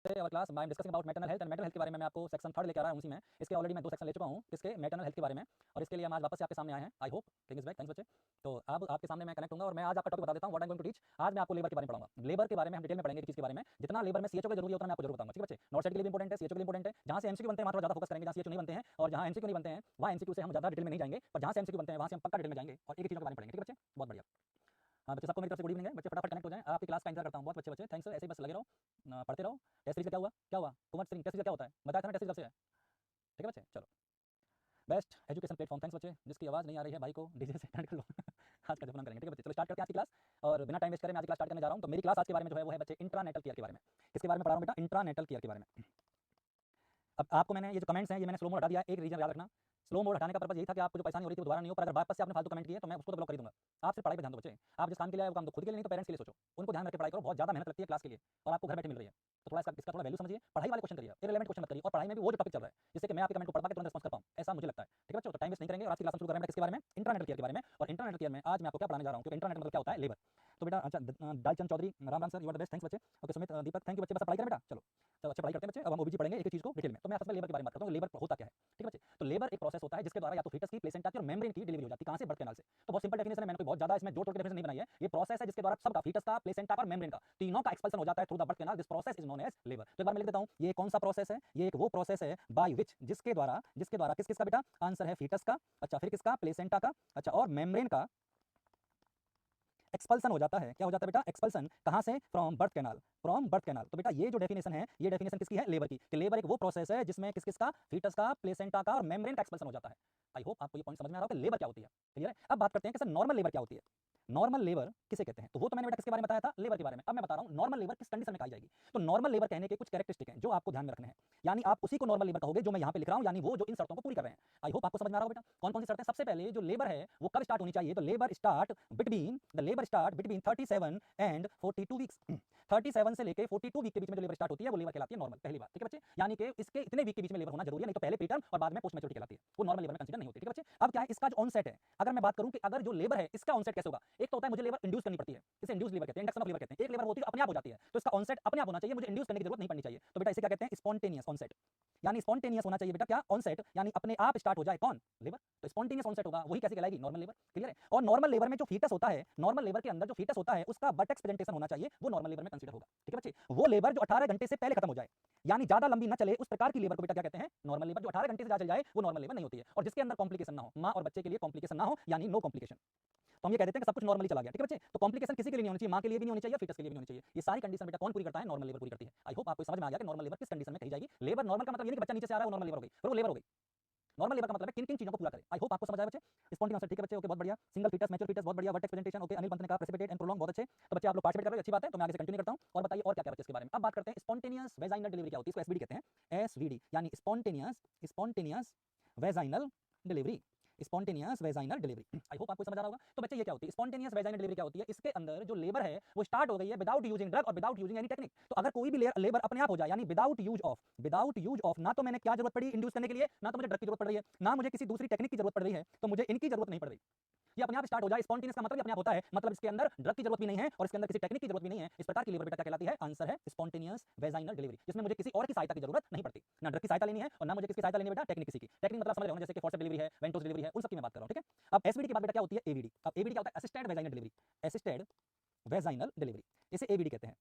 our class I am discussing about maternal health and mental health के बारे में मैं आपको सेक्शन 3 लेकर आ रहा हूँ। उसी में इसके ऑलरेडी मैं 2 सेक्शन ले चुका हूँ किसके मैटरनल हेल्थ के बारे में, और इसके लिए हम आज वापस से आपके सामने आए हैं। I hope thing is back, thanks बच्चे। तो अब आपके सामने मैं कनेक्ट होऊंगा और मैं आज आपका टॉपिक बता देता हूँ what I am going to teach. आज मैं आपको लेबर के बारे में पढ़ाऊंगा। लेबर के बारे में हम डिटेल में पढ़ेंगे चीज के बारे में, जितना लेबर में सीएचओ का जरूरी है उतना मैं आपको जरूर बताऊंगा। ठीक है बच्चे, नॉट सेट के लिए इंपॉर्टेंट है, सीएचओ के लिए इंपॉर्टेंट है। जहां से एमसीक्यू बनते हैं वहां थोड़ा ज्यादा फोकस करेंगे, जहां सीएचओ नहीं बनते हैं और जहां एमसीक्यू नहीं बनते हैं वहां एमसीक्यू से हम ज्यादा डिटेल में नहीं जाएंगे, पर जहां से एमसीक्यू बनते हैं वहां से हम पक्का डिटेल में जाएंगे और एक ही चीजों के बारे में पढ़ेंगे। ठीक है बच्चे, बहुत बढ़िया। हाँ बच्चे, सबको मेरी तरफ से गुड इवनिंग है। बच्चे फटाफट कनेक्ट हो जाएं, आपकी क्लास का इंतजार करता हूँ। बहुत बच्चे बच्चे थैंक्स, ऐसे ही बस लगे रहो, पढ़ते रहो। टेस्ट सीरीज का क्या हुआ, क्या हुआ कुमार सिंह, टेस्ट सीरीज का क्या होता है बताया था ना, टेस्ट सीरीज कब से है। ठीक है बच्चे, चलो। बेस्ट एजुकेशन प्लेटफॉर्म, थैंक्स बच्चे। जिसकी आवाज़ नहीं आ रही है भाई को डीजे से कनेक्ट कर लो। आज का जब करेंगे। ठीक है बच्चे, चलो स्टार्ट करते हैं आज की क्लास। और बिना टाइम वेस्ट करें मैं आज की क्लास स्टार्ट करने जा रहा हूँ। तो मेरी क्लास आज के बारे में जो है वो है बच्चे इंट्रानेटल केयर के बारे में। किसके बारे में पढ़ा रहा हूँ बेटा, इंट्रानेटल केयर के बारे में। अब आपको मैंने ये जो कमेंट्स हैं ये मैंने स्लो मोड हटा दिया। एक रीजन याद रखना, स्लो मोड हटाने का पर्पस यही था कि आपको जो परेशानी हो रही थी वो दोबारा नहीं हो, पर अगर वापस से आपने फालतू कमेंट किए तो मैं उसको तो ब्लॉक कर ही दूंगा। आप सिर्फ पढ़ाई पे ध्यान दो बच्चे। आप जिस काम के लिए आए वो काम तो खुद के लिए नहीं तो पेरेंट्स के लिए सोचो। उनको ध्यान रख के पढ़ाई करो, बहुत ज्यादा मेहनत लगती है क्लास के लिए और आपको घर बैठे मिल रही है, तो थोड़ा इसका थोड़ा वैल्यू समझिए। पढ़ाई वाले क्वेश्चन करिए, इररिलेवेंट क्वेश्चन मत करिए, और पढ़ाई में भी वो जो टॉपिक चल रहा है जिससे कि मैं आपके कमेंट को पढ़ पाके तुरंत रिस्पॉन्स कर पाऊं, ऐसा मुझे लगता है। ठीक है बच्चों, तो टाइम वेस्ट नहीं करेंगे और आज की क्लास शुरू कर रहे हैं किसके बारे में, इंट्रानेटल केयर के बारे में। और इंट्रानेटल केयर में आज मैं आपको क्या पढ़ाने जा रहा हूं, क्योंकि इंट्रानेटल मतलब क्या होता है, लेबर। तो बेटा अच्छा, Dalchand Chaudhary, Ram Ram sir, you are the best, thanks बच्चे। Okay Sumit, Deepak, thank you बच्चे। बस पढ़ाई करें बेटा, चलो तो अच्छे पढ़ाई करते हैं बच्चे। अब हम ओबीजी पढ़ेंगे एक एक चीज को डिटेल में। तो मैं सबसे पहले लेबर के बारे में बात करता हूँ, लेबर होता क्या है। ठीक है बच्चे, तो लेबर एक प्रोसेस होता है जिसके द्वारा या तो फीटस की, प्लेसेंटा की और मेम्ब्रेन की डिलीवरी हो जाती है। कहां से, बर्थ कैनाल से। तो बहुत सिंपल डेफिनेशन है, मैंने कोई बहुत ज्यादा इसमें जोड़ तोड़ के डेफिनेशन नहीं बनाई है। ये प्रोसेस है जिसके द्वारा सबका, फीटस का, प्लेसेंटा का और मेम्ब्रेन का, तीनों का एक्सपल्सन हो जाता है through the birth canal. This process is known as labour. तो एक बार मैं लिख देता हूं, ये कौन सा प्रोसेस है, ये एक वो प्रोसेस है बाय विच, जिसके द्वारा किस किसका बेटा, आंसर है फीटस का, अच्छा फिर किसका, प्लेसेंटा का, अच्छा और मेम्ब्रेन का एक्सपल्सन हो जाता है। क्या हो जाता है बेटा, एक्सपल्सन। कहां से, from birth canal, from birth canal. तो बेटा ये जो डेफिनेशन है, ये डेफिनेशन किसकी है, लेबर की। कि लेबर एक वो प्रोसेस है जिसमें किस किसका, फीटस का, प्लेसेंटा का और मेम्ब्रेन का एक्सपल्सन हो जाता है। आई होप आपको ये पॉइंट समझ में आ रहा होगा कि लेबर क्या होती है। क्लियर है। अब बात करते हैं कि सर नॉर्मल लेबर क्या होती है। नॉर्मल लेबर किसे कहते हैं, तो वो तो मैंने बेटा किसके बारे में बताया था, लेबर के बारे में। अब मैं बता रहा हूं नॉर्मल लेबर किस कंडीशन में कही जाएगी। तो नॉर्मल लेबर कहने के कुछ कैरेक्टरिस्टिक हैं जो आपको ध्यान में रखने हैं, यानी आप उसी को नॉर्मल लेबर कहोगे जो मैं यहां पे लिख रहा हूं, यानी वो जो इन शर्तों को पूरी कर रहे हैं। आई होप आपको समझ में आ रहा होगा बेटा। कौन कौन सी शर्तें, सबसे पहले जो लेबर है वो कब स्टार्ट होनी चाहिए, तो labour start between 37 and 42 weeks. 37 से लेके 42 वीक के बीच में जो लेबर स्टार्ट होती है वो लेबर कहलाती है नॉर्मल। पहली बात, ठीक है बच्चे, यानी कि इसके इतने वीक के बीच में लेबर होना जरूरी है, नहीं तो पहले प्रीटर्म और बाद में पोस्ट मैच्योरिटी कहलाती है, वो नॉर्मल लेबर में कंसीडर नहीं होती। ठीक है बच्चे, अब क्या है इसका जो ऑनसेट है, अगर मैं बात करूं कि अगर जो लेबर है इसका ऑनसेट कैसे होगा। एक तो होता है मुझे लेबर इंड्यूस करनी पड़ती है, इसे इंड्यूस लेबर कहते हैं, इंडक्शन ऑफ लेबर कहते हैं। एक लेबर होती है अपने आप हो जाती है, तो इसका ऑनसेट अपने आप होना चाहिए, मुझे इंड्यूस करने की जरूरत नहीं पड़नी चाहिए। तो बेटा इसे क्या कहते हैं, स्पॉन्टेनियस ऑनसेट, यानी स्पॉन्टेनियस होना चाहिए बेटा क्या, ऑनसेट, यानी अपने आप स्टार्ट हो जाए कौन, लेबर। तो स्पॉन्टेनियस ऑनसेट होगा, वही कैसे कहलाएगी, नॉर्मल लेबर। क्लियर है। और नॉर्मल लेबर में जो फीटस होता है, नॉर्मल लेबर के अंदर जो फीटस होता है उसका बटेक्स प्रेजेंटेशन होना चाहिए, वो नॉर्मल लेबर में कंसीडर होगा। ठीक है बच्चे, वो लेबर जो 18 घंटे से पहले खत्म हो जाए, यानी ज्यादा लंबी न चले, उस प्रकार की लेबर को बेटा क्या कहते हैं, नॉर्मल लेबर। जो 18 घंटे से ज्यादा चल जाए वो नॉर्मल लेबर नहीं होती है, और जिसके अंदर कॉम्प्लिकेशन ना हो, मां और बच्चे के लिए कॉम्प्लिकेशन ना हो, यानी नो कॉम्प्लिकेशन। तो हम ये कह देते हैं कि सब कुछ नॉर्मली चला गया। ठीक है बच्चे, तो कॉम्प्लिकेशन किसी के लिए नहीं होनी चाहिए, मां के लिए भी नहीं होनी चाहिए, फीटस के लिए भी नहीं होनी चाहिए। ये सारी कंडीशन बेटा कौन पूरी करता है, नॉर्मल लेबर पूरी करती है। आई होप आपको समझ में आ गया कि नॉर्मल लेबर किस कंडीशन में कही जाएगी। लेबर नॉर्मल का मतलब ये नहीं कि बच्चा नीचे से आ रहा है वो नॉर्मल लेबर हो गई, फिर वो लेबर हो गई। नॉर्मल लेबर का मतलब है किन किन चीजों को पूरा करे। आई होप आपको समझ आया बच्चे। स्पॉन्टेनियस, ठीक है बच्चे, ओके बहुत बढ़िया। सिंगल फीटस, मैच्योर फीटस, बहुत बढ़िया। Vertex presentation, okay. Anil Pant ने कहा प्रेसिपिटेट एंड प्रोलॉन्ग, बहुत अच्छे। तो बच्चे आप लोग पार्टिसिपेट कर रहे हो, अच्छी बात है। तो मैं आगे से कंटिन्यू करता हूं और बताइए और क्या क्या बच्चे इसके बारे में। अब बात करते हैं स्पॉन्टेनियस वेजाइनल डिलीवरी क्या होती है, इसको एसवीडी कहते हैं, एसवीडी, यानी spontaneous vaginal delivery, spontaneous vaginal delivery. आई होप आपको समझ आ रहा होगा। तो बच्चे ये क्या होती है, स्पॉन्टेनियस वेजाइनल डिलीवरी क्या होती है, इसके अंदर जो लेबर है वो स्टार्ट हो गई है विदाउट यूजिंग ड्रग और विदाउट यूजिंग एनी टेक्निक। तो अगर कोई भी लेबर अपने आप हो जाए, यानी विदाउट यूज ऑफ, ना तो मैंने क्या जरूरत पड़ी इंड्यूस करने के लिए, ना तो मुझे ड्रग की जरूरत पड़ रही है, ना मुझे किसी दूसरी टेक्निक की जरूरत पड़ रही है, तो मुझे इनकी जरूरत नहीं पड़ रही, ये अपने आप स्टार्ट हो जाए। स्पॉन्टेनियस का मतलब अपने आप होता है, मतलब इसके अंदर ड्रग की जरूरत भी नहीं है और इसके अंदर किसी टेक्निक की जरूरत भी नहीं है। इस प्रकार की लेबर बेटा क्या कहलाती है, आंसर है स्पॉन्टेनियस वेजाइनल डिलीवरी, जिसमें मुझे किसी और की सहायता की जरूरत नहीं पड़ती, ना ड्रग की सहायता लेनी है और ना मुझे किसकी सहायता लेनी है बेटा, टेक्निक किसी की। टेक्निक मतलब समझ रहे हो, जैसे कि फोर्सेप्स डिलीवरी है, वेंटोस डिलीवरी है, उन सब की मैं बात कर रहा हूं। ठीक है। अब एसवीडी की बात बेटा क्या होती है, एवीडी। अब एवीडी क्या होता है, assisted vaginal delivery, assisted vaginal delivery, इसे एवीडी कहते हैं।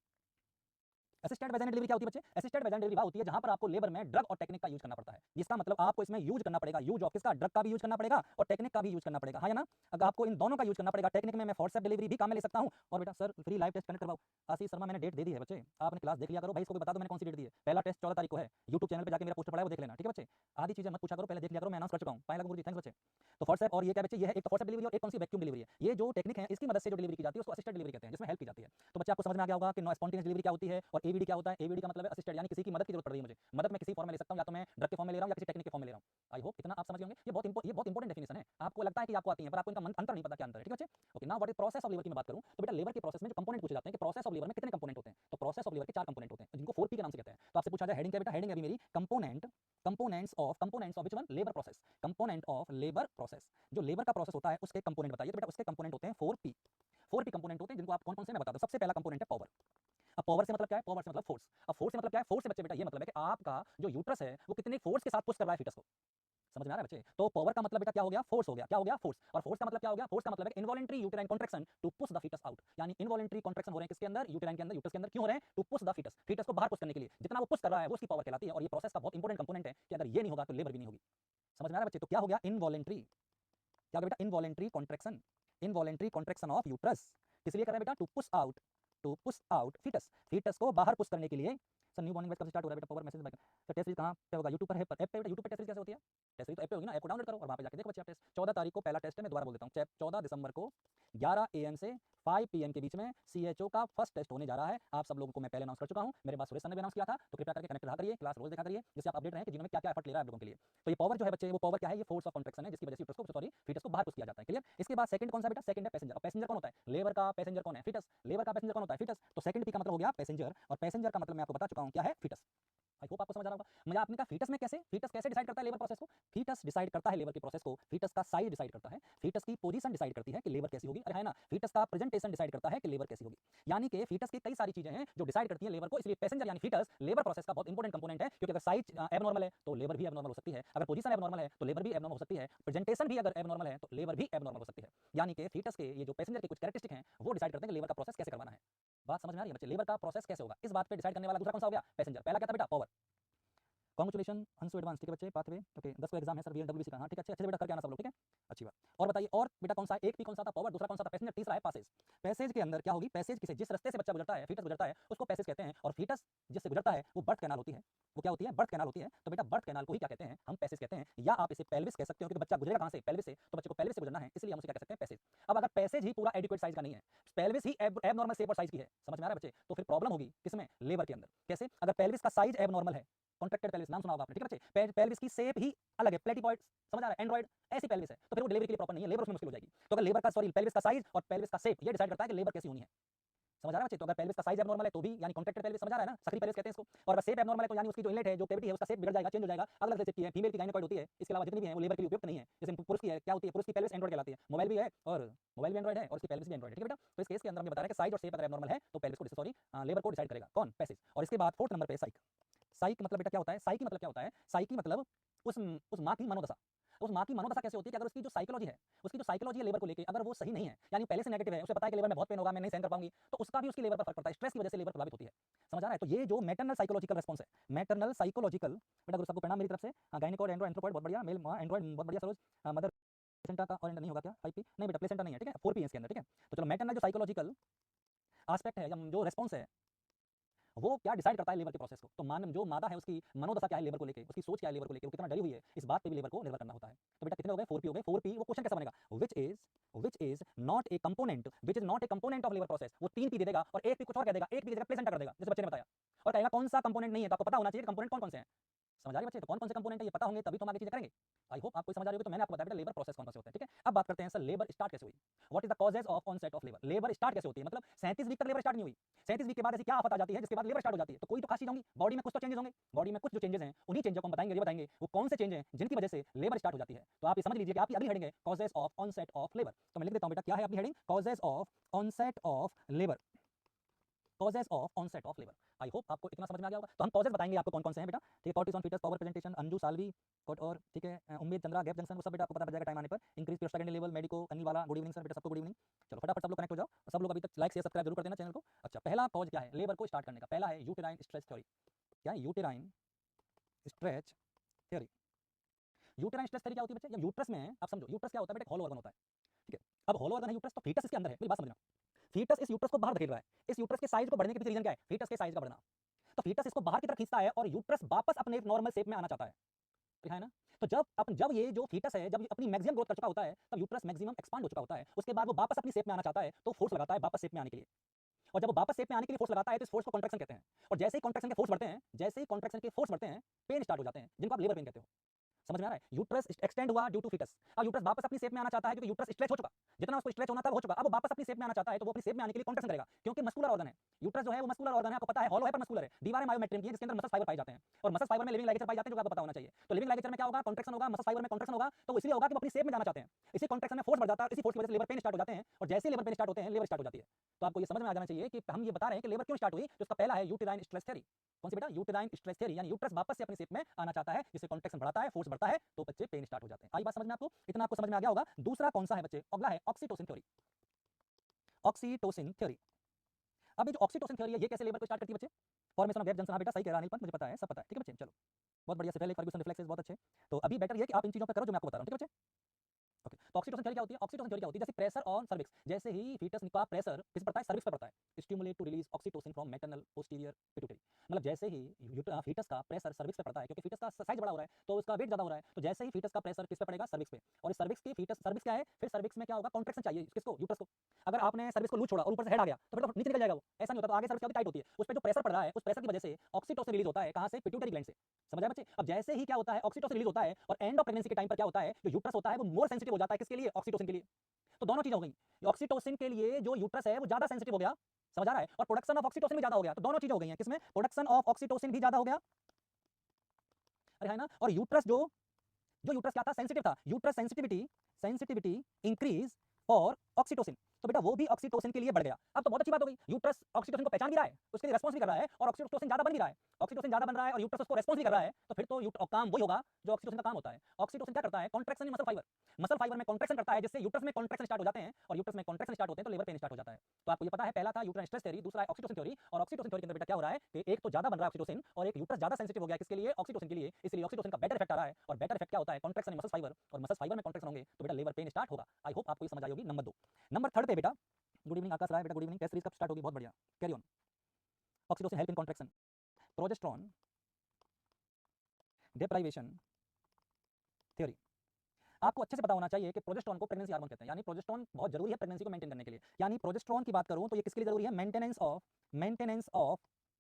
असिस्टेड वेजाइनल डिलीवरी क्या होती है बच्चे, असिस्टेड वेजाइनल डिलीवरी होती है जहां पर आपको लेबर में ड्रग और टेक्निक का यूज करना पड़ता है, जिसका मतलब आपको इसमें यूज करना पड़ेगा, यूज ऑफ किसका, ड्रग का भी यूज करना पड़ेगा और टेक्निक का भी यूज करना पड़ेगा, हाँ या ना। अगर आपको इन दोनों का यूज करना पड़ेगा, टेक्निक में मैं फोर्सेप्स डिलीवरी भी काम में ले सकता हूं, और बेटा sir free live test connect करवाओ। आशीष शर्मा, मैंने डेट दे दी है बच्चे, आपने क्लास देख लिया करो भाई, इसको भी बता दो मैंने कौन सी डेट दी है। पहला टेस्ट 14 तारीख को है, यूट्यूब चैनल पे जाके मेरा पोस्टर पड़ा है वो देख लेना। ठीक है बच्चे, आधी चीजें मत पूछा करो, पहले देख लिया करो, मैं अनाउंस कर चुका हूं। पाएगा गुरुजी, थैंक्स बच्चे। तो फोर्सेप और ये क्या बच्चे, ये है एक तो फोर्सेप डिलीवरी और एक कौन सी, वैक्यूम डिलीवरी है। ये जो टेक्निक है इसकी मदद से जो डिलीवरी की जाती है उसको असिस्टेड डिलीवरी कहते हैं, जिसमें हेल्प की जाती है। तो बच्चे आपको समझ में आ गया होगा कि स्पॉन्टेनियस डिलीवरी क्या होती है और एवीडी क्या होता है। एवीडी का मतलब है असिस्टेड, यानी किसी की मदद की जरूरत पड़ रही है मुझे, मदद मैं किसी फॉर्म में ले सकता हूं, या तो मैं ड्रग के फॉर्म में ले रहा हूं या किसी टेक्निक के फॉर्म में ले रहा हूं। आई होप इतना आप समझ गए होंगे। ये बहुत इंपॉर्टेंट डेफिनेशन है, आपको लगता है कि आपको आती है पर आपको इनका अंतर नहीं पता क्या अंतर है। ठीक है बच्चे, okay. Now what is process of labour की मैं बात करूं तो बेटा लेबर के प्रोसेस में जो कंपोनेंट पूछे जाते हैं कि प्रोसेस ऑफ लेबर में कितने कंपोनेंट होते हैं, तो प्रोसेस ऑफ लेबर के 4 कंपोनेंट होते हैं जिनको 4P के नाम से कहते हैं। तो आपसे पूछा जाए हेडिंग क्या बेटा, हेडिंग अभी मेरी components of which one, labour process, component of labour process. जो लेबर का प्रोसेस होता है उसके कंपोनेंट बताइए, तो बेटा उसके कंपोनेंट होते हैं 4P। 4P कंपोनेंट होते हैं जिनको आप कौन कौन से मैं बता दूं। सबसे पहला कंपोनेंट है पावर, अब पावर से मतलब क्या है? पावर से मतलब फोर्स। अब फोर्स से मतलब क्या है? फोर्स से बच्चे बेटा ये मतलब है कि आपका जो यूट्रस है वो कितने फोर्स के साथ पुश कर रहा है फीटस को। समझ में आ रहा है बच्चे? तो पावर का मतलब बेटा क्या हो गया? फोर्स हो गया। क्या हो गया? फोर्स। और फोर्स का मतलब क्या हो गया? फोर्स का मतलब है involuntary uterine contraction to push the foetus out. यानी इनवॉलंटरी कॉन्ट्रैक्शन हो रहे हैं किसके अंदर? यूटेराइन के अंदर, यूट्रस के अंदर। क्यों हो रहे हैं? To push the foetus, foetus को बाहर पुश करने के लिए। जितना वो पुश कर रहा है वो उसकी पावर कहलाती है। और ये प्रोसेस का बहुत इंपॉर्टेंट कंपोनेंट है कि अगर ये नहीं होगा तो लेबर भी नहीं होगी। समझ में आ रहा है बच्चे? तो क्या हो गया? इनवॉलंटरी। क्या हो गया बेटा? Involuntary contraction. Involuntary contraction of uterus. किस लिए कर रहे हैं बेटा? To push out, to push out foetus, foetus को बाहर पुश करने के लिए। सर न्यू मॉर्निंग बैच कब से स्टार्ट हो रहा है बेटा? Power message back. Sir test series कहाँ पे होगा? यूट्यूब पर है, पर ऐप पे बेटा? यूट्यूब पे टेस्ट सीरीज कैसे होती है? टेस्ट सीरीज तो ऐप पे होगी ना, ऐप को डाउनलोड करो और वहाँ पे जाके देखो बच्चे आप टेस्ट। 14 तारीख को पहला टेस्ट है, मैं दोबारा बोल देता हूँ, 14 दिसंबर को 11 AM से 5 PM के बीच में CHO का फर्स्ट टेस्ट होने जा रहा है। आप सब लोगों को मैं पहले अनाउंस कर चुका हूँ, मेरे पास सुरेश सर ने भी अनाउंस किया था, तो कृपया करके कनेक्ट रहा करिए, क्लास रोज देखा करिए, जिससे आप अपडेट रहें कि जिन्होंने क्या क्या एफर्ट ले रहा है आप लोगों के लिए। तो ये पावर जो है बच्चे, वो पावर क्या है? ये फोर्स ऑफ कॉन्ट्रैक्शन है जिसकी वजह से यूट्रस को, सॉरी, फीटस को बाहर पुश किया जाता है। क्लियर? इसके बाद सेकंड कौन सा बेटा? सेकंड है पैसेंजर। और पैसेंजर कौन होता है? लेबर का पैसेंजर कौन है? फीटस। लेबर का पैसेंजर कौन होता है? फीटस। तो सेकंड पी का मतलब हो गया पैसेंजर, और पैसेंजर का मतलब मैं आपको बता चुका हूँ क्या है? फीटस। आई होप आपको समझ आ रहा होगा। मुझे आपने कहा फीटस में कैसे? फीटस कैसे डिसाइड करता है लेबर प्रोसेस को? फीटस डिसाइड करता है लेबर की प्रोसेस को, फीटस का साइज डिसाइड करता है, फीटस की पोजीशन डिसाइड करती है कि लेबर कैसी होगी। अरे है ना, फीटस का प्रेजेंटेशन डिसाइड करता है कि लेबर कैसी होगी। यानी कि फीटस की कई सारी चीजें हैं जो डिसाइड करती हैं लेबर को। इसलिए पैसेंजर यानी फीटस लेबर प्रोसेस का बहुत इंपॉर्टेंट कंपोनेंट है, क्योंकि अगर साइज एबनॉर्मल है तो लेबर भी एबनॉर्मल हो सकती है, अगर पोजीशन एबनॉर्मल है तो लेबर भी एबनॉर्मल हो सकती है, प्रेजेंटेशन भी अगर एबनॉर्मल है तो लेबर भी एबनॉर्मल हो सकती है। यानी कि फीटस के ये जो पैसेंजर के कुछ कैरेक्टरिस्टिक हैं वो डिसाइड करते हैं कि लेबर का प्रोसेस कैसे करवाना है। बात समझ में आ रही है बच्चे? लेबर का प्रोसेस कैसे होगा, इस बात पे डिसाइड करने वाला दूसरा कौन सा हो गया? पैसेंजर। पहला क्या था बेटा? पावर। कांग्रेचुलेशन हंसू एडवांस, ठीक है बच्चे, पाथवे ओके। 10 को एग्जाम है सर, बीएमडब्ल्यूसी का। हाँ ठीक है, अच्छे से बेटा करके आना सब लोग, ठीक है, अच्छी बात। और बताइए, और बेटा कौन सा? एक पी कौन सा था? पावर। दूसरा कौन सा था? पैसेंजर। तीसरा है पैसेज। पैसेज के अंदर क्या होगी? पैसेज किसे, जिस रास्ते से बच्चा गुजरता है, फीटस गुजरता है, उसको पैसेज कहते हैं। और फीटस जिससे गुजरता है वो बर्थ कैनाल होती है। वो क्या होती है? बर्थ कैनाल होती है। तो बेटा बर्थ कैनाल को ही क्या कहते हैं? हम पैसेज कहते हैं, या आप इसे पेल्विस कह सकते हो, क्योंकि बच्चा गुजरेगा कहां से? पेल्विस से, तो बच्चे को पेल्विस से गुजरना है, इसलिए हम उसे क्या कह सकते हैं? पैसेज। अब अगर पैसेज ही पूरा एडिक्वेट साइज का नहीं है, पेल्विस ही एबनॉर्मल शेप और साइज की है, समझ में आ रहा है बच्चे? तो फिर प्रॉब्लम होगी किसमें? लेबर के अंदर। कैसे? अगर पेल्विस का साइज एबनॉर्मल है, कॉन्ट्रैक्टेड पेल्विस नाम सुना होगा आपने, ठीक है बच्चे? पेल्विस की शेप ही अलग है, प्लेटिपॉइड, समझ आ रहा है? एंड्रॉइड ऐसी पेल्विस है, तो फिर वो डिलीवरी के लिए प्रॉपर नहीं है, लेबर उसमें मुश्किल हो जाएगी। तो अगर लेबर का, सॉरी, पेल्विस का साइज और पेल्विस का शेप ये डिसाइड करता है कि लेबर कैसी होनी है। समझ आ रहा है बच्चे? तो अगर पेल्विस का साइज एबनॉर्मल है तो भी यानी कॉन्ट्रैक्टेड पेल्विस, समझ आ रहा है ना? सक्रिय पेल्विस कहते हैं इसको। और अगर शेप एबनॉर्मल है तो यानी उसकी जो इनलेट है, जो कैविटी है, उसका शेप बिगड़ जाएगा, चेंज हो जाएगा, अलग अलग शेप की है। फीमेल की गायनेकॉइड होती है, इसके अलावा जितनी भी है वो लेबर के लिए उपयुक्त नहीं है। जैसे पुरुष की है, क्या होती है? पुरुष की पेल्विस एंड्रॉइड कहलाती है, मोबाइल भी है और मोबाइल भी एंड्रॉइड है और उसकी पेल्विस भी एंड्रॉइड है, ठीक है बेटा? तो इस केस के अंदर हम ये बता रहे हैं कि साइज और शेप अगर एबनॉर्मल है तो पेल्विस को, सॉरी, लेबर को डिसाइड करेगा कौन? पैसेज। और इसके बाद फोर्थ नंबर पे साइक। साइक मतलब बेटा क्या होता है? साइकी मतलब क्या होता है? साइकी मतलब उस माँ की मनोदशा। उस माँ की मनोदशा कैसे होती है कि अगर उसकी जो साइकोलॉजी है, उसकी जो साइकोलॉजी है लेबर को लेके, अगर वो सही नहीं है, यानी पहले से नेगेटिव है, उसे पता है कि लेबर में बहुत पेन होगा, मैं नहीं सहन कर पाऊंगी, तो उसका भी उसकी लेबर पर फर्क पड़ता है। स्ट्रेस की वजह से लेबर प्रभावित होती है। समझ आ रहा है? तो ये जो मैटरनल साइकोलॉजिकल रेस्पॉन्स है, मैटरनल साइकोलॉजिकल, बेटा गुरु सबको प्रणाम मेरी तरफ से। गायनेकोड एंड्रो एंथ्रोपॉइड बहुत बढ़िया, मेल एंड्रॉइड बहुत बढ़िया, सरोज मदर प्लेसेंटा का और एंड नहीं होगा क्या? 5P नहीं बेटा, प्लेसेंटा नहीं है, ठीक है, 4P इसके अंदर, ठीक है। तो चलो, मैटरनल जो साइकोलॉजिकल एस्पेक्ट है, जो रेस्पॉन्स है, वो क्या डिसाइड करता है लेबर के प्रोसेस को? तो जो मादा है उसकी मनोदशा क्या है लेबर को लेके, उसकी सोच क्या है लेबर को लेके, वो कितना डरी हुई है, इस बात पे भी लेबर को निर्भर करना होता है। तो बेटा कितने हो गए? 4P हो गए। 4P वो क्वेश्चन कैसा बनेगा? Which is not a component, which is not a component of labour process. वो 3P दे देगा और एक P कुछ और कह देगा, एक P की जगह प्लेसेंटा कर देगा, जैसे बच्चे ने बताया, और कहेगा कौन सा कंपोनेंट नहीं है। तो आपको पता होना चाहिए कंपोनेंट कौन कौन से हैं। समझ आ रही है बच्चे? तो कौन कौन से कंपोनेंट है ये पता होंगे तभी तो हम आगे चीजें करेंगे। आई होप आपको समझ आ रही होगी। तो मैंने आपको बताया बेटा लेबर प्रोसेस कौन कौन से होते हैं, ठीक है। अब बात करते हैं सर लेबर स्टार्ट कैसे हुई, what is the causes of onset of labour. Labour start कैसे होती है? मतलब 37 वीक तक लेबर स्टार्ट नहीं हुई, 37 वीक के बाद ऐसी क्या आफत आ जाती है जिसके बाद लेबर स्टार्ट हो जाती है? तो कोई तो खासी होंगी, बॉडी में कुछ तो चेंजेस होंगे, बॉडी में कुछ जो चेंजेस हैं उन्हीं चेंजेस को हम बताएंगे, ये बताएंगे वो कौन से चेंज हैं जिनकी वजह से लेबर स्टार्ट हो जाती है। तो आप ये समझ लीजिए कि आपकी अगली हेडिंग है causes of onset of labour. तो मैं लिख देता हूं बेटा, क्या है अपनी heading? Causes of onset of labour, causes of onset of labour. I hope आपको इतना समझ में आ गया होगा। तो हम कॉजेज बताएंगे आपको कौन कौन से हैं बेटा, ठीक है। Cortisone foetus, power presentation, Anju Salvi और ठीक है उम्मीद चंद्रा, गैप जंक्शन, वो सब बेटा आपको पता चल जाएगा टाइम आने पर। Increase prostaglandin level, medico Anil वाला, गुड इवनिंग सर बेटा, सबको गुड इवनिंग। चलो फटाफट सब लोग कनेक्ट हो जाओ, सब लोग अभी तक लाइक शेयर सब्सक्राइब जरूर कर देना चैनल को। अच्छा, पहला कॉज क्या है लेबर को स्टार्ट करने का? पहला है यूटेराइन स्ट्रेच थ्योरी। क्या है? Uterine stretch theory. Uterine stretch theory क्या होती है बच्चे? जब यूट्रस में है, आप समझो यूट्रस क्या होता है बेटा? हॉलो ऑर्गन होता है, ठीक है। अब हॉलो ऑर्गन है यूट्रस, तो फीटस इसके अंदर है, मेरी बात समझना। फीटस इस यूट्रस को बाहर धकेल रहा है। इस यूट्रस के साइज को बढ़ने के पीछे रीजन क्या है? फीटस के साइज का बढ़ना। तो फीटस इसको बाहर की तरफ खींचता है और यूट्रस वापस अपने नॉर्मल शेप में आना चाहता है, है ना? तो जब ये जो फीटस है, जब अपनी मैक्सिमम ग्रोथ कर चुका होता है, तब यूट्रस मैक्सिमम एक्सपांड हो चुका होता है, उसके बाद वो वापस अपनी शेप में आना चाहता है, तो फोर्स लगाता है वापस शेप में आने के लिए। और जब वो वापस शेप में आने के लिए फोर्स लगाता है तो इस फोर्स को कॉन्ट्रैक्शन कहते हैं। और जैसे ही कॉन्ट्रैक्शन के फोर्स बढ़ते हैं, जैसे ही कॉन्ट्रैक्शन के फोर्स बढ़ते हैं, पेन स्टार्ट हो जाते हैं, जिनको आप लेबर पेन कहते हो। समझ में आ रहा है? यूट्रस एक्सटेंड हुआ ड्यू टू फीटस। अब यूट्रस वापस अपनी शेप में आना चाहता है, क्योंकि यूट्रस स्ट्रेच हो चुका, जितना उसको स्ट्रेच होना था हो चुका, अब वो वापस अपनी शेप में आना चाहता है, तो वो अपनी शेप में आने के लिए कॉन्ट्रैक्शन करेगा, क्योंकि मस्कुलर ऑर्गन है, यूट्रस जो है वो मस्कुलर ऑर्गन है, आपको पता है, हॉलो है पर मस्कुलर है, दीवारें मायोमेट्रियम की है जिसके अंदर मसल फाइबर पाए जाते हैं और मसल फाइबर में लिविंग लाइगेचर पाए जाते हैं जो आपको पता होना चाहिए। तो लिविंग लाइगेचर में क्या होगा, कॉन्ट्रैक्शन होगा, मसल फाइबर में कॉन्ट्रैक्शन होगा, तो इसलिए होगा कि वो अपनी शेप में जाना चाहते हैं, इसी कॉन्ट्रैक्शन में फोर्स बढ़ जाता है और इसी फोर्स की वजह से लेबर पेन स्टार्ट हो जाते हैं और जैसे ही लेबर पेन स्टार्ट होते हैं लेबर स्टार्ट हो जाती है। तो आपको ये समझ में आ जाना चाहिए कि हम ये बता रहे हैं कि लेबर क्यों स्टार्ट हुई। तो इसका पहला है यूटेराइन स्ट्रेस थ्योरी। कौन सी बेटा, यूटेराइन स्ट्रेस थ्योरी, यानी यूट्रस वापस से अपनी शेप में आना चाहता है, जिससे कॉन्ट्रैक्शन बढ़ाता है, फोर्स बढ़ता है, तो बच्चे पेन स्टार्ट हो जाते हैं। आई बात समझ में आपको, इतना आपको समझ में आ गया होगा। दूसरा कौन सा है बच्चे, अगला है ऑक्सीटोसिन थ्योरी। ऑक्सीटोसिन थ्योरी, अब ये जो ऑक्सीटोसिन थ्योरी है ये कैसे लेबर को स्टार्ट करती है बच्चे, फॉर्मेशन ऑफ वेब जंक्शन। हाँ बेटा सही कह रहा है अनिल पंत, मुझे पता है, सब पता है, ठीक है बच्चे, चलो बहुत बढ़िया, सेफेलिक फर्ग्यूसन रिफ्लेक्सेस बहुत अच्छे। तो अभी बेटर ये कि आप इन चीजों पर करो जो मैं आपको बता रहा हूँ, ठीक है बच्चे। ओके, तो ऑक्सीटोसिन थ्योरी क्या होती है, ऑक्सीटोसिन थ्योरी क्या होती है, जैसे प्रेशर ऑन सर्विक्स, जैसे ही फीटस का प्रेशर किस पर पड़ता है, सर्विक्स पर पड़ता है, stimulate to release oxytocin from maternal posterior pituitary. मतलब जैसे ही फीटस का प्रेशर सर्विक्स पे पड़ता है, क्योंकि फीटस का साइज बड़ा हो रहा है तो उसका वेट ज्यादा हो रहा है, तो जैसे ही फीटस का प्रेशर किस पे पड़ेगा, सर्विक्स पे, और इस सर्विक्स की फीटस सर्विक्स क्या है, फिर सर्विक्स में क्या होगा, कॉन्ट्रैक्शन चाहिए किसको, यूट्रस को। अगर आपने सर्विक्स को लूज छोड़ा और ऊपर से हेड आ गया तो फिर तो नीचे निकल जाएगा वो, ऐसा नहीं होता। तो आगे सर्विक्स क्या टाइट होती है, उस पर जो प्रेशर पड़ रहा है उस प्रेशर की वजह से ऑक्सीटोसिन रिलीज होता है, कहां से, पिट्यूटरी ग्लैंड से। समझ आया बच्चे। अब जैसे ही क्या होता है, ऑक्सीटोसिन रिलीज होता है और एंड ऑफ प्रेगनेंसी के टाइम पर क्या होता है, जो यूट्रस होता है वो मोर सेंसिटिव हो जाता है, किसके लिए, ऑक्सीटोसिन के लिए। तो दोनों चीज हो गई, ऑक्सीटोसिन के लिए जो यूट्रस है वो ज्यादा सेंसिटिव हो गया, समझ आ रहा है, और प्रोडक्शन ऑफ ऑक्सीटोसिन भी ज्यादा हो गया, तो दोनों चीज हो गई हैं, किसमें, प्रोडक्शन ऑफ ऑक्सीटोसिन भी ज्यादा हो गया, अरे है ना। और यूट्रस जो जो यूट्रस क्या था, सेंसिटिव था, uterus sensitivity sensitivity increase for oxytocin, तो बेटा वो भी ऑक्सीटोसिन के लिए बढ़ गया। अब तो बहुत अच्छी बात हो गई, यूट्रस ऑक्सीटोसिन को पहचान भी रहा है, उसके लिए रेस्पॉन्स भी कर रहा है और ऑक्सीटोसिन ज्यादा बन भी रहा है, ऑक्सीटोसिन ज्यादा बन रहा है और यूट्रस उसको रेस्पॉन्स भी कर रहा है, तो फिर तो काम वही होगा जो ऑक्सीटोसिन का काम होता है। ऑक्सीटोसिन क्या करता है, कॉन्ट्रैक्शन इन मसल फाइबर में कॉन्ट्रैक्शन करता है, जिससे यूट्रस में कॉन्ट्रैक्शन स्टार्ट हो जाते हैं और यूट्रस में कॉन्ट्रैक्शन स्टार्ट होते हैं तो लेबर पेन स्टार्ट हो जाता है। तो आपको ये पता है, पहला था यूट्राइन स्ट्रेस थ्योरी, दूसरा है ऑक्सीटोसिन थ्योरी। और ऑक्सीटोसिन थ्योरी के अंदर बेटा क्या हो रहा है कि एक तो ज्यादा बन रहा है ऑक्सीटोसिन और एक यूट्रस ज्यादा सेंसिटिव हो गया, किसके लिए, ऑक्सीटोसिन के लिए, इसलिए ऑक्सीटोसिन का बेटर इफेक्ट आ रहा है और बेटर इफेक्ट क्या होता है, कॉन्ट्रैक्शन इन मसल फाइबर, और मसल फाइबर में कॉन्ट्रैक्शन होंगे तो बेटा लेबर पेन स्टार्ट होगा। आई होप आपको ये समझ आई होगी। नंबर 2, नंबर थर्ड पे बेटा, गुड इवनिंग आकाश राय, बेटा गुड इवनिंग, टेस्ट सीरीज कब स्टार्ट होगी, बहुत बढ़िया, carry on. Oxytocin help in contraction, progesterone deprivation theory. आपको अच्छे से पता होना चाहिए कि प्रोजेस्टेरॉन को प्रेगनेंसी हार्मोन कहते हैं, यानी प्रोजेस्टेरॉन बहुत जरूरी है प्रेगनेंसी को मेंटेन करने के लिए। यानी प्रोजेस्टेरॉन की बात करूं तो ये किसके लिए जरूरी है, मेंटेनेंस ऑफ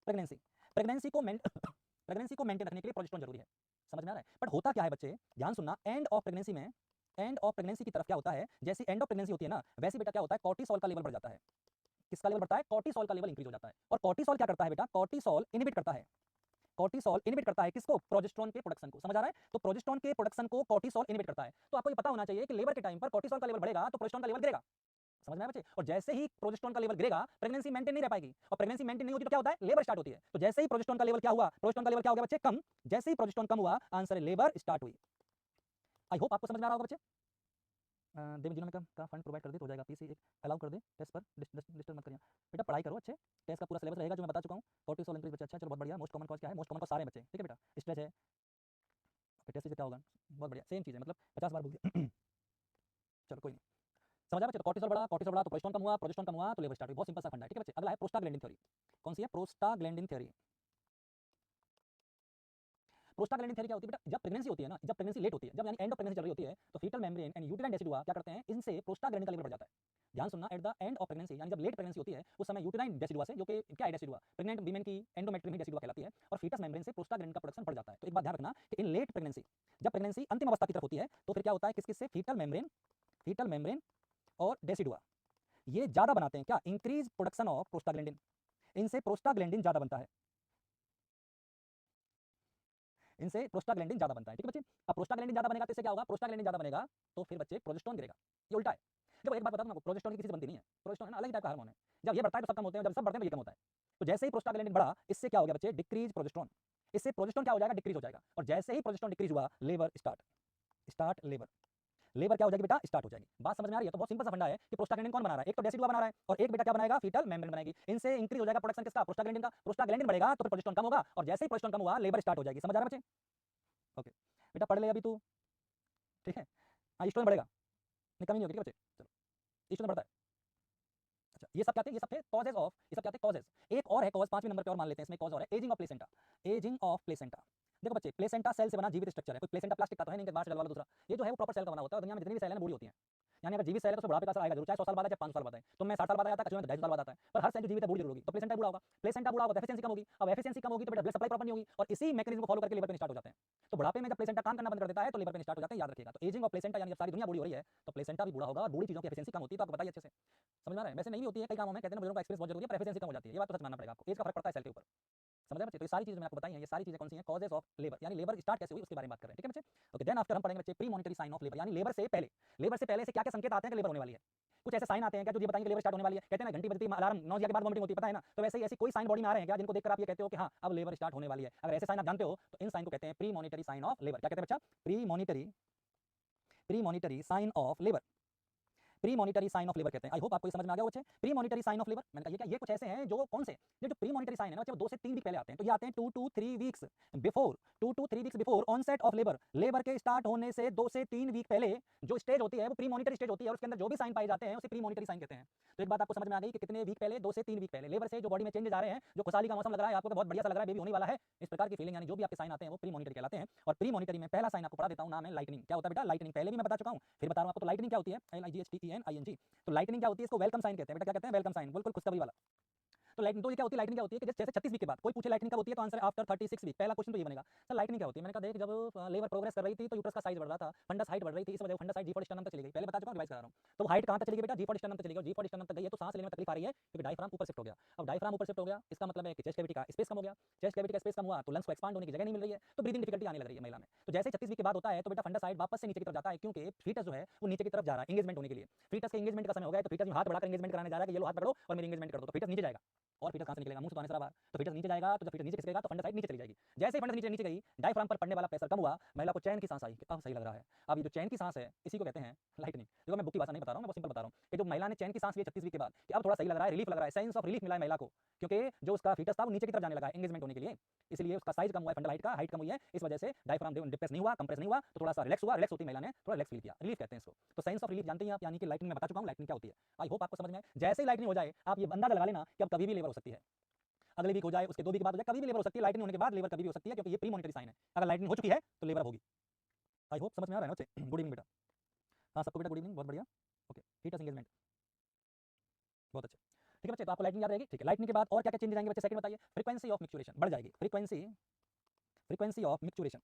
प्रेगनेंसी, प्रेगनेंसी को प्रेगनेंसी को मेंटेन रखने के लिए प्रोजेस्टेरॉन जरूरी है। समझ में आ रहा है। बट होता क्या है बच्चे, ध्यान सुनना, एंड ऑफ प्रेगनेंसी में, एंड ऑफ प्रेगनेंसी की तरफ क्या होता है, जैसे एंड ऑफ प्रेगनेंसी होती है ना, वैसे बेटा क्या होता है, कॉर्टिसोल का लेवल बढ़ जाता है। किसका लेवल बढ़ता है, कॉर्टिसोल का लेवल इंक्रीज हो जाता है। और कॉर्टिसोल क्या करता है बेटा, कॉर्टिसोल इनहिबिट करता है, कॉर्टिसोल इनहिबिट करता है किसको, प्रोजेस्टेरॉन के प्रोडक्शन को। समझ आ रहा है। तो प्रोजेस्टेरॉन के प्रोडक्शन को कॉर्टिसोल इनहिबिट करता है। तो आपको ये पता होना चाहिए कि लेबर के टाइम पर कॉर्टिसोल का लेवल बढ़ेगा तो प्रोजेस्टेरॉन का लेवल गिरेगा। समझ में आया बच्चे। और जैसे ही प्रोजेस्टेरॉन का लेवल गिरेगा प्रेगनेंसी मेंटेन नहीं रह पाएगी, और प्रेगनेंसी मेंटेन नहीं होती तो क्या होता है, लेबर स्टार्ट होती है। तो जैसे ही प्रोजेस्टेरॉन का लेवल क्या हुआ, प्रोजेस्टेरॉन का लेवल क्या हो गया बच्चे, कम। जैसे ही प्रोजेस्टेरॉन कम हुआ, आंसर है लेबर स्टार्ट हुई। आई होप आपको समझ में आ रहा होगा बच्चे। देव जिनों में का फंड प्रोवाइड कर दे तो हो जाएगा, पीसी एक अलाउ कर दे, टेस्ट पर डिस्टर्ब मत करिए बेटा, पढ़ाई करो अच्छे, टेस्ट का पूरा सिलेबस रहेगा जो मैं बता चुका हूँ। कॉर्टिसोल इंक्रीज बच्चे, अच्छा चलो बहुत बढ़िया। मोस्ट कॉमन कॉज क्या है, मोस्ट कॉमन कॉज सारे बच्चे, ठीक है बेटा, स्ट्रेस है, टेस्ट से क्या होगा, बहुत बढ़िया, सेम चीज़ है, मतलब 50 बार बोल दिया चलो कोई नहीं, समझ आ बच्चे। कॉर्टिसोल बढ़ा तो प्रोजेस्टेरॉन कम हुआ, प्रोजेस्टेरॉन कम हुआ तो लेबर स्टार्ट हुई, बहुत सिंपल सा फंडा है, ठीक है बच्चे। अगला है प्रोस्टाग्लैंडिन थ्योरी। कौन सी है, प्रोस्टाग्लैंडिन थ्योरी। प्रोस्टाग्लैंडिन थ्योरी क्या होती है बेटा, जब प्रेगनेंसी होती है ना, जब प्रेगनेंसी लेट होती है, जब यानी एंड ऑफ प्रेगनेंसी चल रही होती है, तो foetal membrane and uterine decidua क्या करते हैं, इनसे प्रोस्टाग्लैंडिन का लेवल बढ़ जाता है। ध्यान सुनना, at the end of pregnancy, यानी जब लेट प्रेगनेंसी होती है उस समय यूटेराइन डेसिडुआ से, जो कि क्या है डेसिडुआ, प्रेग्नेंट वीमेन की एंडोमेट्रियम ही डेसिडुआ कहलाती है, और फीटस मेम्ब्रेन से प्रोस्टाग्लैंडिन का प्रोडक्शन बढ़ जाता है। तो एक बात ध्यान रखना कि इन लेट प्रेगनेंसी, जब प्रेगनेंसी अंतिम अवस्था की तरफ होती है तो फिर क्या होता है, किस किस से, फीटल मेम्ब्रेन और डेसिडुआ ये ज्यादा बनाते हैं क्या, इंक्रीज प्रोडक्शन ऑफ प्रोस्टाग्लैंडिन, इनसे प्रोस्टाग्लैंडिन ज्यादा बनता है, इनसे प्रोस्टाग्लैंडिन ज्यादा बनता है, ठीक है बच्चे। अब प्रोस्टाग्लैंडिन ज्यादा बनेगा तो इससे क्या होगा, प्रोस्टाग्लैंडिन ज्यादा बनेगा तो फिर बच्चे प्रोजेस्टेरॉन गिरेगा, ये उल्टा है। देखो एक बात बता दूं आपको, प्रोजेस्टेरॉन की किसी से बनती नहीं है, प्रोजेस्टेरॉन है ना अलग ही टाइप का हार्मोन है, जब ये बढ़ता है तो सब कम होते हैं, जब सब बढ़ते हैं तो ये कम होता है। तो जैसे ही प्रोस्टाग्लैंडिन बढ़ा, इससे क्या हो गया बच्चे, डिक्रीज प्रोजेस्टेरॉन, इससे प्रोजेस्टेरॉन क्या हो जाएगा, डिक्रीज हो जाएगा, और जैसे ही प्रोजेस्टेरॉन डिक्रीज हुआ, लेबर स्टार्ट लेबर, लेबर क्या हो जाएगी बेटा, स्टार्ट हो जाएगी। बात समझ में आ रही है। तो बहुत सिंपल सा फंडा है कि प्रोस्टाग्लैंडिन कौन बना रहा है, एक तो डेसिडुआ बना रहा है और एक बेटा क्या बनाएगा, फीटल मेम्ब्रेन बनाएगी, इनसे इंक्रीज हो जाएगा प्रोडक्शन किसका, प्रोस्टाग्लैंडिन का। प्रोस्टाग्लैंडिन बढ़ेगा तो फिर प्रोजेस्टेरॉन कम होगा, और जैसे ही प्रोजेस्टेरॉन कम हुआ, लेबर स्टार्ट हो जाएगी। समझ आ रहा है बच्चे। ओके बेटा पढ़ ले अभी तू, ठीक है। हाँ स्टोन बढ़ेगा, नहीं कमी नहीं होगी, ठीक है बच्चे। चलो स्टोन बढ़ता है। अच्छा ये सब क्या थे, ये सब थे कॉजेज ऑफ, ये सब क्या थे कॉजेज। एक और है कॉज, 5वें नंबर पे और मान लेते हैं, इसमें कॉज और है ageing of placenta, ageing of placenta. देखो बच्चे, प्लेसेंटा सेल से बना जीवित स्ट्रक्चर है, कोई प्लेसेंटा प्लास्टिक का तो है नहीं कि बाहर से डलवा लो दूसरा, ये जो है वो प्रॉपर सेल का बना होता है, और दुनिया में जितनी भी सेल है ना बूढ़ी होती है, यानी अगर जीवित सेल है तो उसमें बुढ़ापे का असर आएगा जरूर, चाहे 100 साल बाद है चाहे 500 साल बाद है। तो मैं 60 साल बाद आता है, कचुए में 250 साल बाद आता है, पर हर सेल जो जीवित है बूढ़ी जरूर होगी, तो प्लेसेंटा बूढ़ा होगा, प्लेसेंटा बूढ़ा होगा तो एफिशिएंसी कम होगी, अब एफिशिएंसी कम होगी तो बेटा ब्लड सप्लाई प्रॉपर नहीं होगी, और इसी मैकेनिज्म को फॉलो करके लेबर पेन स्टार्ट हो जाते हैं। तो बुढ़ापे में जब प्लेसेंटा काम करना बंद कर देता है तो लेबर पेन स्टार्ट हो जाते हैं, याद रखिएगा। तो एजिंग ऑफ प्लेसेंटा यानी जब सारी दुनिया बूढ़ी हो रही है तो प्लेसेंटा भी बूढ़ा होगा, और बूढ़ी चीजों की एफिशिएंसी कम होती है, तो आपको बताइए अच्छे से। समझ समझ में आ रहा है? वैसे नहीं भी होती है कई कामों में, कहते हैं ना बुजुर्गों का एक्सपीरियंस बहुत जरूरी है, पर एफिशिएंसी कम हो जाती है, ये बात तो सच मानना पड़ेगा आपको। एज का फर्क पड़ता है सेल के ऊपर, समझ रहे हैं बच्चे? तो ये सारी चीजें मैंने आपको बताई हैं, ये सारी चीजें कौन सी हैं? कॉजेस ऑफ लेबर, यानी लेबर स्टार्ट कैसे हुई उसके बारे में बात कर रहे हैं, ठीक है बच्चे? ओके, देन आफ्टर हम पढ़ेंगे बच्चे pre monitory sign of labour, यानी लेबर से पहले, लेबर से पहले से क्या क्या संकेत आते हैं कि लेबर होने वाली है। कुछ ऐसे साइन आते हैं क्या जो ये बताएंगे कि लेबर स्टार्ट होने वाली है? कहते हैं ना घंटी बजती है, अलार्म नाउजिया के बाद वोमिटिंग होती है, पता है ना? तो वैसे ही ऐसी कोई साइन बॉडी में आ रहे हैं क्या जिनको देखकर आप ये कहते हो कि हाँ अब लेबर स्टार्ट होने वाली है? अगर ऐसे साइन आप जानते हो तो इन साइन को कहते हैं pre monitory sign of labour. क्या कहते हैं बच्चा? Pre monitory sign of labour, pre monitory sign of labour कहते हैं। आई होप आपको ये समझ में आ गया बच्चे। Pre monitory sign of labour मैंने कहा ये क्या, ये कुछ ऐसे हैं जो कौन से, ये जो प्री मॉनिटरी साइन है ना बच्चे, 2 से 3 वीक पहले आते हैं। तो ये आते हैं 2 to 3 weeks before, 2 to 3 weeks before onset of labour, labour के स्टार्ट होने से 2 से 3 वीक पहले जो स्टेज होती है वो प्री मॉनिटरी स्टेज होती है, और उसके अंदर जो भी साइन पाए जाते हैं उसे प्री मॉनिटरी साइन कहते हैं। तो एक बात आपको समझ में आ गई कि कितने वीक पहले, 2 से 3 वीक पहले लेबर से जो बॉडी में चेंजेस आ रहे हैं, जो खुशहाली का मौसम लग रहा है आपको, बहुत बढ़िया सा लग रहा है, बेबी होने वाला है, इस प्रकार की फीलिंग, यानी जो भी आपके साइन आते हैं वो प्री मॉनिटरी कहलाते हैं। और प्री मॉनिटरी में पहला साइन आपको पढ़ा देता हूं, नाम है लाइटनिंग। क्या होता है बेटा? लाइटनिंग पहले भी मैं बता चुका हूं, फिर बता रहा हूं आपको। तो लाइटनिंग क्या होती है? LIGHTENING। तो लाइटनिंग क्या होती है? इसको वेलकम साइन कहते हैं बेटा। क्या कहते हैं? वेलकम साइन, बिल्कुल खुशखबरी वाला। तो लाइटनिंग, तो ये क्या होती है? लाइटनिंग क्या होती है कि जैसे 36 वीक के बाद कोई पूछे लाइटनिंग कब होती है तो आंसर है आफ्टर 36 वीक। पहला क्वेश्चन तो ये बनेगा, सर लाइटनिंग क्या होती है? मैंने कहा देख, जब लेबर प्रोग्रेस कर रही थी तो यूट्रस का साइज बढ़ रहा था, फंडस हाइट बढ़ रही थी, इस वजह से फंडस हाइट G4 स्टर्नम तक चली गई। पहले बता चुका हूं, रिवाइज करा रहा हूं। तो हाइट कहां तक चली गई बेटा? G4 स्टर्नम तक चली गई। G4 स्टर्नम तक गई है तो सांस लेने में तकलीफ आ रही है क्योंकि डायफ्राम ऊपर शिफ्ट हो गया। अब डायफ्राम ऊपर शिफ्ट हो गया, इसका मतलब है कि चेस्ट कैविटी का स्पेस कम हो गया। चेस्ट कैविटी का स्पेस कम हुआ तो लंग्स को एक्सपांड होने की जगह नहीं मिल रही है, तो ब्रीदिंग डिफिकल्टी आने लग रही है महिला में। तो जैसे 36 वीक के बाद होता है तो बेटा फंडस हाइट वापस से नीचे की तरफ जाता है, क्योंकि फीटस जो है वो नीचे की तरफ जा रहा है एंगेजमेंट होने के लिए। फीटस के एंगेजमेंट का समय हो गया तो फीटस हाथ बढ़ाकर एंगेजमेंट कराने जा रहा है कि ये लो हाथ पकड़ो और मेरी एंगेजमेंट कर दो। तो फीटस नीचे जाएगा, और फीटस कहां से निकलेगा? मुंह से तो आने से बाहर। तो फीटस नीचे जाएगा, तो जब फीटस नीचे खिसकेगा तो फंडस हाइट नीचे चली जाएगी। जैसे ही फंडस नीचे गई, डायफ्राम पर पड़ने वाला प्रेशर कम हुआ, महिला को चैन की सांस आई कि अब सही लग रहा है। अब ये जो चैन की सांस है इसी को कहते हैं लाइटनिंग। देखो मैं बुक की भाषा नहीं बता रहा हूं, मैं बहुत सिंपल बता रहा हूं कि जो महिला ने चैन की सांस ली 36 वीक के बाद कि अब थोड़ा सही लग रहा है, रिलीफ लग रहा है, सेंस ऑफ रिलीफ मिला है महिला को, क्योंकि जो उसका फीटस था वो नीचे की तरफ जाने लगा है एंगेजमेंट होने के लिए, इसलिए उसका साइज कम हुआ है, फंडल हाइट का, हाइट कम हुई है, इस वजह से डायफ्राम डिप्रेस नहीं हुआ, कंप्रेस नहीं हुआ, तो थोड़ा सा रिलैक्स हुआ, रिलैक्स होती महिला ने थोड़ा रिलैक्स फील किया, रिलीफ कहते हैं इसको। तो सेंस ऑफ रिलीफ जानते हैं आप, यानी कि लाइटनिंग में बता चुका हूं लाइटनिंग क्या होती है। आई होप आपको समझ में आए। जैसे ही लाइटनिंग हो जाए आप ये अंदाजा लगा लेना कि अब कभी भी लेबर हो सकती है, अगले वीक हो जाए, उसके 2 वीक के बाद हो जाए, कभी भी लेबर हो सकती है। लाइटनिंग होने के बाद लेबर कभी भी हो सकती है, क्योंकि ये प्री मॉनिटरी साइन है। अगर लाइटनिंग हो चुकी है तो लेबर होगी। आई होप समझ में आ रहा है ना बच्चे? गुड इवनिंग बेटा। हाँ सबको बेटा गुड इवनिंग, बहुत बढ़िया। ओके, फीटस एंगेजमेंट, बहुत अच्छे, ठीक है बच्चे। तो आपको लाइटनिंग याद रहेगी, ठीक है। लाइटनिंग के बाद और क्या क्या चेंजेस आएंगे बच्चे? सेकंड बताइए। फ्रीक्वेंसी ऑफ मैच्योरेशन बढ़ जाएगी, फ्रीक्वेंसी ऑफ मैच्योरेशन,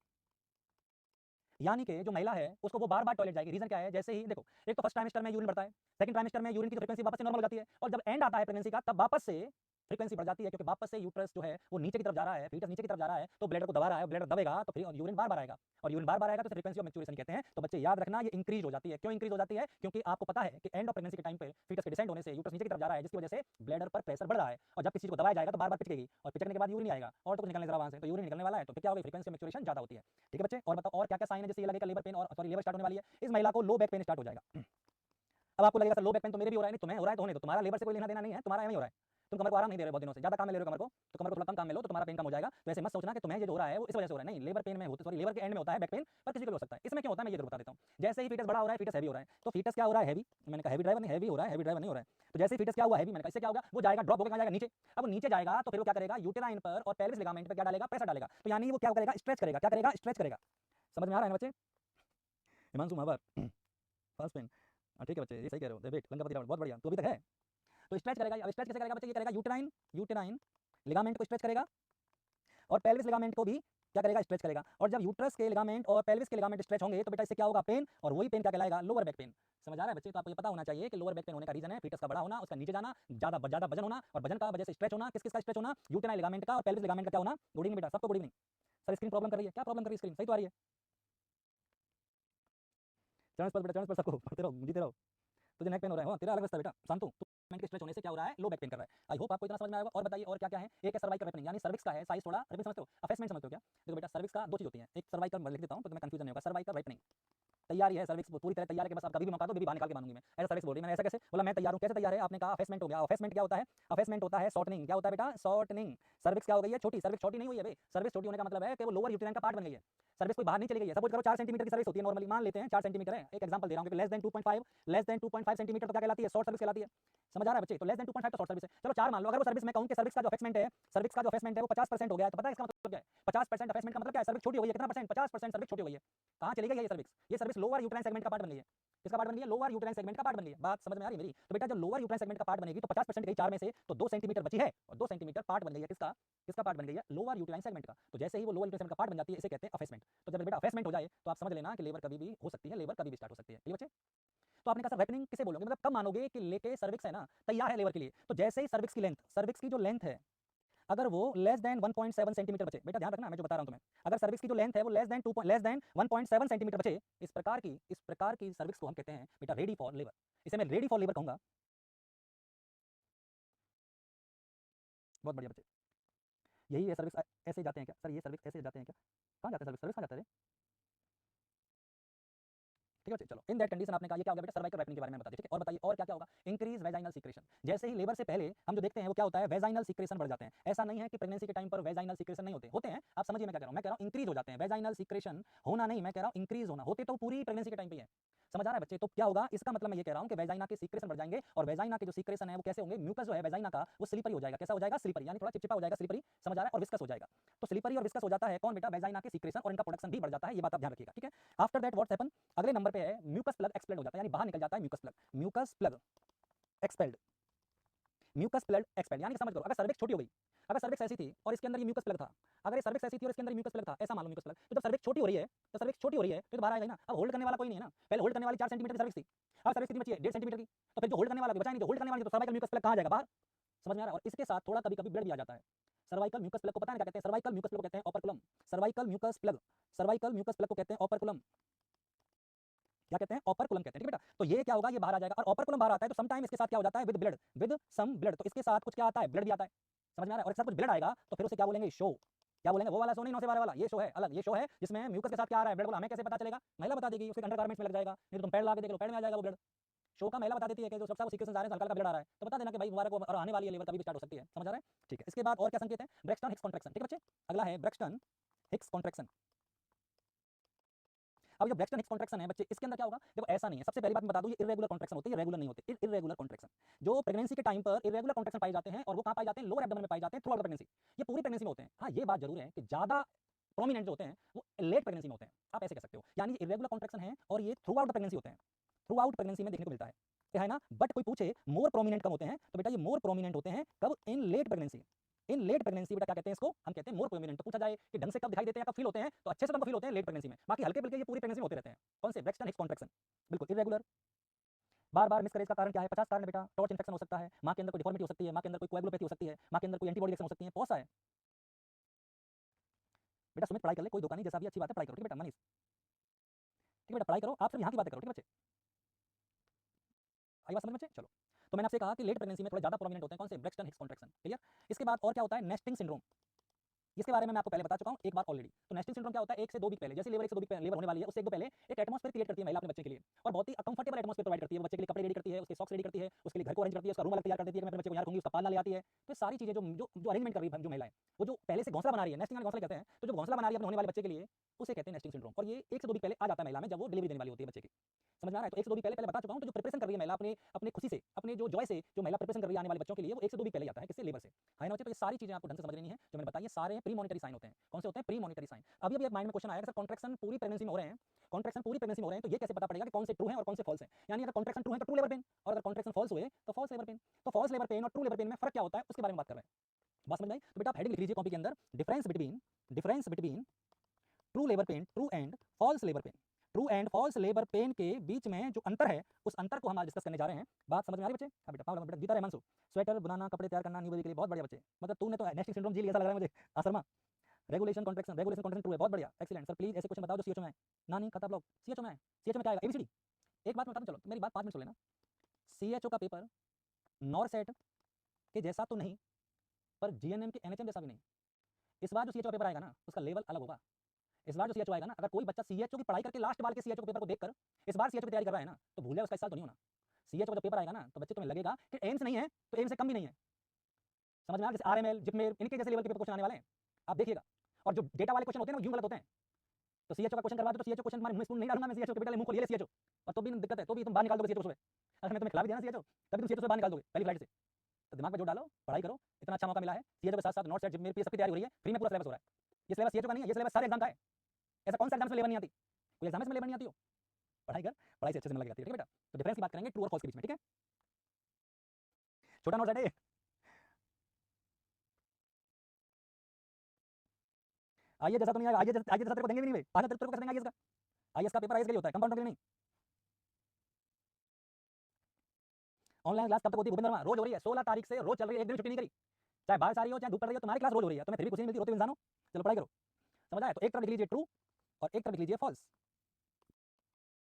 यानी कि जो महिला है उसको वो बार बार टॉयलेट जाएगी। रीजन क्या है? जैसे ही देखो, एक तो फर्स्ट ट्राइमेस्टर में यूरिन बढ़ता है, सेकंड ट्राइमेस्टर में यूरिन की फ्रीक्वेंसी वापस से नॉर्मल हो जाती है, और जब एंड आता है प्रेगनेंसी का तब वापस से फ्रीक्वेंसी बढ़ जाती है, क्योंकि वापस से यूट्रस जो है वो नीचे की तरफ जा रहा है, फीटस नीचे की तरफ जा रहा है, तो ब्लैडर को दबा रहा है, ब्लैडर दबेगा तो फिर यूरिन बार बार आएगा, और यूरिन बार बार आएगा तो फ्रीक्वेंसी ऑफ मैच्योरेशन कहते हैं। तो बच्चे याद रखना ये इंक्रीज हो जाती है। क्यों इंक्रीज हो जाती है? क्योंकि आपको पता है कि एंड ऑफ प्रेगनेंसी के टाइम पे फीटस के डिसेंड होने से यूट्रस नीचे की तरफ जा रहा है, जिसकी वजह से ब्लैडर पर प्रेशर बढ़ रहा है, और जब किसी चीज को दबाया जाएगा तो बार बार पिचकेगी, और पिचकने के बाद यूरिन आएगा, और तो कुछ निकलने जरा वहां से, तो यूरिन निकलने वाला है, तो फिर क्या होगा? फ्रीक्वेंसी ऑफ मैच्योरेशन ज्यादा होती है, ठीक है बच्चे। और बताओ और क्या क्या साइन है जिससे ये लगेगा लेबर पेन, और सॉरी लेबर स्टार्ट होने वाली है? इस महिला को लो बैक पेन स्टार्ट हो जाएगा। अब आपको लगेगा सर लो बैक पेन तो मेरे भी हो रहा है, नहीं तुम्हें हो रहा है तो होने दो, तुम्हारा लेबर से कोई लेना देना नहीं है, तुम्हारा एवं ही हो रहा है। तुम कमर को आराम नहीं दे रहे हो बहुत दिनों से, ज्यादा काम में ले रहे हो कमर को, तो कमर को थोड़ा कम काम में लो तो तुम्हारा पेन कम हो जाएगा। तो ऐसे मत सोचना कि तुम्हें ये जो हो रहा है वो इस वजह से हो रहा है, नहीं, लेबर पेन में होता, सॉरी लेबर के एंड में होता है बैक पेन, पर किसी को भी हो सकता है। इसमें क्या होता है मैं ये जरूर बता देता हूँ। जैसे ही फीटस बड़ा हो रहा है, फीटस हैवी हो रहा है, तो फीटस क्या हो रहा है? हैवी। मैंने कहा हैवी ड्राइवर नहीं, हैवी हो रहा है, हैवी ड्राइवर नहीं हो रहा है। तो जैसे ही फीटस क्या हुआ? हैवी। मैंने कहा इससे क्या होगा? वो जाएगा ड्रॉप होकर जाएगा नीचे। अब वो नीचे जाएगा तो फिर वो क्या करेगा? यूटेराइन पर और पेल्विस लिगामेंट पर क्या डालेगा? प्रेशर डालेगा। तो यानी वो क्या करेगा? स्ट्रेच करेगा। क्या करेगा? स्ट्रेच करेगा। समझ में आ रहा है ना बच्चे? हिमांशु महावर फर्स्ट पेन, ठीक है बच्चे, ये सही कह रहे हो। वेट लंकापति रावण, बहुत बढ़िया, तो अभी तक है। तो स्ट्रेच करेगा। अब स्ट्रेच कैसे करेगा बच्चे? ये करेगा यूटेराइन लिगामेंट को स्ट्रेच करेगा, और पेल्विस लिगामेंट को भी क्या करेगा? स्ट्रेच करेगा। और जब यूट्रस के लिगामेंट और पेल्विस के लिगामेंट स्ट्रेच होंगे तो बेटा इससे क्या होगा? पेन, और वही पेन क्या कहलाएगा? Lower back pain. समझ आ रहा है बच्चे? तो आपको ये पता होना चाहिए कि लोअर बैक पेन होने का रीजन है फीटस का बड़ा होना, उसका नीचे जाना, ज्यादा वजन होना, और वजन का वजह से स्ट्रेच होना। किस किस का स्ट्रेच होना? यूटेराइन लिगामेंट का और पेल्विस लिगामेंट का क्या होना? गुड इवनिंग बेटा, सबको good evening. Sir screen problem कर रही है, क्या प्रॉब्लम कर रही है? स्क्रीन सही तो आ रही है? चरण स्पर्श बेटा, चरण स्पर्श सबको पढ़ते रहो, जीते रहो। तुझे नेक पेन हो रहा है, तेरा अलग रास्ता बेटा, शांतु। तो स्ट्रेच होने से क्या हो रहा है? लो बैक पेन कर रहा है। आई होप आपको इतना समझ में आएगा। और बताइए और क्या क्या है? एक है सर्वाइकल रेपनिंग, यानी सर्विक्स का है साइज थोड़ा, रेपनिंग समझते हो? अफेसमेंट समझते हो क्या? देखो बेटा सर्विक्स का दो चीज होती है, एक सर्वाइकल लिख देता हूं तो तुम्हें कंफ्यूजन नहीं होगा। सर्वाइकल रेपनिंग तैयारी है, सर्विक्स पूरी तरह तैयार है कि बस आप कभी भी मौका दो, बेबी बाहर निकाल के मानूंगी मैं, ऐसा सर्विक्स बोल रही है। मैंने ऐसा कैसे बोला? मैं तैयार हूं। कैसे तैयार है? आपने कहा अफेसमेंट हो गया। अफेसमेंट क्या होता है? अफेसमेंट होता है शॉर्टनिंग। क्या होता है बेटा? शॉर्टनिंग। सर्विक्स क्या हो गई है? छोटी। सर्विक्स छोटी नहीं हुई है बे, सर्विक्स छोटी होने का मतलब है कि वो लोअर यूटेराइन का पार्ट बन गई है, सर्विस कोई बाहर नहीं चली गई है। सपोज करो 4 सेंटीमीटर की सर्विस होती है नॉर्मली, मान लेते हैं 4 सेंटीमीटर है, एक एग्जांपल दे रहा हूं, क्योंकि लेस देन 2.5 सेंटीमीटर तो क्या कहलाती है? शॉर्ट सर्विस कहलाती है। समझ आ रहा है बच्चे? तो लेस देन 2.5 तो शॉर्ट सर्विस है। चलो 4 मान लो। अगर वो सर्विस में कहूं कि सर्विस का जो अफेसमेंट है, सर्विस का जो अफेसमेंट है वो 50% हो गया है, तो पता है इसका मतलब क्या है? 50% अफेसमेंट का मतलब क्या है? सर्विस छोटी हो गई है। कितना परसेंट? 50% सर्विस छोटी हो गई है। कहां चली गई है ये सर्विस? ये सर्विस लोअर यूटेराइन सेगमेंट का पार्ट बन गई है। किसका पार्ट बन गई है? लोअर यूटेराइन सेगमेंट का पार्ट बन गई है। बात समझ में आ रही है मेरी? तो बेटा जब लोअर यूटेराइन सेगमेंट का पार्ट बनेगी तो 50% गई 4 में से, तो 2 सेंटीमीटर बची है, और 2 सेंटीमीटर पार्ट बन गई है किसका? किसका पार्ट बन गई है? लोअर यूटेराइन सेगमेंट का। तो जैसे ही वो लोअर यूटेराइन सेगमेंट का पार्ट बन जाती है इसे कहते हैं अफेसमेंट। तो जब बेटा अफेसमेंट हो जाए तो आप समझ लेना कि लेबर कभी भी हो सकती है, लेबर कभी भी स्टार्ट हो सकती है, ठीक है बच्चे? तो आपने कहा सर रैपनिंग किसे बोलोगे, मतलब कब मानोगे कि लेके सर्विक्स है ना तैयार है लेबर के लिए, तो जैसे ही सर्विक्स की जो लेंथ है अगर वो लेस देन 1.7 सेंटीमीटर बचे, बेटा ध्यान रखना मैं जो बता रहा हूं तुम्हें, अगर सर्विक्स की जो लेंथ है वो लेस देन 1.7 सेंटीमीटर बचे, इस प्रकार की सर्विक्स को हम कहते हैं बेटा रेडी फॉर लेबर। इसे मैं रेडी फॉर लेबर कहूंगा। बहुत बढ़िया बच्चे, यही है सर्विक्स ऐसे जाते हैं क्या सर, ये सर्विक्स ऐसे जाते हैं क्या, कहाँ जाते हैं सर्विक्स, कहाँ जाते हैं, ठीक है चलो। इन दैट कंडीशन आपने कहा ये क्या होगा बेटा, सर्वाइकल रैपनिंग के बारे में बता दी, ठीक है। और बताइए और क्या क्या होगा, इंक्रीज वेजाइनल सीक्रेशन, जैसे ही लेबर से पहले हम जो देखते हैं वो क्या होता है, वेजाइनल सीक्रेशन बढ़ जाते हैं। ऐसा नहीं है कि प्रेगनेंसी के टाइम पर वेजाइनल सीक्रेशन नहीं होते, होते हैं, आप समझिए मैं क्या कह रहा हूं, मैं कह रहा हूं इंक्रीज हो जाते हैं, वेजाइनल सीक्रेशन होना नहीं, मैं कह रहा हूं इंक्रीज होना, होते तो पूरी प्रेगनेंसी के टाइम पे ही है। समझ आ रहा है बच्चे, तो क्या होगा इसका मतलब मैं ये कह रहा हूं कि वेजाइना के सीक्रेशन बढ़ जाएंगे, और वेजाइना के जो सीक्रेशन है वो कैसे होंगे, म्यूकस जो है वेजाइना का वो स्लिपरी हो जाएगा, कैसा हो जाएगा, स्लिपरी, यानी थोड़ा चिपचिपा हो जाएगा, स्लिपरी, समझ आ रहा है, और विस्कस हो जाएगा। तो स्लिपरी और विस्कस हो जाता है कौन बेटा, वेजाइना के सीक्रेशन, और इनका प्रोडक्शन भी बढ़ जाता है, ये बात आप ध्यान रखिएगा, ठीक है। आफ्टर दैट व्हाट्स हैपन, अगले नंबर पे है म्यूकस प्लग एक्सपेल्ड हो जाता है, यानी बाहर निकल जाता है mucus plug expelled, mucus plug expelled, यानी समझ करो अगर सर्विक्स छोटी हो गई, अगर सर्विक्स ऐसी थी और इसके अंदर ये म्यूकस प्लग था, अगर ये सर्विक्स ऐसी थी और इसके अंदर म्यूकस प्लग था, ऐसा मान लो म्यूकस प्लग, तो जब सर्विक्स छोटी हो रही है, तो बाहर आएगा ही ना। अब होल्ड करने वाला कोई नहीं है ना, पहले होल्ड करने वाली 4 सेंटीमीटर की सर्विक्स थी, अब सर्विक्स कितनी बची है, 1.5 सेंटीमीटर की, तो फिर जो होल्ड करने वाला बचा नहीं, जो होल्ड करने वाला तो सर्वाइकल म्यूकस प्लग कहाँ जाएगा, बाहर, समझ में आ रहा है। और इसके साथ थोड़ा कभी कभी ब्लड भी आ जाता है, सर्वाइकल म्यूकस प्लग को पता है क्या कहते हैं, सर्वाइकल म्यूकस प्लग को कहते हैं ओपर्कुलम, सर्वाइकल म्यूकस प्लग को कहते हैं ओपर्कुलम, क्या कहते हैं, ओपर्कुलम कहते हैं, ठीक है बेटा। तो ये क्या होगा, ये बाहर आ जाएगा, और ओपर्कुलम बाहर आता है तो समटाइम इसके साथ क्या हो जाता है, विद सम ब्लड, तो इसके साथ कुछ क्या आता है, ब्लड भी आता है, समझ में आ रहा है। और इसके साथ कुछ ब्लड आएगा तो फिर उसे क्या बोलेंगे, शो, क्या बोलेंगे, वो वाला शो नहीं 9 से 12 वाला, ये शो है अलग, ये शो है जिसमें म्यूकस के साथ क्या आ रहा है, ब्लड बोला, हमें कैसे पता चलेगा, महिला बता देगी, उसके अंडरगारमेंट्स में लग जाएगा, नहीं तो तुम पैड लगा के देख लो, पैड में आ जाएगा वो ब्लड। शो का महिला बता देती है कि जो सबसे सीक्वेंस आ रहे हैं, हल्का हल्का ब्लड आ रहा है, तो बता देना कि भाई मुबारक हो और आने वाली है लेबर कभी भी स्टार्ट हो सकती है, समझ आ रहा है, ठीक है। इसके बाद और क्या संकेत है, ब्रेक्सटन हिक्स कॉन्ट्रैक्शन, ठीक है बच्चे, अगला है ब्रेक्सटन हिक्स कॉन्ट्रैक्शन। अब जो ब्रेक्सटन हिक्स कॉन्ट्रैक्शन है बच्चे, इसके अंदर क्या होगा, देखो ऐसा नहीं है, सबसे पहली बात मैं बता दूं, ये इरेगुलर कॉन्ट्रैक्शन होते हैं, ये रेगुलर नहीं होते, इरेगुलर कॉन्ट्रैक्शन। जो प्रेगनेंसी के टाइम पर इरेगुलर कॉन्ट्रैक्शन पाए जाते हैं, और वो कहां पाए जाते हैं, लोअर एब्डोमेन में पाए जाते हैं थ्रू आउट प्रेगनेंसी, ये पूरी प्रेगनेंसी में होते हैं। हाँ ये बात जरूर है कि ज्यादा प्रोमिनेंट जो होते हैं वो लेट प्रेगनेंसी में होते हैं, आप ऐसे कह सकते हो, यानी इरेगुलर कॉन्ट्रैक्शन है और ये थ्रू आउट प्रेगनेंसी होते हैं, थ्रू आउट प्रेगनेंसी में देखने को मिलता है ना। बट कोई पूछे मोर प्रोमिनेंट कब होते हैं, तो बेटा ये मोर प्रोमिनेंट होते हैं कब, इन लेट प्रेगनेंसी, इन लेट प्रेगनेंसी बेटा क्या कहते हैं इसको, हम कहते हैं मोर प्रोमिनेंट। तो पूछा जाए कि ढंग से कब दिखाई देते हैं, कब फील होते हैं, तो अच्छे से तुमको फील होते हैं लेट प्रेगनेंसी में, बाकी हल्के फुल्के ये पूरी प्रेगनेंसी में होते रहते हैं। कौन से, ब्रेक्सटन हिक्स कॉन्ट्रैक्शन, बिल्कुल इरेगुलर। बार बार मिसकैरेज का कारण क्या है, 50 कारण है बेटा, टॉर्च इन्फेक्शन हो सकता है, मां के अंदर कोई डिफॉर्मिटी हो सकती है, मां के अंदर कोई कोएगुलोपैथी हो सकती है, मां के अंदर कोई एंटीबॉडी रिएक्शन हो सकती है, बहुत सा है बेटा। सुमित पढ़ाई कर ले, कोई धोखा नहीं, जैसा भी अच्छी बात है पढ़ाई करो, ठीक है बेटा मनीष, ठीक है बेटा पढ़ाई करो, आप सिर्फ यहाँ की बातें करो, ठीक है बच्चे, आई बात समझ में बच्चे, चलो। तो मैंने आपसे कहा कि लेट प्रेगनेंसी में थोड़ा ज्यादा प्रोमिनेंट होते हैं कौन से, ब्रेक्सटन हिक्स कॉन्ट्रैक्शन, क्लियर। इसके बाद और क्या होता है, नेस्टिंग सिंड्रोम, इसके बारे में मैं आपको पहले बता चुका हूं एक बार ऑलरेडी। तो नेस्टिंग सिंड्रोम क्या होता है, 1 से 2 वीक पहले, जैसे लेबर 1 से 2 वीक लेबर होने वाली है उससे 1 वीक पहले एक एटमॉस्फेयर क्रिएट करती है महिला अपने बच्चे के लिए, और बहुत ही कंफर्टेबल एटमॉस्फेयर प्रोवाइड करती है, बच्चे के लिए कपड़े रेडी करती है, उसके सॉक्स रेडी करती है, उसके लिए घर को अरेंज करती है, उसका रूम अलग तैयार कर देती है कि मैं अपने बच्चे को यहाँ रखूंगी, उसका पालना ले आती है। तो सारी चीजें जो जो जो अरेंजमेंट कर रही है जो महिला है, वो जो पहले से घोंसला बना रही है, नेस्टिंग घोंसला कहते हैं, तो जो घोंसला बना रही है अपने होने वाले बच्चे के लिए, उसे कहते हैं नेस्टिंग सिंड्रोम। और ये 1 से 2 वीक पहले आ जाता है महिला में, जब वो डिलीवरी देने वाली होती है बच्चे की, समझ में आ रहा है। तो 1 से 2 वीक पहले बता चुका हूं, तो जो प्रिपरेशन कर रही है महिला अपने अपने खुशी से, अपने जो जॉय से, जो महिला प्रिपरेशन कर रही है आने वाले बच्चों के लिए, वो 1 से 2 वीक पहले आता है, किससे, लेबर से, है ना बच्चे। तो ये सारी चीजें आपको ढंग से समझ लेनी है जो मैंने बताई, ये सारे प्री मॉनिटरी साइन होते हैं। कौन से होते हैं, प्री मॉनिटरी साइन। अभी अभी माइंड में क्वेश्चन आया कि सर कॉन्ट्रैक्शन पूरी प्रेगनेंसी में हो रहे हैं, कॉन्ट्रैक्शन पूरी प्रेगनेंसी में हो रहे हैं, तो ये कैसे पता पड़ेगा कि कौन से ट्रू हैं और कौन से फॉल्स हैं। यानी अगर कॉन्ट्रैक्शन ट्रू है तो ट्रू लेबर पेन, और अगर कॉन्ट्रैक्शन फॉल्स हुए तो फॉल्स लेबर पेन। तो फॉल्स लेबर पेन और ट्रू लेबर पेन में फर्क क्या होता है उसके बारे में बात कर रहे हैं, बात समझ में आई। तो बेटा आप हेडिंग लिख लीजिए कॉपी के अंदर, difference between true labour pain, true and false labour pain, true and false labour pain के बीच में जो अंतर है, उस अंतर को हम आज डिस्कस करने जा रहे हैं। बात समझ में आ रही बच्चे, हाँ बेटा पागल बेटा जीता रहे मानसू, स्वेटर बनाना, कपड़े तैयार करना न्यू बेबी के लिए, बहुत बढ़िया बच्चे, मतलब तूने तो नेस्टिंग सिंड्रोम जी लिया ऐसा लग रहा है मुझे, शर्मा। रेगुलेशन कॉन्ट्रैक्शन ट्रू है, बहुत बढ़िया, एक्सीलेंट सर। प्लीज ऐसे क्वेश्चन बताओ जो सीएचओ में है, ना नहीं खाता ब्लॉग, सीएचओ में है, सीएचओ में क्या आएगा, एबीसीडी। एक बात मैं बता दूं, चलो मेरी बात 5 मिनट सुन लेना, सीएचओ का पेपर नॉरसेट के जैसा तो नहीं, पर जीएनएम के एनएचएम जैसा भी नहीं। इस बार जो सीएचओ पेपर आएगा ना उसका लेवल अलग होगा। इस बार जो सीएचओ आएगा ना, अगर कोई बच्चा सीएचओ की पढ़ाई करके लास्ट बार के सीएचओ पेपर को देखकर इस बार सीएचओ की तैयारी कर रहा है ना, तो भूल जाए उसका इस साल तो नहीं होना। सीएचओ का जब पेपर आएगा ना तो बच्चे तुम्हें लगेगा कि एम्स नहीं है तो एम्स से कम भी नहीं है, समझ में आ, जैसे आरएमएल, जिपमेर, इनके जैसे लेवल के पेपर क्वेश्चन आने वाले हैं, आप देखिएगा। और जो डेटा वाले क्वेश्चन होते हैं ना यूं गलत होते हैं, तो सीएचओ का क्वेश्चन करवा दो तो सीएचओ क्वेश्चन तुम्हारे मुंह में स्पून नहीं डालूंगा मैं, सीएचओ के बेटा मुंह खोल ये ले सीएचओ, और तो भी दिक्कत है, तो भी तुम बाहर निकाल दोगे सीएचओ सुबह, अगर मैं तुम्हें खिला भी दिया ना सीएचओ तभी तुम सीएचओ से बाहर निकाल दोगे पहली फ्लाइट से। तो दिमाग में जोर डालो, पढ़ाई करो, इतना अच्छा मौका मिला है, सीएचओ के साथ साथ नॉट सेट जिपमेर पीएस की तैयारी हो रही है, फ्री में पूरा सिलेबस हो रहा है। ये सिलेबस सीएचओ का नहीं है, ये सिलेबस सारे एग्जाम का है। ऐसा कौन सा एग्जाम में लेबर नहीं आती, कोई एग्जाम में लेबर नहीं आती हो, पढ़ाई कर, पढ़ाई से अच्छे से मन लग जाती है, ठीक है बेटा। तो डिफरेंस की बात करेंगे ट्रू और फॉल्स के बीच में, ठीक है। छोटा नॉट सेट, आइए जैसा तो नहीं आएगा, आइए जैसा तेरे को देंगे भी नहीं भाई, आज तेरे को कैसे देंगे आइए इसका, आइए इसका पेपर आइए के लिए होता है, कंपाउंड के लिए नहीं। ऑनलाइन क्लास कब तक होती है भूपेंद्र वर्मा? रोज हो रही है, 16 तारीख से रोज चल रही है, एक दिन छुट्टी नहीं करी, चाहे बारिश आ रही हो चाहे धूप पड़ रही हो, तुम्हारी क्लास रोज हो रही है, तुम्हें फिर भी कुछ नहीं मिलती, रोते हुए इंसान हो। चलो पढ़ाई करो, समझ आया? तो एक तरफ लिख लीजिए ट्रू और एक तरफ लिख लीजिए फॉल्स।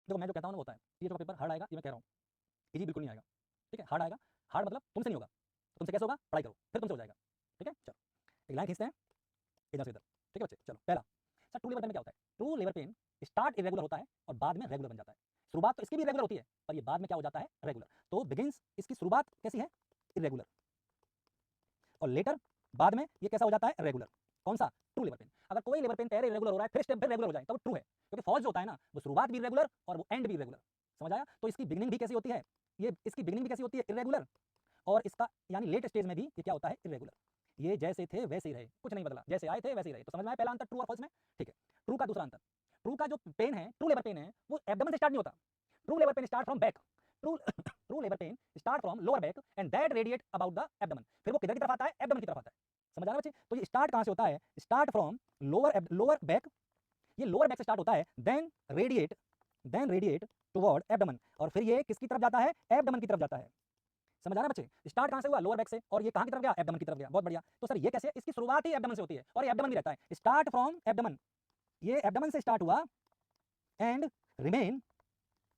देखो मैं जो कहता हूँ ना होता है, ये जो पेपर हार्ड आएगा ये मैं कह रहा हूँ, इजी बिल्कुल नहीं आएगा, ठीक है? हार्ड आएगा, हार्ड मतलब तुमसे नहीं होगा, तो तुमसे कैसे होगा? पढ़ाई करो फिर तुमसे हो जाएगा, ठीक है? चलो एक लाइन खींचते हैं इधर से इधर, ठीक है बच्चे? चलो पहला, सर ट्रू लेबर पेन में क्या होता है? True labour pain start irregular होता है और बाद में रेगुलर बन जाता है। शुरुआत तो इसकी भी रेगुलर होती है पर ये बाद में क्या हो जाता है? रेगुलर। तो बिगिंस इसकी शुरुआत कैसी है? इरेगुलर, और लेटर बाद में ये कैसा हो जाता है? रेगुलर। कौन सा? True labour pen. अगर कोई लेबर पेन पहले इरेगुलर हो रहा है फिर स्टेप फिर रेगुलर हो जाए तो वो ट्रू है, क्योंकि फॉल्स जो होता है ना वो शुरुआत भी इरेगुलर और वो एंड भी इरेगुलर। समझ आया? तो इसकी बिगिनिंग भी कैसी होती है? ये इसकी बिगिनिंग भी कैसी होती है? इरेगुलर, और इसका यानी लेट स्टेज में भी ये क्या होता है? इरेगुलर। ये जैसे थे वैसे ही रहे, कुछ नहीं बदला, जैसे आए थे वैसे ही रहे। तो समझ में आया पहला अंतर ट्रू और फॉल्स में? ठीक है। ट्रू का दूसरा अंतर, ट्रू का जो पेन है, ट्रू लेबर पेन है, वो एब्डोमेन से स्टार्ट नहीं होता। True labour pain start from back. True true labour pain start from lower back and that radiate about the abdomen. फिर वो किधर की तरफ आता है? एब्डोमेन की तरफ आता है। समझ आ रहा है बच्चे? तो ये स्टार्ट कहां से होता है? स्टार्ट फ्रॉम लोअर बैक, ये लोअर बैक से स्टार्ट होता है, देन रेडिएट टुवर्ड एब्डोमेन, और फिर ये किसकी तरफ जाता है? एब्डोमेन की तरफ जाता है। समझ आ रहा है बच्चे? स्टार्ट कहां से हुआ? लोअर बैक से, और ये कहां की तरफ गया? एब्डोमेन की तरफ गया। बहुत बढ़िया। तो सर ये कैसे? इसकी शुरुआत ही एब्डोमेन से होती है और ये एब्डोमेन भी रहता है। स्टार्ट फ्रॉम एब्डोमेन, ये एब्डोमेन से स्टार्ट हुआ and remain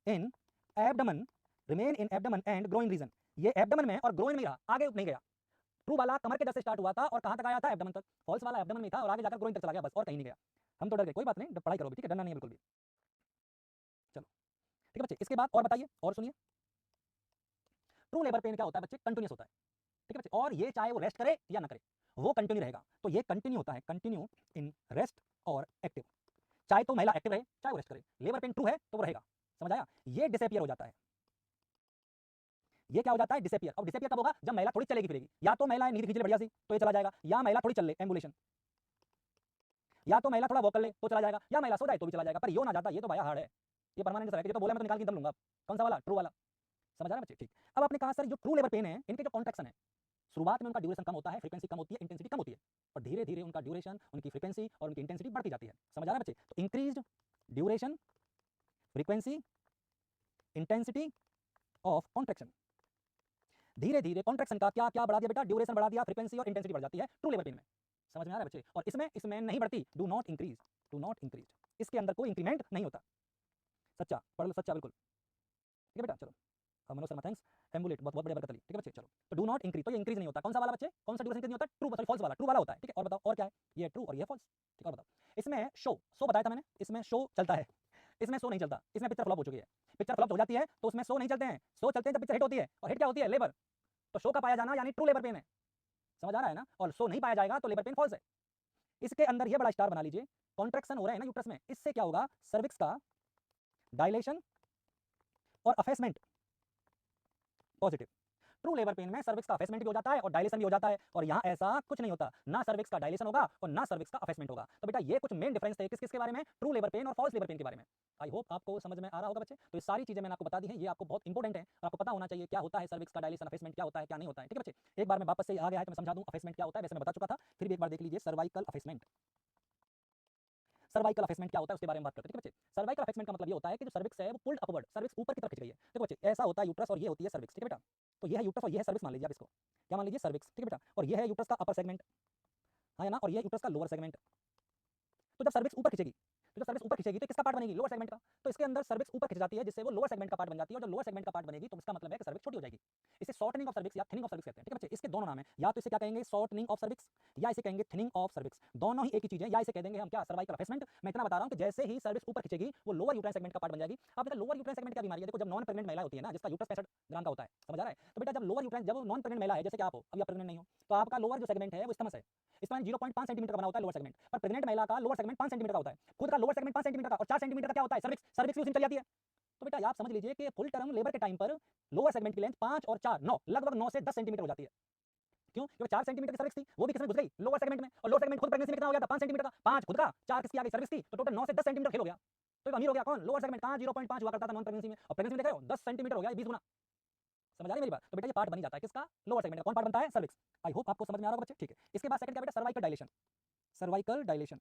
in abdomen, remain in abdomen and growing region. ये एब्डोमेन में और ग्रोइंग में रहा, आगे नहीं गया। ट्रू वाला कमर के दस से स्टार्ट हुआ था और कहां तक आया था? एब्डोमेन तक। फॉल्स वाला एब्डोमेन में था और आगे जाकर ग्रोइंग तक चला गया, बस और कहीं नहीं गया। हम तो डर गए, कोई बात नहीं, पढ़ाई करो, ठीक है? डरना नहीं है बिल्कुल भी। चलो ठीक है बच्चे, इसके बाद और बताइए और सुनिए। ट्रू लेबर पेन क्या होता है बच्चे? कंटिन्यूस होता है, ठीक है बच्चे? और ये चाहे वो रेस्ट करे या ना करे वो कंटिन्यू रहेगा। तो ये कंटिन्यू होता है, कंटिन्यू इन रेस्ट और एक्टिव। चाहे तो महिला एक्टिव रहे चाहे वो रेस्ट करे, लेबर पेन ट्रू है तो वो रहेगा। समझ आया? ये डिसअपियर हो जाता है, ये क्या हो जाता है? डिसअपियर। अब डिसअपियर कब होगा? जब महिला थोड़ी चलेगी फिरेगी, या तो महिला नींद खींच ले बढ़िया सी तो ये चला जाएगा, या महिला थोड़ी चल ले एम्बुलेशन, या तो महिला थोड़ा वॉक कर ले तो चला जाएगा, या महिला सो जाए तो भी चला जाएगा। पर ये ना जाता, ये तो भाया हार्ड है, ये परमानेंट रहेगा। ये तो बोला मैं तो निकाल के दम लूंगा। कौन सा वाला? ट्रू वाला। समझ आ रहा है बच्चे? ठीक। अब आपने कहा सर जो ट्रू लेबर पेन है इनके जो कॉन्ट्रैक्शन है, शुरुआत में उनका ड्यूरेशन कम होता है, फ्रीक्वेंसी कम होती है, इंटेंसिटी कम होती है, और धीरे धीरे उनका ड्यूरेशन, उनकी फ्रीक्वेंसी और उनकी इंटेंसिटी बढ़ती जाती है। समझ आ रहा है बच्चे? तो increased duration, frequency, intensity of contraction. धीरे धीरे कॉन्ट्रैक्शन का क्या क्या बढ़ा दिया बेटा? ड्यूरेशन बढ़ा दिया, फ्रीक्वेंसी और इंटेंसिटी बढ़ जाती है ट्रू लेबर पेन में। समझ में आ रहा है बच्चे? और इसमें नहीं बढ़ती, do not increase, do not increase, इसके अंदर कोई इंक्रीमेंट नहीं होता। सच्चा पढ़ लो, सच्चा बिल्कुल, ठीक है बेटा? चलो मनोज शर्मा थैंक्स, एम्बुलेट बहुत बहुत बढ़िया बरकत ली, ठीक है बच्चे? चलो तो डू नॉट इंक्रीज, तो ये इंक्रीज नहीं होता। कौन सा वाला बच्चे? कौन सा ड्यूरेशन इंक्रीज नहीं होता? ट्रू, सॉरी फॉल्स वाला, ट्रू वाला होता है, ठीक है? और बताओ और क्या है? ये ट्रू और ये फॉल्स, ठीक है? और बताओ इसमें शो बताया था मैंने, इसमें शो चलता है, इसमें शो नहीं चलता। इसमें पिक्चर फ्लॉप हो चुकी है, पिक्चर फ्लॉप हो जाती है तो उसमें शो नहीं चलते हैं, शो चलते हैं जब पिक्चर हिट होती है, और हिट क्या होती है? लेबर। तो शो का पाया जाना यानी ट्रू लेबर पेन है। समझ आ रहा है ना? और शो नहीं पाया जाएगा तो लेबर पेन फॉल्स है। इसके अंदर ये बड़ा स्टार बना लीजिए, कॉन्ट्रैक्शन हो रहा है ना यूट्रस में, इससे क्या होगा? सर्विक्स का डायलेशन और अफेसमेंट पॉजिटिव। ट्रू लेबर पेन में सर्विक्स का अफेसमेंट भी हो जाता है और डायलेशन भी हो जाता है, और यहाँ ऐसा कुछ नहीं होता, ना सर्विक्स का डायलेशन होगा और ना सर्विक्स का अफेसमेंट होगा। तो बेटा ये कुछ मेन डिफरेंस थे किस किस के बारे में? ट्रू लेबर पेन और फॉल्स लेबर पेन के बारे में। आई होप आपको समझ में आ रहा होगा बच्चे। तो ये सारी चीजें मैंने आपको बता दी हैं, ये आपको बहुत इंपॉर्टेंट है और आपको पता होना चाहिए क्या होता है सर्विक्स का डायलेशन, अफेसमेंट क्या होता है, क्या नहीं होता है, ठीक है बच्चे? एक बार मैं वापस से आ गया है तो मैं समझा दूं अफेसमेंट क्या होता है, वैसे मैं बता चुका था, फिर भी एक बार देख लीजिए सर्वाइकल अफेसमेंट। सर्वाइकल अफेसमेंट क्या होता है उसके बारे में बात करते हैं, ठीक है बच्चे? सर्वाइकल अफेसमेंट का मतलब ये होता है कि जो सर्विक्स है वो पुल्ड अपवर्ड, सर्विक्स ऊपर की तरफ खिंच गई है। देखो बच्चे ऐसा होता है यूट्रस और ये होती है सर्विक्स, ठीक है बेटा? तो ये है यूट्रस और ये है सर्विक्स, मान लीजिए आप इसको क्या मान लीजिए? सर्विक्स, ठीक है बेटा? और ये है यूट्रस का अपर सेगमेंट, हाँ है ना? और ये यूट्रस का लोअर सेगमेंट। तो जब सर्विक्स ऊपर खिंचेगी, तो जब सर्विक्स ऊपर खिंचेगी तो किसका पार्ट बनेगी? लोअर सेगमेंट का। तो इसके अंदर सर्विक्स ऊपर खिंच जाती है जिससे वो लोअर सेगमेंट का पार्ट बन जाती है, और जब लोअर सेगमेंट का पार्ट बनेगी तो इसका मतलब है कि सर्विक्स छोटी हो जाएगी। इसे शॉर्टनिंग ऑफ सर्विक्स या थिनिंग ऑफ सर्विक्स कहते हैं, ठीक है बच्चे? इसके दोनों नाम है, या तो इसे क्या कहेंगे? शॉर्टनिंग ऑफ सर्विक्स, या इसे कहेंगे थिनिंग ऑफ सर्विक्स, दोनों ही एक ही चीज है। या इसे कह देंगे हम क्या? सर्वाइकल अफेसमेंट। मैं इतना बता रहा हूं कि जैसे ही सर्विक्स ऊपर खिंचेगी वो लोअर यूट्राइन सेगमेंट का पार्ट बन जाएगी। अब बेटा लोअर यूट्राइन सेगमेंट क्या बीमारी है? देखो जब नॉन प्रेग्नेंट महिला होती है ना, जिसका यूट्रस 65 ग्राम का होता है, समझ आ रहा है? तो बेटा जब लोअर यूट्राइन, जब नॉन प्रेग्नेंट महिला है, जैसे कि आप हो, अभी आप प्रेग्नेंट नहीं हो, तो आपका लोअर जो सेगमेंट है वो स्टमस है, इसमें 0.5 सेंटीमीटर का बना होता है लोअर सेगमेंट, पर प्रेग्नेंट महिला का लोअर सेगमेंट 5 सेंटीमीटर का होता है। खुद का लोअर सेगमेंट 5 सेंटीमीटर का, और 4 सेंटीमीटर का क्या होता है? सर्विक्स। सर्विक्स की उसी में चली जाती है। तो बेटा आप समझ लीजिए कि फुल टर्म लेबर के टाइम पर लोअर सेगमेंट की लेंथ 5 और 4 9 लगभग 9 से 10 सेंटीमीटर हो जाती है। क्यों? क्योंकि 4 सेंटीमीटर की सर्विक्स थी, वो भी किसमें घुस गई? लोअर सेगमेंट में। और लोअर सेगमेंट खुद प्रेगनेंसी में कितना हो गया था? 5 सेंटीमीटर का, 5 खुद का, 4 किसकी आ गई? सर्विक्स की। तो टोटल 9 से 10 सेंटीमीटर खेल हो गया। तो अमीर हो गया कौन? Lower segment. कहां 0.5 हुआ करता था नॉन प्रेगनेंसी में, और प्रेगनेंसी में देख रहे हो 10 सेंटीमीटर हो गया, 20 गुना। समझ आ रही है मेरी बात? तो बेटा ये पार्ट बन जाता है किसका? लोअर सेगमेंट का। कौन पार्ट बनता है? सर्विक्स। आई होप आपको समझ में आ रहा होगा बच्चे, ठीक है? इसके बाद सेकंड क्या बेटा? Cervical dilation. सर्वाइकल डायलेशन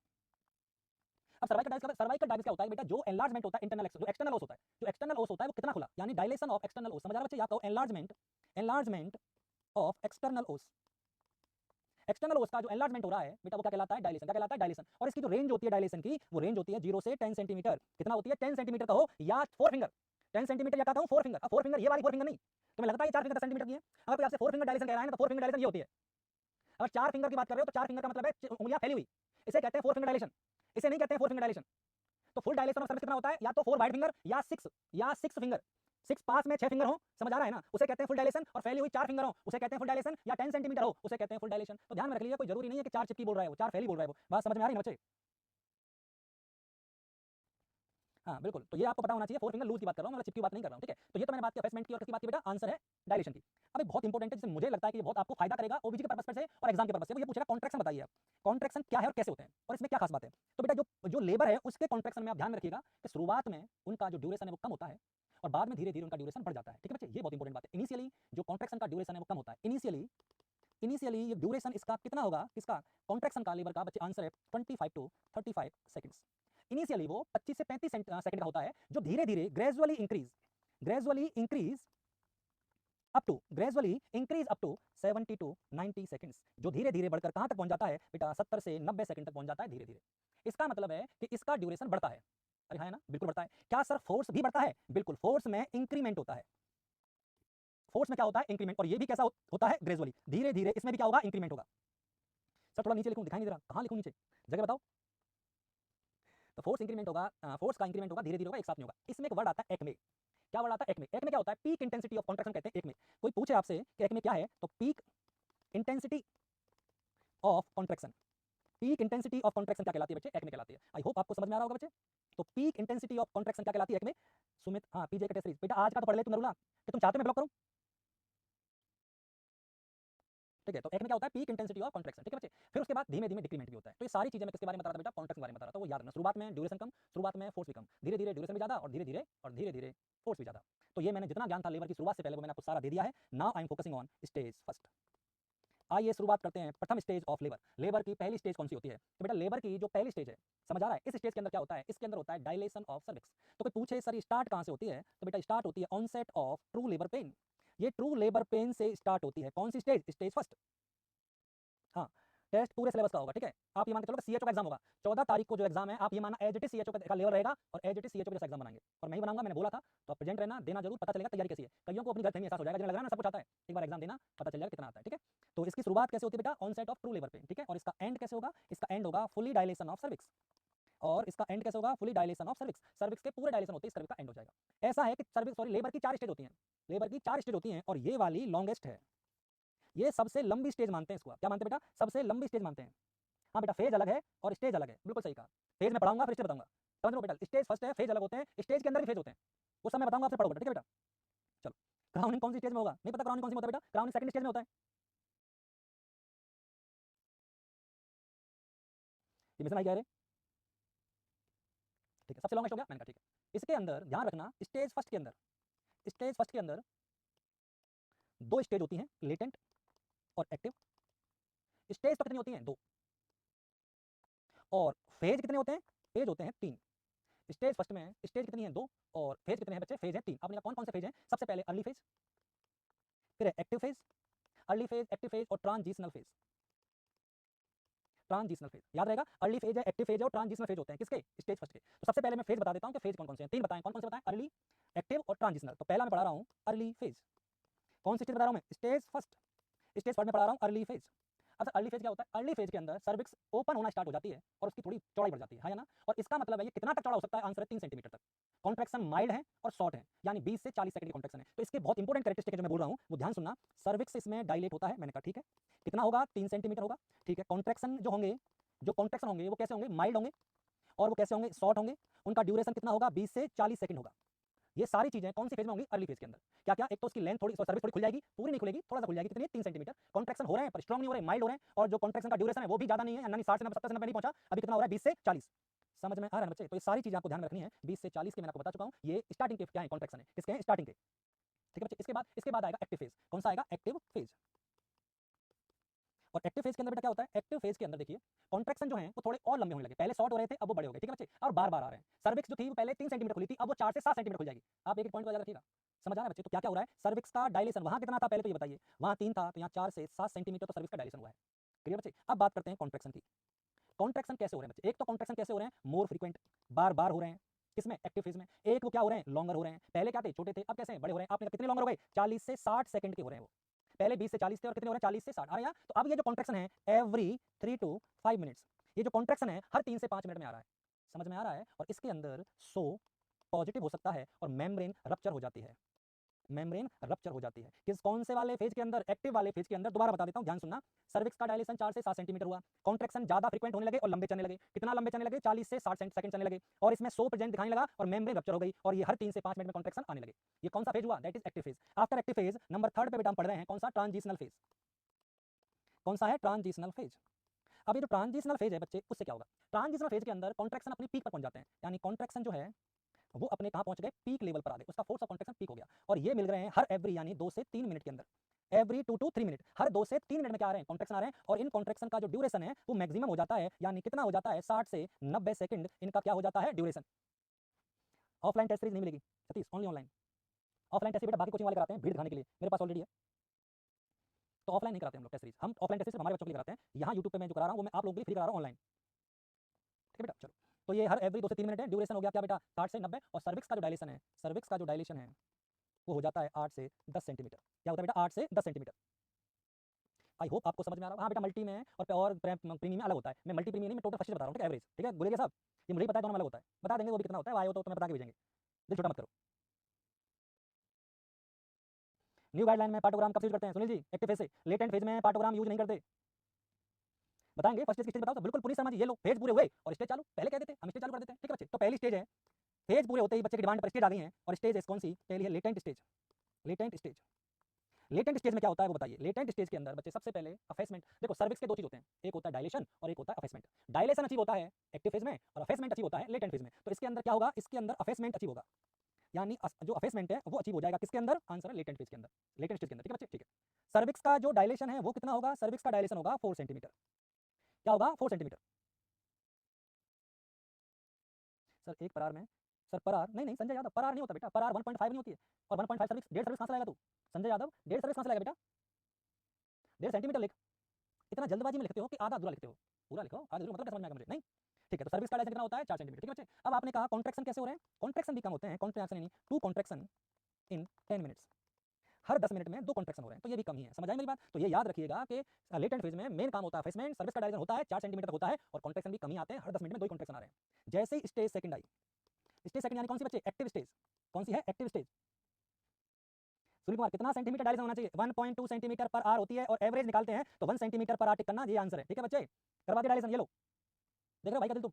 अब सर्वाइकल डायबिस क्या होता है बेटा, जो एनलार्जमेंट होता है इंटरनल जो एक्सटर्नल ओस होता है, जो एक्सटर्नल ओस होता है वो कितना खुला, यानी डायलेशन ऑफ एक्सटर्नल ओस। समझ आ रहा है बच्चे, या कहो एनलार्जमेंट ऑफ एक्सटर्नल ओस। एक्सटर्नल ओस का जो एनलार्जमेंट हो रहा है बेटा वो क्या कहलाता है, डायलेशन। क्या कहलाता है, डायलेशन। और इसकी जो रेंज होती है डायलेशन की, वो रेंज होती है 0 से 10 सेंटीमीटर। कितना होती है, 10 सेंटीमीटर कहो या 4 फिंगर। 10 सेंटीमीटर या कहता हूं 4 फिंगर। अब 4 फिंगर ये वाली 4 फिंगर नहीं, तुम्हें लगता है 4 फिंगर 10 सेंटीमीटर की है। अगर कोई आपसे 4 फिंगर डायलेशन कह रहा है ना, तो 4 फिंगर डायलेशन ये होती है। अगर 4 फिंगर की बात कर रहे हो तो 4 फिंगर का मतलब है उंगलियां फैली हुई, इसे कहते हैं 4 फिंगर डायलेशन। इसे नहीं कहते हैं 4 फिंगर डायलेशन। तो फुल डायलेशन ऑफ सर्विस कितना होता है, या तो 4 वाइड फिंगर या 6 फिंगर। 6 पास में 6 फिंगर हो, समझ आ रहा है ना, उसे कहते हैं फुल डायलेशन। और फैली हुई 4 फिंगर हो, उसे कहते हैं फुल डायलेशन। या 10 सेंटीमीटर हो, उसे कहते हैं फुल डायलेशन। तो ध्यान में रख लीजिए, कोई जरूरी नहीं है कि 4 चिपकी बोल रहा है वो, 4 फैली बोल रहा है वो। बात समझ में आ रही है ना बच्चे? हाँ बिल्कुल, तो ये आपको पता होना चाहिए। 4 फिंगर लूज की बात कर रहा हूँ, मतलब चिप की बात नहीं कर रहा हूँ, ठीक है। तो ये तो मैंने बात की असेसमेंट की, और किसकी बात की बेटा, आंसर है डायलेशन की। अब एक बहुत इंपॉर्टेंट है जिससे मुझे लगता है कि ये बहुत आपको फायदा करेगा ओबीजी के पर्पस से और एग्जाम के पर्पस से। वो ये पूछेगा कॉन्ट्रैक्शन बताइए आप, कॉन्ट्रैक्शन क्या है और कैसे होते हैं, और इसमें क्या खास बात है। तो बेटा जो लेबर है उसके कॉन्ट्रैक्शन में आप ध्यान में रखिएगा कि शुरुआत में उनका जो ड्यूरेशन है वो कम होता है, और बाद में धीरे धीरे उनका ड्यूरेशन बढ़ जाता है, ठीक है बच्चे। ये बहुत इंपॉर्टेंट बात है। इनिशियली जो कॉन्ट्रैक्शन का ड्यूरेशन है वो कम होता है। इनिशियली ये ड्यूरेशन इसका कितना होगा, किसका, कॉन्ट्रैक्शन का, लेबर का बच्चे, आंसर है 25 टू 35 सेकंड्स। इनिशियली वो 25 से 35 सेकंड का होता है, जो धीरे धीरे gradually increase up to 70 to 90 seconds, जो धीरे धीरे बढ़कर कहां तक पहुंच जाता है बेटा, 70 से 90 सेकंड तक पहुंच जाता है धीरे धीरे। इसका मतलब है कि इसका ड्यूरेशन बढ़ता है। अरे हाँ ना, बिल्कुल बढ़ता है। क्या सर फोर्स भी बढ़ता है? बिल्कुल, फोर्स में इंक्रीमेंट होता है। फोर्स में क्या होता है, इंक्रीमेंट। और ये भी कैसा होता है, ग्रेजुअली, धीरे धीरे इसमें भी क्या होगा, इंक्रीमेंट होगा। सर थोड़ा नीचे लिखूं, दिखाई नहीं दे रहा, कहां लिखूं नीचे, जगह बताओ। तो फोर्स इंक्रीमेंट होगा, फोर्स का इंक्रीमेंट होगा, धीरे धीरे होगा, एक साथ नहीं होगा। इसमें एक वर्ड आता है एक्मे। क्या वर्ड आता है, एक्मे। एक्मे क्या होता है, पीक इंटेंसिटी ऑफ कॉन्ट्रैक्शन कहते हैं एक्मे। कोई पूछे आपसे कि एक्मे क्या है, तो peak intensity of contraction. Peak intensity of contraction क्या कहलाती है बच्चे, एक्मे कहलाती है। आई होप आपको समझ में आ रहा होगा बच्चे। तो पीक इंटेंसिटी ऑफ कॉन्ट्रैक्शन क्या कहलाती है, एक्मे। सुमित, हाँ पीजे का टेस्ट बेटा आज का तो पढ़ ले तुम नरूला, कि तुम चाहते मैं ब्लॉक करूं, ठीक है। तो एक में क्या होता है, पीक इंटेंसिटी ऑफ कॉन्ट्रैक्शन, ठीक है बच्चे। फिर उसके बाद धीमे धीमे डिक्रीमेंट भी होता है। तो ये सारी चीजें मैं किसके बारे में बता रहा था बेटा, कॉन्ट्रैक्शन के बारे में बता रहा था। तो वो याद रखना, शुरुआत में ड्यूरेशन कम, शुरुआत में फोर्स भी कम, धीरे धीरे ड्यूरेशन भी ज्यादा, और धीरे धीरे फोर्स भी ज्यादा। तो ये मैंने जितना ज्ञान था लेबर की शुरुआत से पहले वो मैंने आपको सारा दे दिया है। Now I am focusing on stage first. आइए शुरुआत करते हैं प्रथम स्टेज ऑफ लेबर। लेबर की पहली स्टेज कौन सी होती है, तो बेटा लेबर की जो पहली स्टेज है, समझ आ रहा है, इस स्टेज के अंदर क्या होता है, इसके अंदर होता है डायलेशन ऑफ सर्विक्स। तो कोई पूछे सर स्टार्ट कहां से होती है, तो बेटा स्टार्ट होती है onset of true labour pain. ये ट्रू लेबर पेन से स्टार्ट होती है। कौन सी स्टेज, स्टेज फर्स्ट। हाँ, टेस्ट पूरे सिलेबस का होगा, ठीक है। आप ये मान के चलो सीएचओ का एग्जाम होगा 14 तारीख को, जो एग्जाम है आप ये माना एज इट इज सीएचओ का लेवल रहेगा, और एज इट इज सीएचओ जैसा एग्जाम बनाएंगे। और मैं ही बनाऊंगा, मैंने बोला था। तो आप प्रेजेंट रहना, देना जरूर, पता चलेगा तैयारी कैसी है। कईयों को अपनी गलतफहमी एहसास हो जाएगा, जिन्हें लग रहा है ना सब कुछ आता है, एक बार एग्जाम देना, पता चल जाएगा कितना आता है, ठीक है। तो इसकी शुरुआत कैसे होती है बेटा, onset of true labour pain, ठीक है। और इसका एंड कैसे होगा, इसका एंड होगा फुली डायलेशन ऑफ सर्विक्स। और इसका एंड कैसे होगा, fully dilation of cervix. Cervix के पूरे डायलेशन होते हैं, इस सर्विक्स का एंड हो जाएगा। ऐसा है कि लेबर की 4 स्टेज होती हैं। लेबर की 4 स्टेज होती हैं, और ये वाली लॉन्गेस्ट है। ये सबसे लंबी स्टेज मानते हैं इसको। क्या मानते हैं बेटा, सबसे लंबी स्टेज मानते हैं। हाँ बेटा, फेज अलग है और स्टेज अलग है, बिल्कुल सही कहा। फेज में पढ़ाऊंगा, फिर स्टेज बताऊंगा, समझ लो बेटा। स्टेज फर्स्ट है, फेज अलग होते हैं, स्टेज के अंदर भी फेज होते हैं, उस समय बताऊंगा, आपसे पढ़ो बेटा, ठीक है बेटा। चलो, क्राउनिंग कौन सी स्टेज में होगा, नहीं पता क्राउनिंग कौन सी होता है बेटा, क्राउनिंग सेकंड स्टेज में होता है। ये मिशन आई कह रहे, ठीक है, सबसे लॉन्गेस्ट हो गया, मैंने कहा ठीक है। इसके अंदर ध्यान रखना, स्टेज फर्स्ट के अंदर 2 स्टेज होती हैं, लेटेंट और एक्टिव। स्टेज तो कितनी होती हैं, 2। और फेज कितने होते हैं, फेज होते हैं 3। स्टेज फर्स्ट में स्टेज कितनी है, 2, और फेज कितने हैं बच्चे, फेज है 3। आपने कहा कौन कौन से फेज हैं, सबसे पहले अर्ली फेज, फिर है active phase, early phase, active phase और ट्रांजिशनल फेज। ट्रांजिशनल फेज याद रहेगा, अर्ली फेज है, एक्टिव फेज है और ट्रांजिशनल फेज होते हैं किसके, स्टेज फर्स्ट के। तो सबसे पहले मैं फेज बता देता हूं कि फेज कौन कौन से हैं, 3 बताएं, कौन कौन से बताएं, अर्ली, एक्टिव और ट्रांजिशनल। तो पहला मैं पढ़ा रहा हूं अर्ली फेज। कौन सी स्टेज बता रहा हूं मैं, स्टेज फर्स्ट। स्टेज फर्स्ट में पढ़ा रहा हूं अर्ली फेज। अब अर्ली फेज क्या होता है, अर्ली फेज के अंदर सर्विक्स ओपन होना स्टार्ट हो जाती है, और उसकी थोड़ी चौड़ाई बढ़ जाती है, हाँ या ना। और इसका मतलब है ये कितना तक चौड़ा हो सकता है, आंसर है 3 सेंटीमीटर तक। कॉन्ट्रैक्शन माइल्ड है और शॉर्ट है, यानी 20 से 40 सेकंड की कॉन्ट्रैक्शन है। तो इसके बहुत इंपॉर्टेंट कैरेक्टरिस्टिक है जो मैं बोल रहा हूं, वो ध्यान सुनना। सर्विक्स इसमें डायलेट होता है, मैंने कहा ठीक है। कितना होगा, 3 सेंटीमीटर होगा, ठीक है। कॉन्ट्रैक्शन जो कॉन्ट्रैक्शन होंगे वो कैसे होंगे, माइल्ड होंगे, और वो कैसे होंगे, शॉर्ट होंगे। उनका ड्यूरेशन कितना होगा, 20 से 40 सेकंड होगा। ये सारी चीजें कौन सी फेज में होंगी, अर्ली फेज के अंदर। क्या क्या, एक तो उसकी लेंथ थोड़ी, सर्विस थोड़ी खुल जाएगी, पूरी नहीं खुलेगी, थोड़ा सा खुल जाएगी, कितनी, 3 सेंटीमीटर। कॉन्ट्रैक्शन हो रहे हैं पर स्ट्रॉन्ग नहीं हो रहे, माइल्ड हो रहे हैं। और जो कॉन्ट्रैक्शन का ड्यूरेशन है वो भी ज्यादा नहीं है, यानी 60 से 70 से 90 नहीं पहुंचा, अभी कितना हो रहा है, 20 से 40। समझ में आ रहा है बच्चे। तो ये सारी चीजें आपको ध्यान में रखनी है। 20 से 40 के मैंने आपको बता चुका हूं, ये स्टार्टिंग के क्या है, कॉन्ट्रैक्शन है, किसके हैं, स्टार्टिंग के, ठीक है बच्चे। इसके बाद आएगा एक्टिव फेज। कौन सा आएगा, एक्टिव फेज। और एक्टिव फेज के अंदर बेटा क्या होता है, एक्टिव फेज के अंदर देखिए कॉन्ट्रैक्शन जो है वो थोड़े और लंबे होने लगे, पहले शॉर्ट हो रहे थे अब वो बड़े हो गए, ठीक है बच्चे, और बार बार आ रहे हैं। सर्विक्स जो थी वो पहले 3 सेंटीमीटर खुली थी, अब वो 4 से 7 सेंटीमीटर खुल जाएगी। आप एक एक पॉइंट को याद रखिएगा, समझ आ रहा है बच्चे। तो क्या क्या हो रहा है, सर्विक्स का डायलेशन वहां कितना था पहले तो ये बताइए, वहां 3 था, तो यहाँ 4 से 7 सेंटीमीटर तो सर्विक्स का डायलेशन हुआ है। क्लियर बच्चे। अब बात करते हैं कॉन्ट्रैक्शन की। कॉन्ट्रैक्शन कैसे हो रहे हैं बच्चे, एक तो कॉन्ट्रैक्शन कैसे हो रहे हैं, मोर फ्रीक्वेंट, बार बार हो रहे हैं, किसमें, एक्टिव फेज में। एक वो क्या हो रहे हैं, लॉन्गर हो रहे हैं, पहले क्या थे, छोटे थे, अब कैसे हैं, बड़े हो रहे हैं। आपने कितने लॉन्गर हो गए, 40 से 60 सेकंड के हो रहे हैं वो, पहले 20 से 40 थे और कितने हो रहे हैं, 40 से 60 आ रहे हैं। तो अब ये जो कॉन्ट्रैक्शन है एवरी 3 to 5 मिनट्स, ये जो कॉन्ट्रैक्शन है हर 3 से 5 मिनट में आ रहा है, समझ में आ रहा है। और इसके अंदर सो पॉजिटिव हो सकता है और मेम्ब्रेन रप्चर हो जाती है, मेम्ब्रेन रप्चर हो जाती है। किस कौन से वाले फेज के अंदर, एक्टिव वाले फेज के अंदर। दोबारा बता देता हूं, ध्यान सुनना। सर्विक्स का डायलेशन 4 से 7 सेंटीमीटर हुआ, कॉन्ट्रैक्शन ज्यादा फ्रीक्वेंट होने लगे और लंबे चलने लगे। कितना लंबे चलने लगे, 40 से 60 सेकंड चलने लगे, और इसमें 100 प्रेजेंट दिखाने लगा और मेम्ब्रेन रप्चर हो गई, और ये हर 3 से 5 मिनट में कॉन्ट्रैक्शन आने लगे। ये कौन सा फेज हुआ, that is active phase. After active phase number 3 पे बेटा हम पढ़ रहे हैं कौन सा, ट्रांजिशनल फेज। कौन सा है, ट्रांजिशनल फेज। अब ये जो ट्रांजिशनल फेज है बच्चे, उससे क्या होगा, ट्रांजिशनल फेज के अंदर कॉन्ट्रैक्शन अपनी पीक पर पहुंच जाते हैं, यानी कॉन्ट्रैक्शन जो है वो अपने कहां पहुंच गए, पीक लेवल पर आ गए, उसका फोर्स ऑफ कॉन्ट्रैक्शन पीक हो गया। और ये मिल रहे हैं हर एवरी यानी 2 से 3 मिनट के अंदर, एवरी 2 to 3 मिनट, हर 2 से 3 मिनट में क्या आ रहे हैं, कॉन्ट्रैक्शन आ रहे हैं। और इन कॉन्ट्रैक्शन का जो ड्यूरेशन है वो मैक्सिमम हो जाता है, यानी कितना हो जाता है, 60 से 90 सेकंड इनका क्या हो जाता है, ड्यूरेशन। ऑफलाइन टेस्ट सीरीज नहीं मिलेगी Satish, only online. Offline test बेटा बाकी कोचिंग वाले कराते हैं भीड़ दिखाने के लिए, मेरे पास ऑलरेडी है, तो ऑफलाइन नहीं कराते हम लोग टेस्ट सीरीज। हम ऑफलाइन टेस्ट सीरीज हमारे बच्चों के लिए कराते हैं, यहाँ यूट्यूब पे मैं जो करा रहा हूँ वो मैं आप लोगों के लिए फ्री करा रहा हूँ ऑनलाइन, ठीक है बेटा। चलो, तो ये हर एवरी 2 से 3 मिनट है, ड्यूरेशन हो गया क्या बेटा, 60 से 90। और सर्विक्स का जो डायलेशन है, सर्विक्स का जो डायलेशन है वो हो जाता है 8 से 10 सेंटीमीटर। क्या होता है बेटा, 8 से 10 सेंटीमीटर। आई होप आपको समझ में आ रहा है। हाँ बेटा मल्टी में और प्रीमियम में अलग होता है, मैं मल्टी प्रीमियम नहीं, मैं टोटल फर्स्ट बता रहा हूँ, ठीक है, एवरेज, ठीक है बोलिएगा साहब, ये मुझे पता है दोनों में अलग होता है, बता देंगे वो भी कितना होता है, आए हो तो तुम्हें बता के भेजेंगे, दिल छोटा मत करो। न्यू गाइडलाइन में पार्टोग्राम कब यूज करते हैं सुनील जी, एक्टिव फेज से, लेटेंट फेज में पार्टोग्राम यूज नहीं करते। बताएंगे फर्स्ट स्टेज की स्टेज बताओ तो बिल्कुल पूरी शर्मा जी, ये लो फेज पूरे हुए और स्टेज चालू, पहले कह देते हम स्टेज चालू कर देते हैं, ठीक है बच्चे। तो पहली स्टेज है, फेज पूरे होते ही बच्चे की डिमांड पर स्टेज आ गई है, और स्टेज कौन सी, पहली है latent stage. Latent stage, latent stage में क्या होता है वो बताइए। लेटेंट स्टेज के अंदर बच्चे सबसे पहले अफेसमेंट, देखो सर्विक्स के दो चीज होते हैं, एक होता है डायलेशन और एक होता है अफेसमेंट। डायलेशन अचीव होता है एक्टिव फेज में और अफेसमेंट अचीव होता है लेटेंट फेज में। तो इसके अंदर क्या होगा, इसके अंदर अफेसमेंट अचीव होगा, यानी जो अफेसमेंट है वो अचीव हो जाएगा किसके अंदर, आंसर है लेटेंट फेज के अंदर, लेटेंट स्टेज के अंदर, ठीक है बच्चे, ठीक है। सर्विक्स का जो डायलेशन है वो कितना होगा, सर्विक्स का डायलेशन होगा 4 सेंटीमीटर। क्या होगा, 4 सेंटीमीटर। सर एक पर आर में, सर पर आर नहीं नहीं संजय यादव, पर आर नहीं होता बेटा, पर आर 1.5 नहीं होती है, और 1.5 सर्विक्स, डेढ़ सर्विक्स कहां से लाएगा तू संजय यादव, डेढ़ सर्विक्स कहां से लाएगा बेटा, 1.5 सेंटीमीटर लिख। इतना जल्दबाजी में लिखते हो कि आधा अधूरा लिखते हो, पूरा लिखो, आधा अधूरा मतलब क्या समझ में आएगा मुझे, नहीं, ठीक है। तो सर्विस का डायलेशन कितना होता है, 4 सेंटीमीटर, ठीक है बच्चे। अब आपने कहा कॉन्ट्रैक्शन कैसे हो रहे हैं, कॉन्ट्रैक्शन भी कम होते हैं, कॉन्ट्रैक्शन यानी 2 कॉन्ट्रैक्शन इन 10 मिनट्स, हर 10 मिनट में 2 कॉन्ट्रैक्शन हो रहे हैं, तो ये भी कम ही है, समझ आई मेरी बात। तो ये याद रखिएगा कि लेटेंट फेज में मेन काम होता है अफेसमेंट, सर्विस का डायलेशन होता है 4 सेंटीमीटर होता है, और कॉन्ट्रैक्शन भी कम ही आते हैं, हर 10 मिनट में 2 कॉन्ट्रैक्शन आ रहे हैं। जैसे ही स्टेज सेकंड आई, स्टेज सेकंड यानी कौन सी बच्चे, एक्टिव स्टेज, कौन सी है, एक्टिव स्टेज। सुनील कुमार कितना सेंटीमीटर डायलेशन होना चाहिए, 1.2 सेंटीमीटर पर आर होती है, और एवरेज निकालते हैं तो 1 सेंटीमीटर पर आर टिक करना, ये आंसर है, ठीक है बच्चे। करवा दिया डायलेशन, ये लो देख रहे हो भाई का दिल तुम।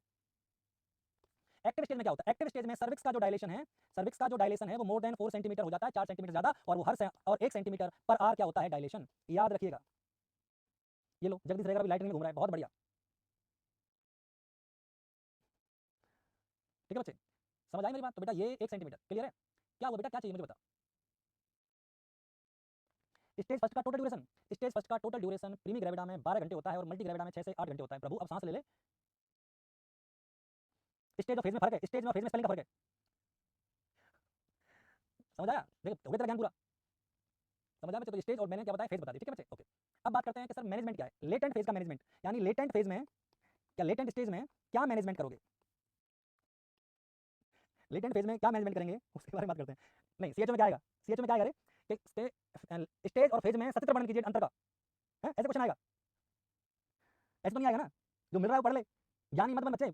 एक्टिव स्टेज में क्या होता है, एक्टिव स्टेज में सर्विक्स का जो डायलेशन है, सर्विक्स का जो डायलेशन है वो मोर देन 4 सेंटीमीटर हो जाता है, 4 सेंटीमीटर ज्यादा, और वो और 1 सेंटीमीटर पर आर क्या होता है, डायलेशन, याद रखिएगा। ये लो जगदीश रेगर भी लाइटिंग में घूम रहा है, बहुत बढ़िया, ठीक है बच्चे, समझ आई मेरी बात। तो बेटा ये 1 सेंटीमीटर क्लियर है, क्या हुआ बेटा, क्या चाहिए मुझे बता। स्टेज फर्स्ट का टोटल ड्यूरेशन, स्टेज फर्स्ट का टोटल ड्यूरेशन प्रीमी ग्रेविडा में 12 घंटे होता है और मल्टी ग्रेविडा में 6 से 8 घंटे होता है। प्रभु अब सांस ले ले, स्टेज और फेज में फर्क है, स्टेज में फेज में स्पेलिंग का फर्क है, समझ आया, देख हो गया तेरा ज्ञान पूरा, समझ आया बच्चे। तो स्टेज और मैंने क्या बताया, फेज बता दी, ठीक है बच्चे, ओके। अब बात करते हैं कि सर मैनेजमेंट क्या है, लेटेंट फेज का मैनेजमेंट, यानी लेटेंट फेज में क्या, लेटेंट स्टेज में क्या मैनेजमेंट करोगे, लेटेंट फेज में क्या मैनेजमेंट करेंगे उसके बारे में बात करते हैं। नहीं सीएचओ में क्या आएगा, सीएचओ में क्या आएगा रे, कि स्टेज और फेज में सचित्र वर्णन कीजिए अंतर का, है ऐसे क्वेश्चन आएगा, ऐसे तो नहीं आएगा ना, जो मिल रहा है वो पढ़ ले, ज्ञानी मत बन बच्चे।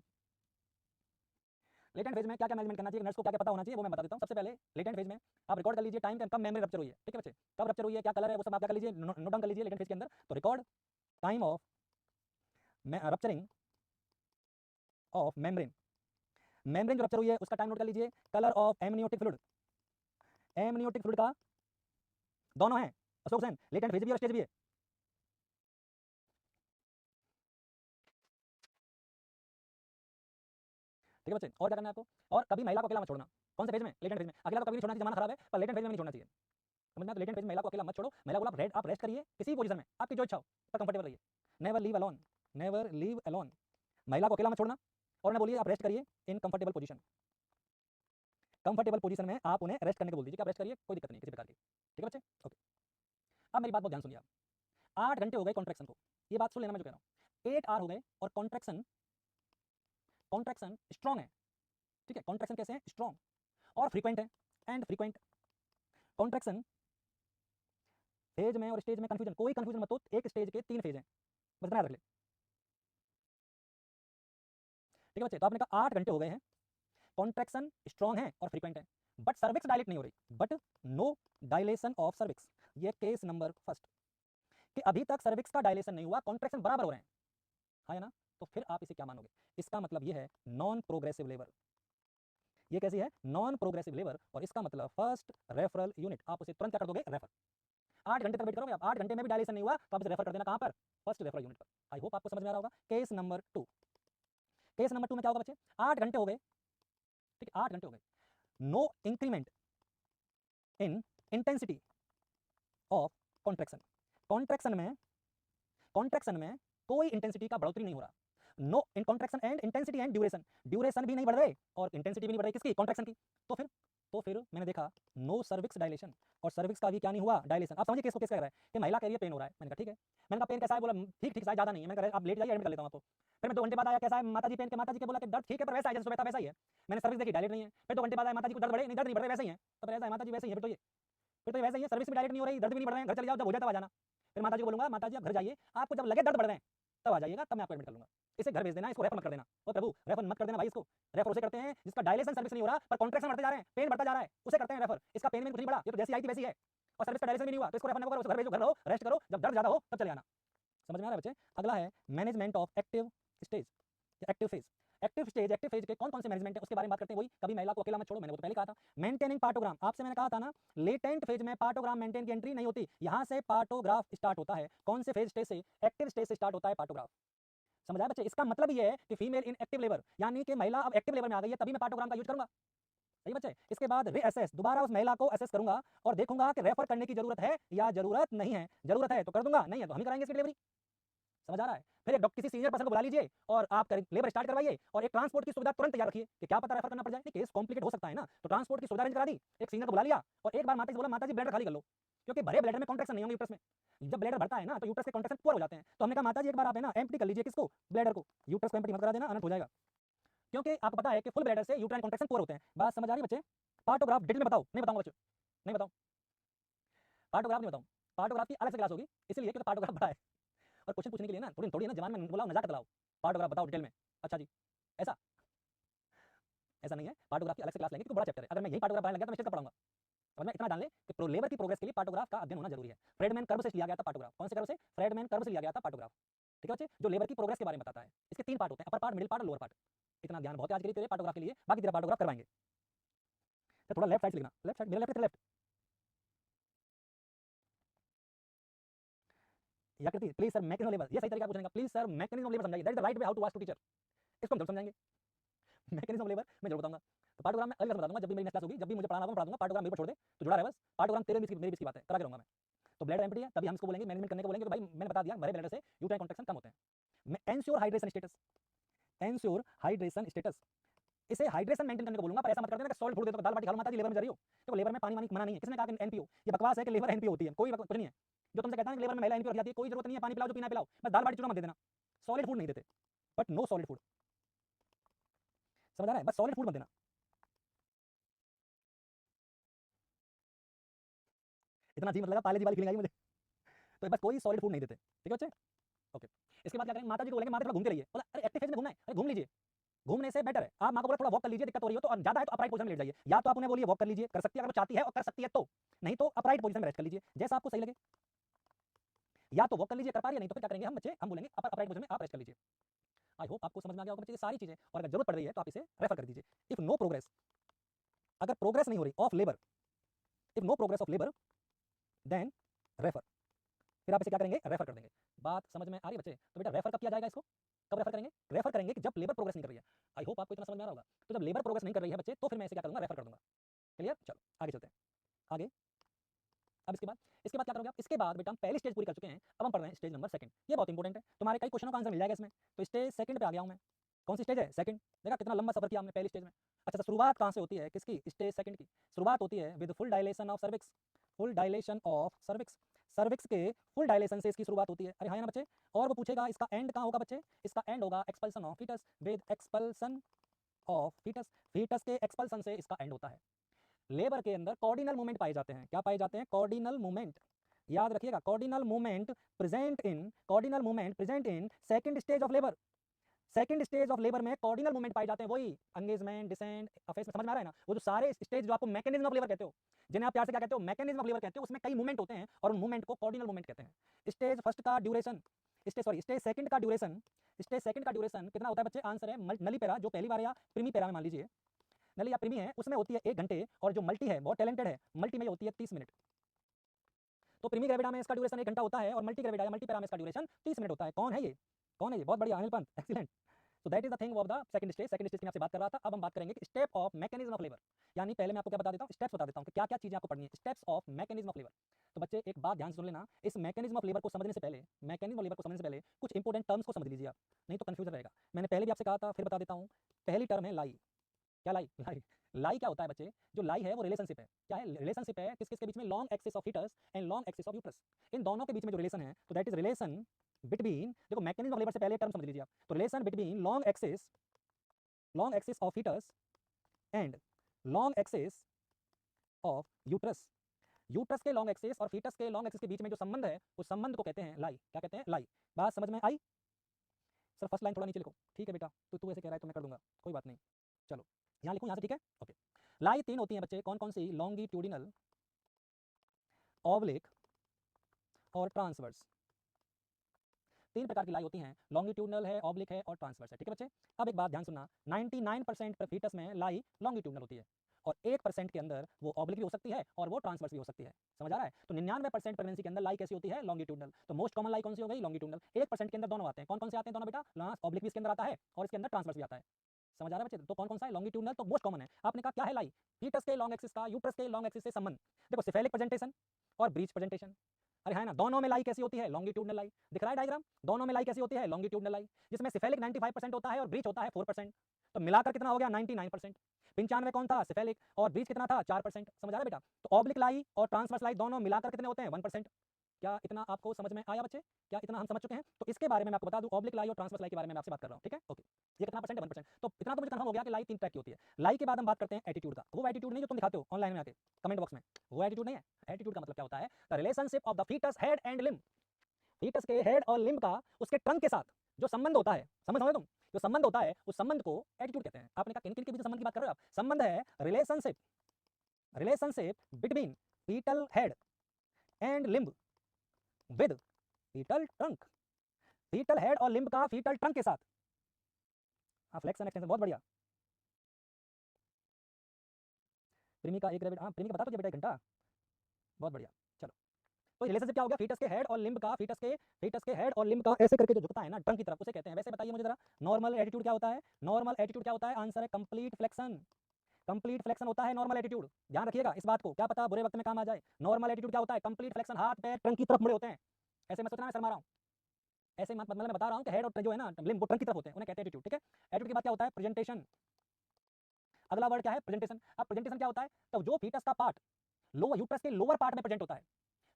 लेटेंट फेज में क्या क्या मैनेजमेंट करना चाहिए, नर्स को क्या क्या पता होना चाहिए वो मैं बता देता हूँ। सबसे पहले लेटेंट फेज में आप रिकॉर्ड कर लीजिए टाइम कब मेमोरी रप्चर हुई है, ठीक है बच्चे, कब रप्चर हुई है, क्या कलर है, वो सब आप क्या कर लीजिए, नोट डाउन कर लीजिए लेटेंट फेज के अंदर। तो record time of rupturing of membrane, membrane जो रप्चर हुई है उसका टाइम नोट कर लीजिए। Colour of amniotic fluid, amniotic fluid का दोनों है अशोक सेन, लेटेंट फेज भी और स्टेज भी है, ठीक है बच्चे। और क्या करना है आपको, और कभी महिला को अकेला मत छोड़ना, कौन से फेज में, लेटेंट फेज में, अकेला तो कभी नहीं छोड़ना चाहिए, जमाना खराब है, पर लेटेंट फेज में नहीं छोड़ना चाहिए। समझ में? तो लेटेंट फेज में महिला को अकेला मत छोड़ो, महिला को आप रेस्ट करिए किसी पोजीशन में, आपकी जो इच्छा हो पर कंफर्टेबल रहिए। Never leave alone, never leave alone, महिला को अकेला मत छोड़ना और उन्हें बोलिए आप रेस्ट करिए इन कंफर्टेबल पोजीशन। कंफर्टेबल पोजीशन में आप उन्हें रेस्ट करने को बोल दीजिए कि आप रेस्ट करिए, कोई दिक्कत नहीं किसी प्रकार की। ठीक है बच्चे? ओके। अब मेरी बात बहुत ध्यान सुनिए आप। 8 घंटे हो गए कॉन्ट्रैक्शन को, ये बात सुन लेना मैं जो कह रहा हूँ। 8 आवर हो गए और कॉन्ट्रैक्शन स्ट्रॉन्ग है। ठीक है, कॉन्ट्रैक्शन कैसे है? स्ट्रॉन्ग और फ्रीक्वेंट है। एंड फ्रीक्वेंट कॉन्ट्रैक्शन फेज में और स्टेज में कंफ्यूजन, कोई कंफ्यूजन मत हो, एक स्टेज के 3 फेज हैं, बस इतना याद रख ले। ठीक है बच्चे? तो आपने कहा 8 घंटे हो गए हैं, कॉन्ट्रैक्शन स्ट्रॉन्ग है और फ्रीक्वेंट है, बट सर्विक्स डायलेट नहीं हो रही, but no dilation of cervix. ये केस नंबर फर्स्ट कि अभी तक सर्विक्स का डायलेशन नहीं हुआ, कॉन्ट्रैक्शन बराबर हो रहे हैं, हाँ या ना? तो फिर आप इसे क्या मानोगे? इसका मतलब ये है नॉन प्रोग्रेसिव लेबर। ये कैसी है? Non progressive labour. और इसका मतलब फर्स्ट रेफरल यूनिट, आप उसे तुरंत क्या कर दोगे? रेफर। 8 घंटे तक वेट करोगे आप, 8 घंटे में भी डायलेशन नहीं हुआ तो आप इसे रेफर कर देना कहां पर? फर्स्ट रेफरल यूनिट पर। आई होप आपको समझ में आ रहा होगा। केस नंबर 2, केस नंबर 2 में क्या होगा बच्चे? 8 घंटे हो गए, ठीक है, 8 घंटे हो गए, no increment in intensity of contraction. Contraction में कोई इंटेंसिटी का बढ़ोतरी नहीं हो रहा। No in contraction and intensity and duration, duration भी नहीं बढ़ रहे और इंटेंसिटी भी नहीं बढ़ रही, किसकी? कॉन्ट्रैक्शन की। तो फिर मैंने देखा नो सर्विक्स डायलेशन, और सर्विक्स का भी क्या नहीं हुआ? डायलेशन। आप समझिए केस को कैसे कह रहा है कि महिला कह रही है पेन हो रहा है। मैंने कहा ठीक है, मैंने कहा पेन कैसा है? बोला ठीक ठीक, ज्यादा नहीं है। मैंने कहा आप लेट जाइए, एडमिट कर लेता हूं आपको। फिर मैं 2 घंटे बाद आया, कैसा है माता जी पेन के? माता जी के बोला कि दर्द ठीक है पर वैसा है जैसे सुबह था वैसा ही है। मैंने सर्विस देखी, डायलेट नहीं है। फिर 2 घंटे बाद आया, माता जी को दर्द बढ़े? नहीं, दर्द नहीं बढ़ रहे, वैसे ही है। तो फिर ऐसा है माता जी, वैसे ही है, फिर तो ये वैसे ही है, सर्विस भी डायलेट नहीं हो रही, दर्द भी नहीं बढ़ रहे हैं, घर चले जाओ, जब हो जाए तब आ जाना। फिर माता जी को बोलूंगा माता जी आप घर जाइए, आपको जब लगे दर्द बढ़ रहे हैं तब आ जाइएगा, तब मैं आपको एडमिट कर लूंगा। इसे घर भेज देना, इसको रेफर मत कर देना। ओ प्रभु, रेफर मत कर देना भाई, इसको रेफर उसे करते हैं जिसका डायलेशन सर्विस नहीं हो रहा पर कॉन्ट्रैक्शन बढ़ते जा रहे हैं, पेन बढ़ता जा रहा है, उसे करते हैं रेफर। इसका पेन में कुछ नहीं बढ़ा, ये तो जैसी आई थी वैसी है, और सर्विस का डायलेशन भी नहीं हुआ, तो इसको रेफर न करो, घर भेजो, घर रहो, रेस्ट करो, जब दर्द ज्यादा हो तब चले आना। समझ में आ रहा है बच्चे? अगला है management of active stage, active phase. Active phase के कौन कौन से मैनेजमेंट है उसके बारे में बात करते हैं। वही, कभी महिला को अकेला मत छोड़ो, मैंने वो तो पहले कहा था। मेंटेनिंग पार्टोग्राम, आपसे मैंने कहा था ना, लेटेंट फेज में पार्टोग्राम मेंटेन की एंट्री नहीं होती, यहां से पार्टोग्राफ स्टार्ट होता है। कौन से फेज स्टेज से? एक्टिव स्टेज से स्टार्ट होता है पार्टोग्राफ। समझ आया बच्चे? इसका मतलब ये है कि फीमेल इन एक्टिव लेबर, यानी कि महिला अब एक्टिव लेबर में आ गई है, तभी मैं पार्टोग्राम का यूज करूंगा। सही बच्चे? इसके बाद रीअसेस, दोबारा उस महिला को असेस करूंगा और देखूंगा कि रेफर करने की जरूरत है या जरूरत नहीं है। जरूरत है तो कर दूंगा, नहीं है तो हम ही कराएंगे इसकी डिलीवरी। समझ आ रहा है? फिर एक किसी सीनियर पर्सन को बुला लीजिए और आप लेबर स्टार्ट करवाइए, और एक ट्रांसपोर्ट की सुविधा तुरंत तैयार रखिए कि क्या पता रेफर करना पड़ जाए, केस कॉम्प्लिकेट हो सकता है ना, तो ट्रांसपोर्ट की सुविधा अरेंज करा दी, एक सीनियर को बुला लिया और एक बार माता जी बोला माता जी ब्लैडर खाली कर लो, क्योंकि भरे ब्लैडर में कॉन्ट्रैक्शन नहीं होंगे यूट्रस में। जब ब्लैडर भरता है ना तो यूट्रस के कॉन्ट्रैक्शन पूरे हो जाते हैं, तो हमने कहा माता जी एक बार आप है ना एम्प्टी कर लीजिए, किसको? ब्लैडर को। यूट्रस को एम्प्टी मत करा देना, अनंत हो जाएगा, क्योंकि आपको पता है कि फुल ब्लैडर से यूट्राइन कॉन्ट्रैक्शन पूरे होते हैं। बात समझ आ रही है बच्चे? पार्टोग्राफ डिटेल में बताओ? नहीं बताऊंगा बच्चे, नहीं बताऊं, पार्टोग्राफ नहीं बताऊं। पार्टोग्राफ की अलग से क्लास होगी, इसलिए क्योंकि पार्टोग्राफ बड़ा है और क्वेश्चन पूछने के लिए ना थोड़ी थोड़ी ना जवान में बुलाओ, मजाक लाओ, पार्टोग्राफ बताओ डिटेल में। अच्छा जी, ऐसा ऐसा नहीं है, पार्टोग्राफ की अलग से क्लास लेंगे क्योंकि बड़ा चैप्टर है। अगर मैं यही पार्टोग्राफ पढ़ाने लग गया तो मैं स्टेज का पढ़ाऊंगा। समझ में? इतना जान ले कि लेबर की प्रोग्रेस के लिए पार्टोग्राफ का अध्ययन होना जरूरी है। फ्रेडमैन कर्व से लिया गया था पार्टोग्राफ। कौन से कर्व से? फ्रेडमैन कर्व से लिया गया था पार्टोग्राफ। ठीक है बच्चे? जो लेबर की प्रोग्रेस के बारे में बताता है। इसके 3 पार्ट होते हैं, अपर पार्ट, मिडिल पार्ट और लोअर पार्ट। इतना ध्यान बहुत है आज के लिए तेरे पार्टोग्राफ के लिए, बाकी तेरा पार्टोग्राफ करवाएंगे। तो थोड़ा लेफ्ट साइड से लिखना, लेफ्ट साइड, मेरा लेफ्ट है, लेफ्ट या करती है। Please sir mechanism of labour, ये सही तरीका पूछने का। Please sir mechanism of labour समझाइए, that is the right way how to ask to teacher. इसको हम जरूर समझाएंगे, मैकेनिज्म ऑफ लेबर मैं जरूर बताऊंगा। तो पार्टोग्राम में अलग बता दूंगा, जब भी मेरी नेक्स्ट क्लास होगी, जब भी मुझे पढ़ाना होगा पढ़ा दूंगा। पार्टोग्राम मेरे पर छोड़ दे तो जुड़ा रहे बस। पार्टोग्राम तेरे मेरी भी इसकी बात है, करा के रहूंगा मैं। तो ब्लैडर एम्प्टी है, तभी हम इसको बोलेंगे मैनेजमेंट करने को बोलेंगे। तो भाई मैंने बता दिया, भरे ब्लैडर से यूट्राइन कॉन्ट्रैक्शन कम होते हैं। Ensure hydration status, ensure hydration status, इसे हाइड्रेशन मेंटेन करने को बोलूंगा। पर ऐसा मत कर देना कि सॉल्ट फूड दे दो, दाल बाटी खा लो, माता जी लेबर में जा रही हो। तो लेबर में पानी वानी मना नहीं है, किसने कहा कि एनपीओ? ये बकवास है कि लेबर एनपीओ होती है, कोई कुछ नहीं है। जो तुमसे कहता है कि लेबर में महिला एनपीओ रख जाती है, कोई जरूरत नहीं है, पानी पिलाओ जो पीना पिलाओ, बस दाल बाटी चूरमा मत दे देना। सॉलिड फूड नहीं देते, बट नो सॉलिड फूड। समझ आ रहा है? बस सॉलिड फूड मत देना। इतना अजीब मत लगा, पाले जी वाली फीलिंग आई मुझे। तो बस कोई सॉलिड फूड नहीं देते, ठीक है बच्चे? ओके। इसके बाद क्या करेंगे? माता जी को बोलेंगे माता थोड़ा घूमते रहिए। बोला अरे एक्टिव फेज में घूमना है, अरे घूम लीजिए, घूमने से बेटर है। आप मां को बोला थोड़ा वॉक कर लीजिए, दिक्कत हो रही हो तो, और ज्यादा है तो अपराइट पोजीशन में लेट जाइए। या तो आप उन्हें बोलिए वॉक कर लीजिए, कर सकती है अगर वो चाहती है और कर सकती है तो, नहीं तो अपराइट पोजीशन में रेस्ट कर लीजिए, जैसा आपको सही लगे। या तो वॉक कर लीजिए, कर पा रही है, नहीं तो फिर क्या करेंगे हम बच्चे? हम बोलेंगे अपराइट पोजीशन में आप रेस्ट कर लीजिए। आई होप आपको समझ में आ गया होगा बच्चे ये सारी चीजें, और अगर जरूरत पड़ रही है तो आप इसे रेफर कर दीजिए। इफ नो प्रोग्रेस, अगर प्रोग्रेस नहीं हो रही of labour, if no progress of labour then refer, फिर आप इसे क्या करेंगे? रेफर कर देंगे। बात समझ में आ रही है बच्चे? तो बेटा रेफर कब किया जाएगा इसको? कब रेफर करेंगे? रेफर करेंगे कि जब लेबर प्रोग्रेस नहीं कर रही है। आई होप आपको इतना समझ में आ रहा होगा। तो जब लेबर प्रोग्रेस नहीं कर रही है बच्चे, तो फिर मैं इसे क्या करूंगा? रेफर कर दूंगा। क्लियर? चलो आगे चलते हैं। आगे अब इसके बाद क्या करोगे आप? इसके बाद बेटा हम पहली स्टेज पूरी कर चुके हैं, अब हम पढ़ रहे हैं स्टेज नंबर सेकंड। ये बहुत इंपॉर्टेंट है, तुम्हारे कई क्वेश्चनों का आंसर मिल जाएगा इसमें। तो स्टेज सेकंड पे आ गया हूं मैं। कौन सी स्टेज है? सेकंड। देखा कितना लंबा सफर किया हमने पहली स्टेज में। अच्छा, तो शुरुआत कहां से होती है किसकी? स्टेज सेकंड की। शुरुआत होती है with full dilation of cervix. Full dilation of cervix. Cervix के फुल डायलेशन से इसकी शुरुआत होती है। अरे हाँ या ना बच्चे? और वो पूछेगा इसका एंड कहां होगा बच्चे? इसका एंड होगा expulsion of foetus. With expulsion of foetus, foetus के एक्सपल्सन से इसका एंड होता है। लेबर के अंदर कॉर्डिनल मूवमेंट पाए जाते हैं। क्या पाए जाते हैं? Cardinal movement. याद रखिएगा, cardinal movement present in second stage of labour. Second stage of labour में कॉर्डिनल मूवमेंट पाए जाते हैं। वही एंगेजमेंट, डिसेंट, अफेसमेंट, समझ में आ रहा है ना? वो जो सारे स्टेज जो आपको मैकेनिज्म ऑफ लेबर कहते हो, जिन्हें आप प्यार से क्या कहते हो? मैकेनिज्म ऑफ लेबर कहते हो। उसमें कई मूवमेंट होते हैं और उन मूवमेंट को कॉर्डिनल मूवमेंट कहते हैं। स्टेज फर्स्ट का ड्यूरेशन, स्टेज सेकंड का ड्यूरेशन कितना होता है बच्चे? आंसर है नली पैरा, जो पहली बार या प्रीमी पैरा में मान लीजिए, नली या प्रीमी है, उसमें होती है 1 घंटे, और जो मल्टी है बहुत टैलेंटेड है, मल्टी में होती है 30 मिनट। तो प्रीमी ग्रेविडा में इसका ड्यूरेशन 1 घंटा होता है और मल्टी ग्रेविडा या मल्टी पैरा में इसका ड्यूरेशन 30 मिनट होता है। कौन है ये? बहुत बढ़िया, अनिल पंत, एक्सीलेंट। तो that is the thing of the second stage की मैं आपसे बात कर रहा था। अब हम बात करेंगे step of mechanism of labour. यानी पहले मैं आपको क्या बता देता हूँ, स्टेप्स बता देता हूँ कि क्या क्या चीजें आपको पढ़नी है। Steps of mechanism of labour. तो बच्चे एक बात ध्यान से सुन लेना, इस मैकेनिज्म ऑफ लेबर को समझने से पहले कुछ इंपोर्टेंट टर्म्स को समझ लीजिए आप, नहीं तो कंफ्यूजन रहेगा। मैंने पहले भी आपसे कहा था, फिर बता देता हूँ। पहली टर्म है लाई। क्या लाई? लाई क्या होता है बच्चे? जो लाई है वो रिलेशनशिप है। क्या है? रिलेशनशिप है किस किस के बीच में? Long axis of foetus and long axis of uterus. इन दोनों के बीच में जो रिलेशन है, तो दैट इज रिलेशन बिटवीन, देखो मैकेनिज्म ऑफ लेबर से पहले टर्म समझ लीजिए आप। तो relation between long axis of foetus and long axis of uterus. Uterus के लॉन्ग एक्सिस और फीटस के लॉन्ग एक्सिस के बीच में जो संबंध है, उस संबंध को कहते हैं लाई। क्या कहते हैं? लाई। बात समझ में आई? सर फर्स्ट लाइन थोड़ा नीचे लिखो। ठीक है बेटा, तो तू ऐसे कह रहा है तो मैं कर दूंगा, कोई बात नहीं। चलो यहाँ लिखूँ, यहाँ से, ठीक है? ओके। लाई 3 होती हैं बच्चे। कौन कौन सी? लॉन्गिट्यूडिनल, ऑब्लिक और ट्रांसवर्स। 3 प्रकार की लाई होती हैं, लॉन्गिट्यूडनल है, ऑब्लिक है और ट्रांसवर्स है। ठीक है बच्चे? अब एक बात ध्यान सुनना, 99% फीटस में लाई लॉन्गिट्यूडनल होती है और 1% के अंदर वो ऑब्लिक भी हो सकती है और वो ट्रांसवर्स भी हो सकती है। समझ आ रहा है? तो 99% प्रेगनेंसी के अंदर लाई कैसी होती है? लॉन्गिट्यूडनल। तो मोस्ट कॉमन लाई कौन सी हो गई? लॉन्गिट्यूडनल। 1% के अंदर दोनों आते हैं। कौन कौन से आते हैं दोनों बेटा? ऑब्लिक भी इसके अंदर आता है और इसके अंदर ट्रांसवर्स भी आता है। समझ आ रहा है बच्चे? तो कौन कौन सा है? लॉन्गिट्यूडनल तो मोस्ट कॉमन है। आपने कहा क्या है लाई? फीटस के लॉन्ग एक्सिस का यूट्रस के लॉन्ग एक्सिस से संबंध। देखो सिफेलिक प्रेजेंटेशन और ब्रीच प्रेजेंटेशन। अरे है ना, दोनों में लाई कैसी होती है? लॉन्गिट्यूडनल लाई। दिख रहा है डायग्राम? दोनों में लाई कैसी होती है? लॉन्गिट्यूडनल लाई, जिसमें सिफेलिक 95% होता है और ब्रीच होता है 4%। तो मिलाकर कितना हो गया? 99%। 95 कौन था? सिफेलिक, और ब्रीच कितना था? 4%। समझ आ रहा है बेटा? तो ऑब्लिक लाई और ट्रांसवर्स लाई दोनों मिलाकर कितने होते हैं? 1%। क्या इतना आपको समझ में आया बच्चे? क्या इतना हम समझ चुके हैं? तो इसके बारे में मैं आपको बता दूं, ऑब्लिक लाई और ट्रांसवर्स लाई के बारे में मैं आपसे बात कर रहा हूं। ठीक है? ओके। ये कितना परसेंट है? 1%। तो इतना तो मुझे कंफर्म हो गया कि लाई 3 टाइप की होती है। लाई के बाद हम बात करते हैं एटीट्यूड का। वो एटीट्यूड नहीं जो तुम दिखाते हो ऑनलाइन में आके कमेंट बॉक्स में, वो एटीट्यूड नहीं है। एटीट्यूड का मतलब क्या होता है? The relationship of the foetus head and limb. Foetus के हेड और लिम्ब का उसके ट्रंक के साथ जो संबंध होता है, समझ तुम? जो संबंध होता है उस संबंध को एटीट्यूड कहते हैं। आपने कहा किन किन के बीच संबंध की बात कर रहे हो आप? संबंध है relationship between foetal head and limb with foetal trunk. Foetal head और लिम्ब का फीटल ट्रंक के साथ। फ्लेक्शन एक्सटेंशन, बहुत बढ़िया। प्रीमी का एक ग्रेविड, प्रीमी का बता दो बेटा 1 घंटा, बहुत बढ़िया। चलो, तो रिलेशनशिप क्या हो गया? फीटस के हेड और लिम्ब का, फीटस के हेड और लिम्ब का ऐसे करके जो झुकता है ना ट्रंक की तरफ, उसे कहते हैं। वैसे बताइए मुझे जरा, नॉर्मल एटीट्यूड क्या होता है? नॉर्मल एटीट्यूड क्या होता है? आंसर है कंप्लीट फ्लेक्शन। कंप्लीट फ्लेक्शन होता है नॉर्मल एटीट्यूड। ध्यान रखिएगा इस बात को, क्या पता बुरे वक्त में काम आ जाए। नॉर्मल एटीट्यूड क्या होता है? कंप्लीट फ्लेक्शन, हाथ पैर ट्रंक की तरफ मुड़े होते हैं। ऐसे मत सोचना मैं शर्मा रहा हूं, ऐसे मत, मतलब मैं बता रहा हूं कि हेड और जो है ना लिम्ब, वो ट्रंक की तरफ होते हैं, उन्हें कहते हैं एटीट्यूड। ठीक है? एटीट्यूड के बाद क्या होता है? प्रेजेंटेशन। अगला वर्ड क्या है? प्रेजेंटेशन। अब प्रेजेंटेशन क्या होता है? तो जो फीटस का पार्ट लोअर यूट्रस के लोअर पार्ट में प्रेजेंट होता है,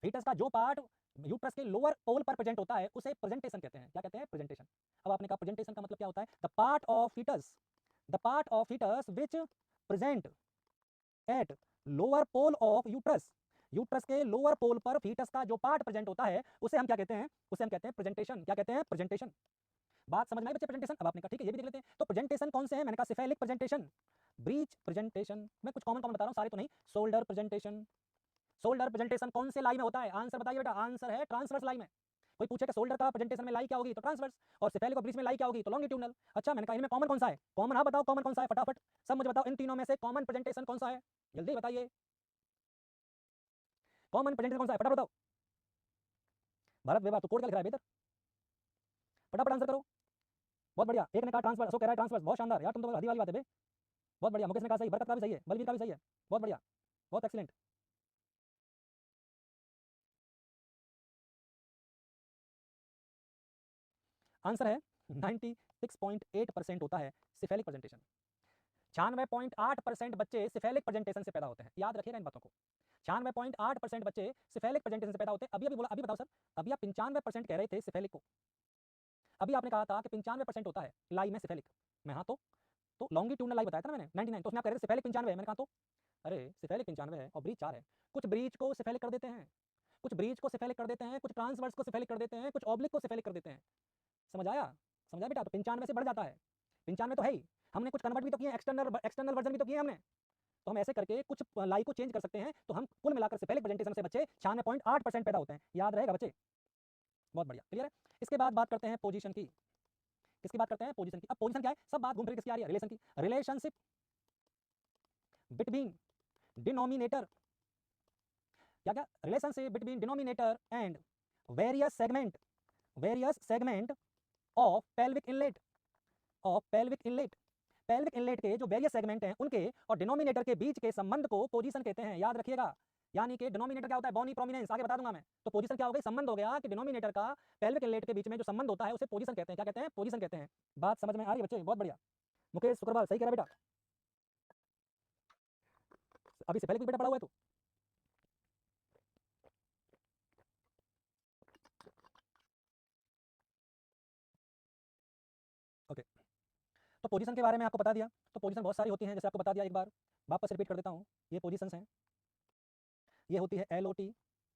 फीटस का जो पार्ट यूट्रस के लोअर पोल पर प्रेजेंट होता है, उसे प्रेजेंटेशन कहते हैं। क्या कहते हैं? प्रेजेंटेशन। अब आपने कहा प्रेजेंटेशन का मतलब क्या होता है? The part of foetus which present at lower pole of uterus. Uterus के लोअर पोल पर फीटस का जो पार्ट प्रेजेंट होता है, उसे हम क्या कहते हैं? उसे हम कहते हैं प्रेजेंटेशन। क्या कहते हैं? प्रेजेंटेशन। बात समझ में आई बच्चे? प्रेजेंटेशन। अब आपने कहा ठीक है, ये भी देख लेते हैं। तो प्रेजेंटेशन कौन से हैं? मैंने कहा सिफेलिक प्रेजेंटेशन, ब्रीच प्रेजेंटेशन, मैं कुछ कॉमन बता रहा हूँ, सारे तो नहीं। Shoulder presentation. शोल्डर प्रेजेंटेशन कौन से लाई में होता है? आंसर बताइए बेटा। आंसर है ट्रांसवर्स लाई में। कोई पूछे कि शोल्डर का प्रेजेंटेशन में लाई क्या होगी, तो ट्रांसवर्स, और सिफेलिक और ब्रीच में लाई क्या होगी, तो लॉन्गिट्यूडनल। अच्छा, मैंने कहा इनमें कॉमन कौन सा है? कॉमन, हाँ बताओ कॉमन कौन सा है, फटाफट सब मुझे बताओ, इन तीनों में से कॉमन प्रेजेंटेशन कौन सा है? जल्दी बताइए, कॉमन प्रेजेंटेशन कौन सा है? फटाफट बताओ। भारत व्यवहार तो कोड क्या लिख रहा है बेहतर, फटाफट आंसर करो। बहुत बढ़िया, एक ने कहा ट्रांसफर, अशोक कह रहा है ट्रांसफर, बहुत शानदार यार, तुम तो हदी वाली बात है बे। बहुत बढ़िया, मुकेश ने कहा सही, बरकत का भी सही है, बलवीर का भी सही है, बहुत बढ़िया, बहुत एक्सीलेंट। आंसर है 96.8% होता है सिफेलिक प्रेजेंटेशन। 96.8% बच्चे सिफेलिक प्रेजेंटेशन से पैदा होते हैं, याद रखिएगा इन बातों को। 96.8% बच्चे सिफेलिक प्रेजेंटेशन से पैदा होते हैं। अभी बोला, अभी बताओ सर, अभी आप 95% कह रहे थे सिफेलिक को, अभी आपने कहा था कि 95% होता है लाई में सिफेलिक। मैं हाँ तो लॉन्गिट्यूडनल लाई बताया था ना मैंने 99, तो उसमें आप कह रहे थे सिफेलिक 95 है। मैंने कहा तो अरे सिफेलिक 95 है और ब्रीच 4 है। कुछ ब्रीच को सिफेलिक कर देते हैं, कुछ ब्रीच को सिफेलिक कर देते हैं, कुछ ट्रांसवर्स को सिफेलिक कर देते हैं, कुछ ऑब्लिक को सिफेलिक कर देते हैं। समझ आया? समझा बेटा? तो 95 से बढ़ जाता है, 95 तो है ही। हमने कुछ कन्वर्ट भी तो किए, एक्सटर्नल वर्जन भी तो किए हमने। तो हम ऐसे करके कुछ लाई को चेंज कर सकते हैं, तो हम कुल मिलाकर सिफेलिक प्रेजेंटेशन से बच्चे 96.8% पैदा होते हैं। याद रहेगा बच्चे? बहुत बढ़िया, क्लियर है। इसके बाद बात करते हैं पोजीशन की। किसकी बात करते हैं? पोजीशन की। अब पोजीशन क्या है? सब बात घूम फिर किसकी आ रही है? रिलेशन की। रिलेशनशिप बिटवीन डिनोमिनेटर, क्या क्या? Relationship between denominator and various segment of pelvic inlet, pelvic inlet के जो वेरियस सेगमेंट हैं उनके और डिनोमिनेटर के बीच के संबंध को पोजीशन कहते हैं। याद रखिएगा। यानी कि डिनोमिनेटर क्या होता है? बॉनी प्रोमिनेंस, आगे बता दूंगा मैं। तो पोजीशन क्या हो गई? संबंध हो गया कि डिनोमिनेटर का पेल्विक इनलेट के बीच में जो संबंध होता है उसे पोजीशन कहते हैं। क्या कहते हैं? पोजीशन कहते हैं। बात समझ में आ रही है बच्चे? बहुत बढ़िया। मुकेश शुक्रवाल सही कह रहा बेटा, अभी से पहले भी बेटा पढ़ा हुआ है तू। ओके, तो पोजीशन के बारे में आपको बता दिया। तो पोजीशन बहुत सारी होती हैं, जैसे आपको बता दिया, एक बार वापस रिपीट कर देता हूँ। ये पोजीशंस हैं, ये होती है LOT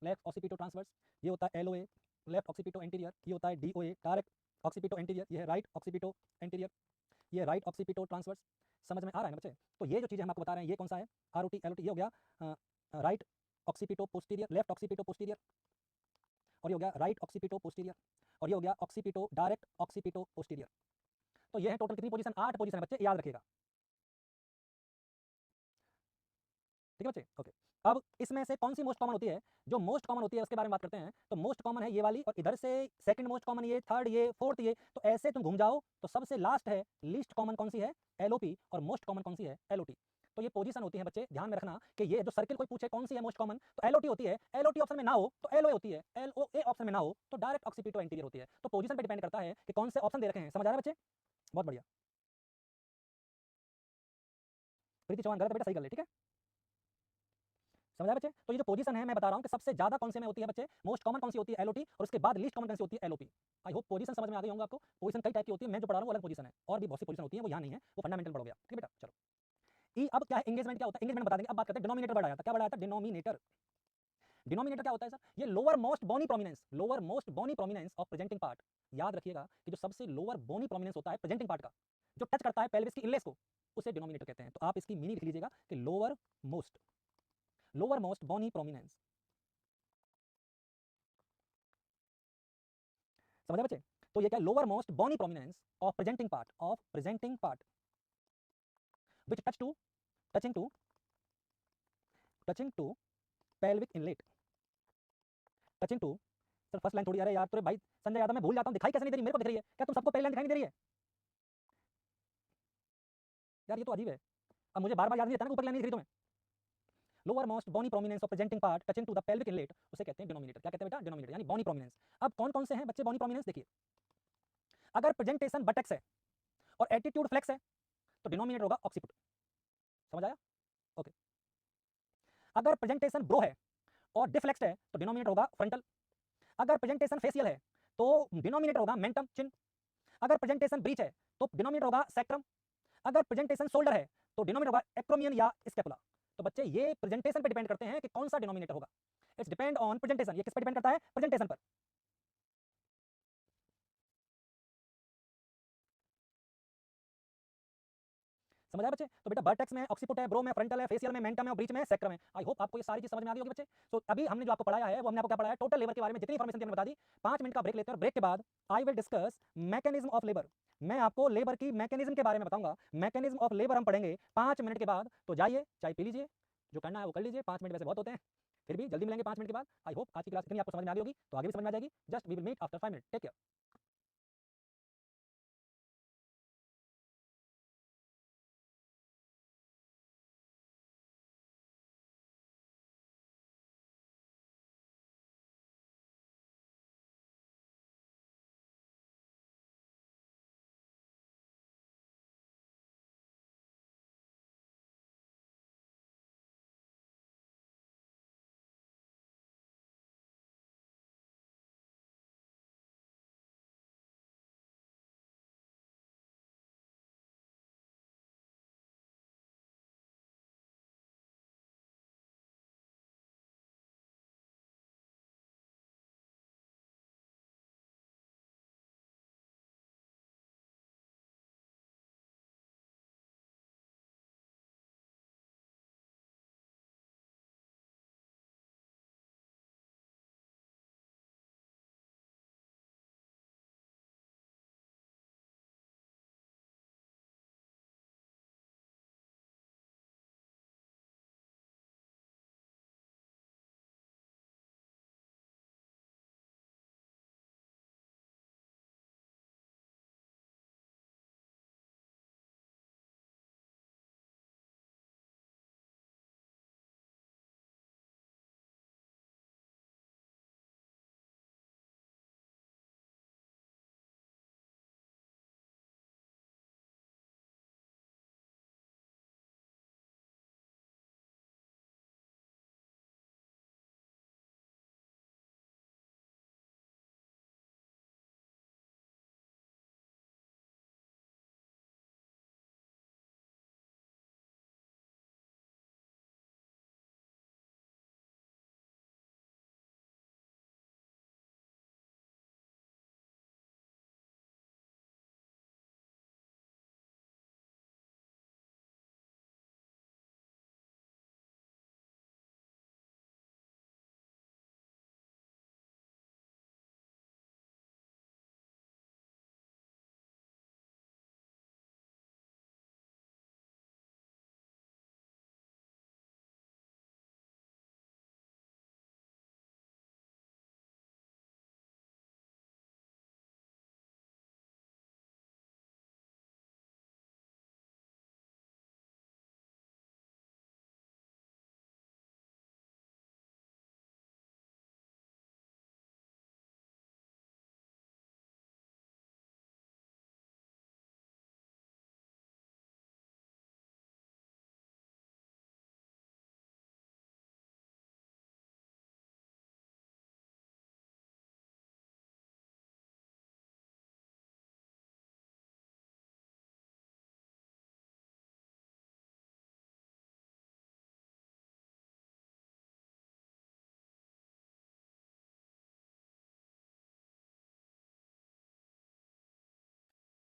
लेफ्ट ऑक्सीपिटो ट्रांसवर्स, ये होता है LOA लेफ्ट ऑक्सीपिटो एंटीरियर, ये होता है DOA डायरेक्ट ऑक्सीपिटो एंटीरियर, ये है राइट ऑक्सीपिटो एंटीरियर, ये राइट ऑक्सीपिटो ट्रांसवर्स। समझ में आ रहा है ना बच्चे? तो ये जो चीज़ें हम आपको बता रहे हैं, ये कौन सा है? ROT LOT, ये हो गया right occipito posterior, left occipito posterior, और ये हो गया राइट ऑक्सीपिटो पोस्टीरियर, और ये हो गया ऑक्सीपिटो डायरेक्ट ऑक्सीपिटो पोस्टीरियर। तो ये है टोटल कितनी पोजीशन? 8 पोजीशन है बच्चे, याद रखिएगा। ठीक है बच्चे? ओके, अब इसमें से कौन सी मोस्ट कॉमन होती है? जो मोस्ट कॉमन होती है उसके बारे में बात करते हैं। तो मोस्ट कॉमन है ये वाली, और इधर से सेकंड मोस्ट कॉमन ये, थर्ड ये, फोर्थ ये। तो ऐसे तुम घूम जाओ तो सबसे लास्ट है लीस्ट कॉमन कौन सी है? LOP, और मोस्ट कॉमन कौन सी है? LOT। तो ये पोजीशन होती है बच्चे, ध्यान में रखना कि ये जो सर्किल कोई पूछे कौन सी है मोस्ट कॉमन, तो LOT होती है। LOT ऑप्शन में ना हो तो LOA होती है, LOA ऑप्शन में ना हो तो डायरेक्ट ऑक्सीपिटो एंटीरियर होती है। तो पोजीशन पे डिपेंड करता है कि कौन से ऑप्शन दे रखे हैं। समझ आ रहा है बच्चे? बहुत बढ़िया। प्रीति चौहान गलत है बेटा, सही कर ले, ठीक है? समझ आया बच्चे? तो ये जो पोजीशन है मैं बता रहा हूँ कि सबसे ज्यादा कौन से में होती है बच्चे? मोस्ट कॉमन कौन सी होती है? LOT, और उसके बाद लीस्ट कॉमन कौन सी होती है? LOP। आई होप पोजीशन समझ में आ गई होंगे आपको। पोजीशन कई टाइप की होती है, मैं जो पढ़ा रहा हूँ अलग पोजीशन है, और भी बहुत सी पोजीशन होती है, वो यहाँ नहीं है, वो फंडामेंटल पढ़ हो गया। ठीक है बेटा, चलो। अब क्या है? एंगेजमेंट क्या होता है? एंगेजमेंट बता देंगे। अब बात करते हैं डिनोमिनेटर वर्ड आया था। क्या वर्ड आया था? डिनोमिनेटर। डिनोमिनेटर क्या होता है सर? ये lower most bony prominence of presenting part. याद रखिएगा कि जो सबसे लोअर बोनी प्रोमिनेंस होता है प्रेजेंटिंग पार्ट का, जो टच करता है पेल्विस की इनलेस को, उसे डिनोमिनेटर कहते हैं। तो आप इसकी मीनिंग लिख लीजिएगा कि लोअर मोस्ट बोनी प्रोमिनेंस। समझ बच्चे? तो ये क्या? Lower most bony prominence of presenting part which touching to pelvic inlet, touching to. Sir first line थोड़ी, अरे यार तेरे भाई संजय यादव, मैं भूल जाता हूं, दिखाई कैसे नहीं दे रही? मेरे को दिख रही है क्या? तुम सबको पहली लाइन दिखाई नहीं दे रही है? यार ये तो अजीब है, अब मुझे बार बार याद नहीं रहता ना, ऊपर लाइन नहीं दिख रही तुम्हें। Lower most bony prominence of presenting part touching to the pelvic inlet, उसे कहते हैं डिनोमिनेटर। क्या कहते हैं बेटा? डिनोमिनेटर, यानी बोनी प्रोमिनेंस। अब कौन कौन से हैं बच्चे बोनी प्रोमिनेंस? देखिए, अगर प्रेजेंटेशन बटेक्स है और एटीट्यूड फ्लेक्स है तो डिनोमिनेटर होगा ऑक्सीपुट। समझ आया? ओके। अगर प्रेजेंटेशन ब्रो है और डिफ्लेक्स्ड है तो डिनोमिनेटर होगा फ्रंटल। अगर प्रेजेंटेशन फेशियल है तो डिनोमिनेटर होगा मेंटम, चिन। अगर प्रेजेंटेशन ब्रीच है तो डिनोमिनेटर होगा सेक्ट्रम। अगर प्रेजेंटेशन शोल्डर है तो डिनोमिनेटर होगा एक्रोमियन या स्कैपुला। तो बच्चे ये प्रेजेंटेशन पे डिपेंड करते हैं कि कौन सा डिनोमिनेटर होगा। It's depend on presentation. ये किस पे डिपेंड करता है? प्रेजेंटेशन पर। समझ आया बच्चे? तो बेटा वर्टेक्स में ऑक्सीपुट है, ब्रो में फ्रंटल है, फेशियल में मेंटम है, और बीच में सेक्रम है। आई होप आपको ये सारी चीज समझ में आ गई होगी बच्चे। तो अभी हमने जो आपको पढ़ाया है वो हमने आपको क्या पढ़ाया है? टोटल लेबर के बारे में जितनी इन्फॉर्मेशन थी हमने बता दी। 5 मिनट का ब्रेक लेते हैं, और ब्रेक के बाद I will discuss mechanism of labour. मैं आपको लेबर की मैकेनिज्म के बारे में बताऊंगा। मैकेनिज्म ऑफ लेबर हम पढ़ेंगे 5 मिनट के बाद। तो जाइए चाय पी लीजिए, जो करना है वो कर लीजिए। 5 मिनट वैसे बहुत होते हैं, फिर भी जल्दी मिलेंगे 5 मिनट के बाद। आई होप आज की क्लास इतनी आपको समझ में आ गई होगी, तो आगे भी समझ में आ जाएगी। Just we will meet after 5 minute. Take care.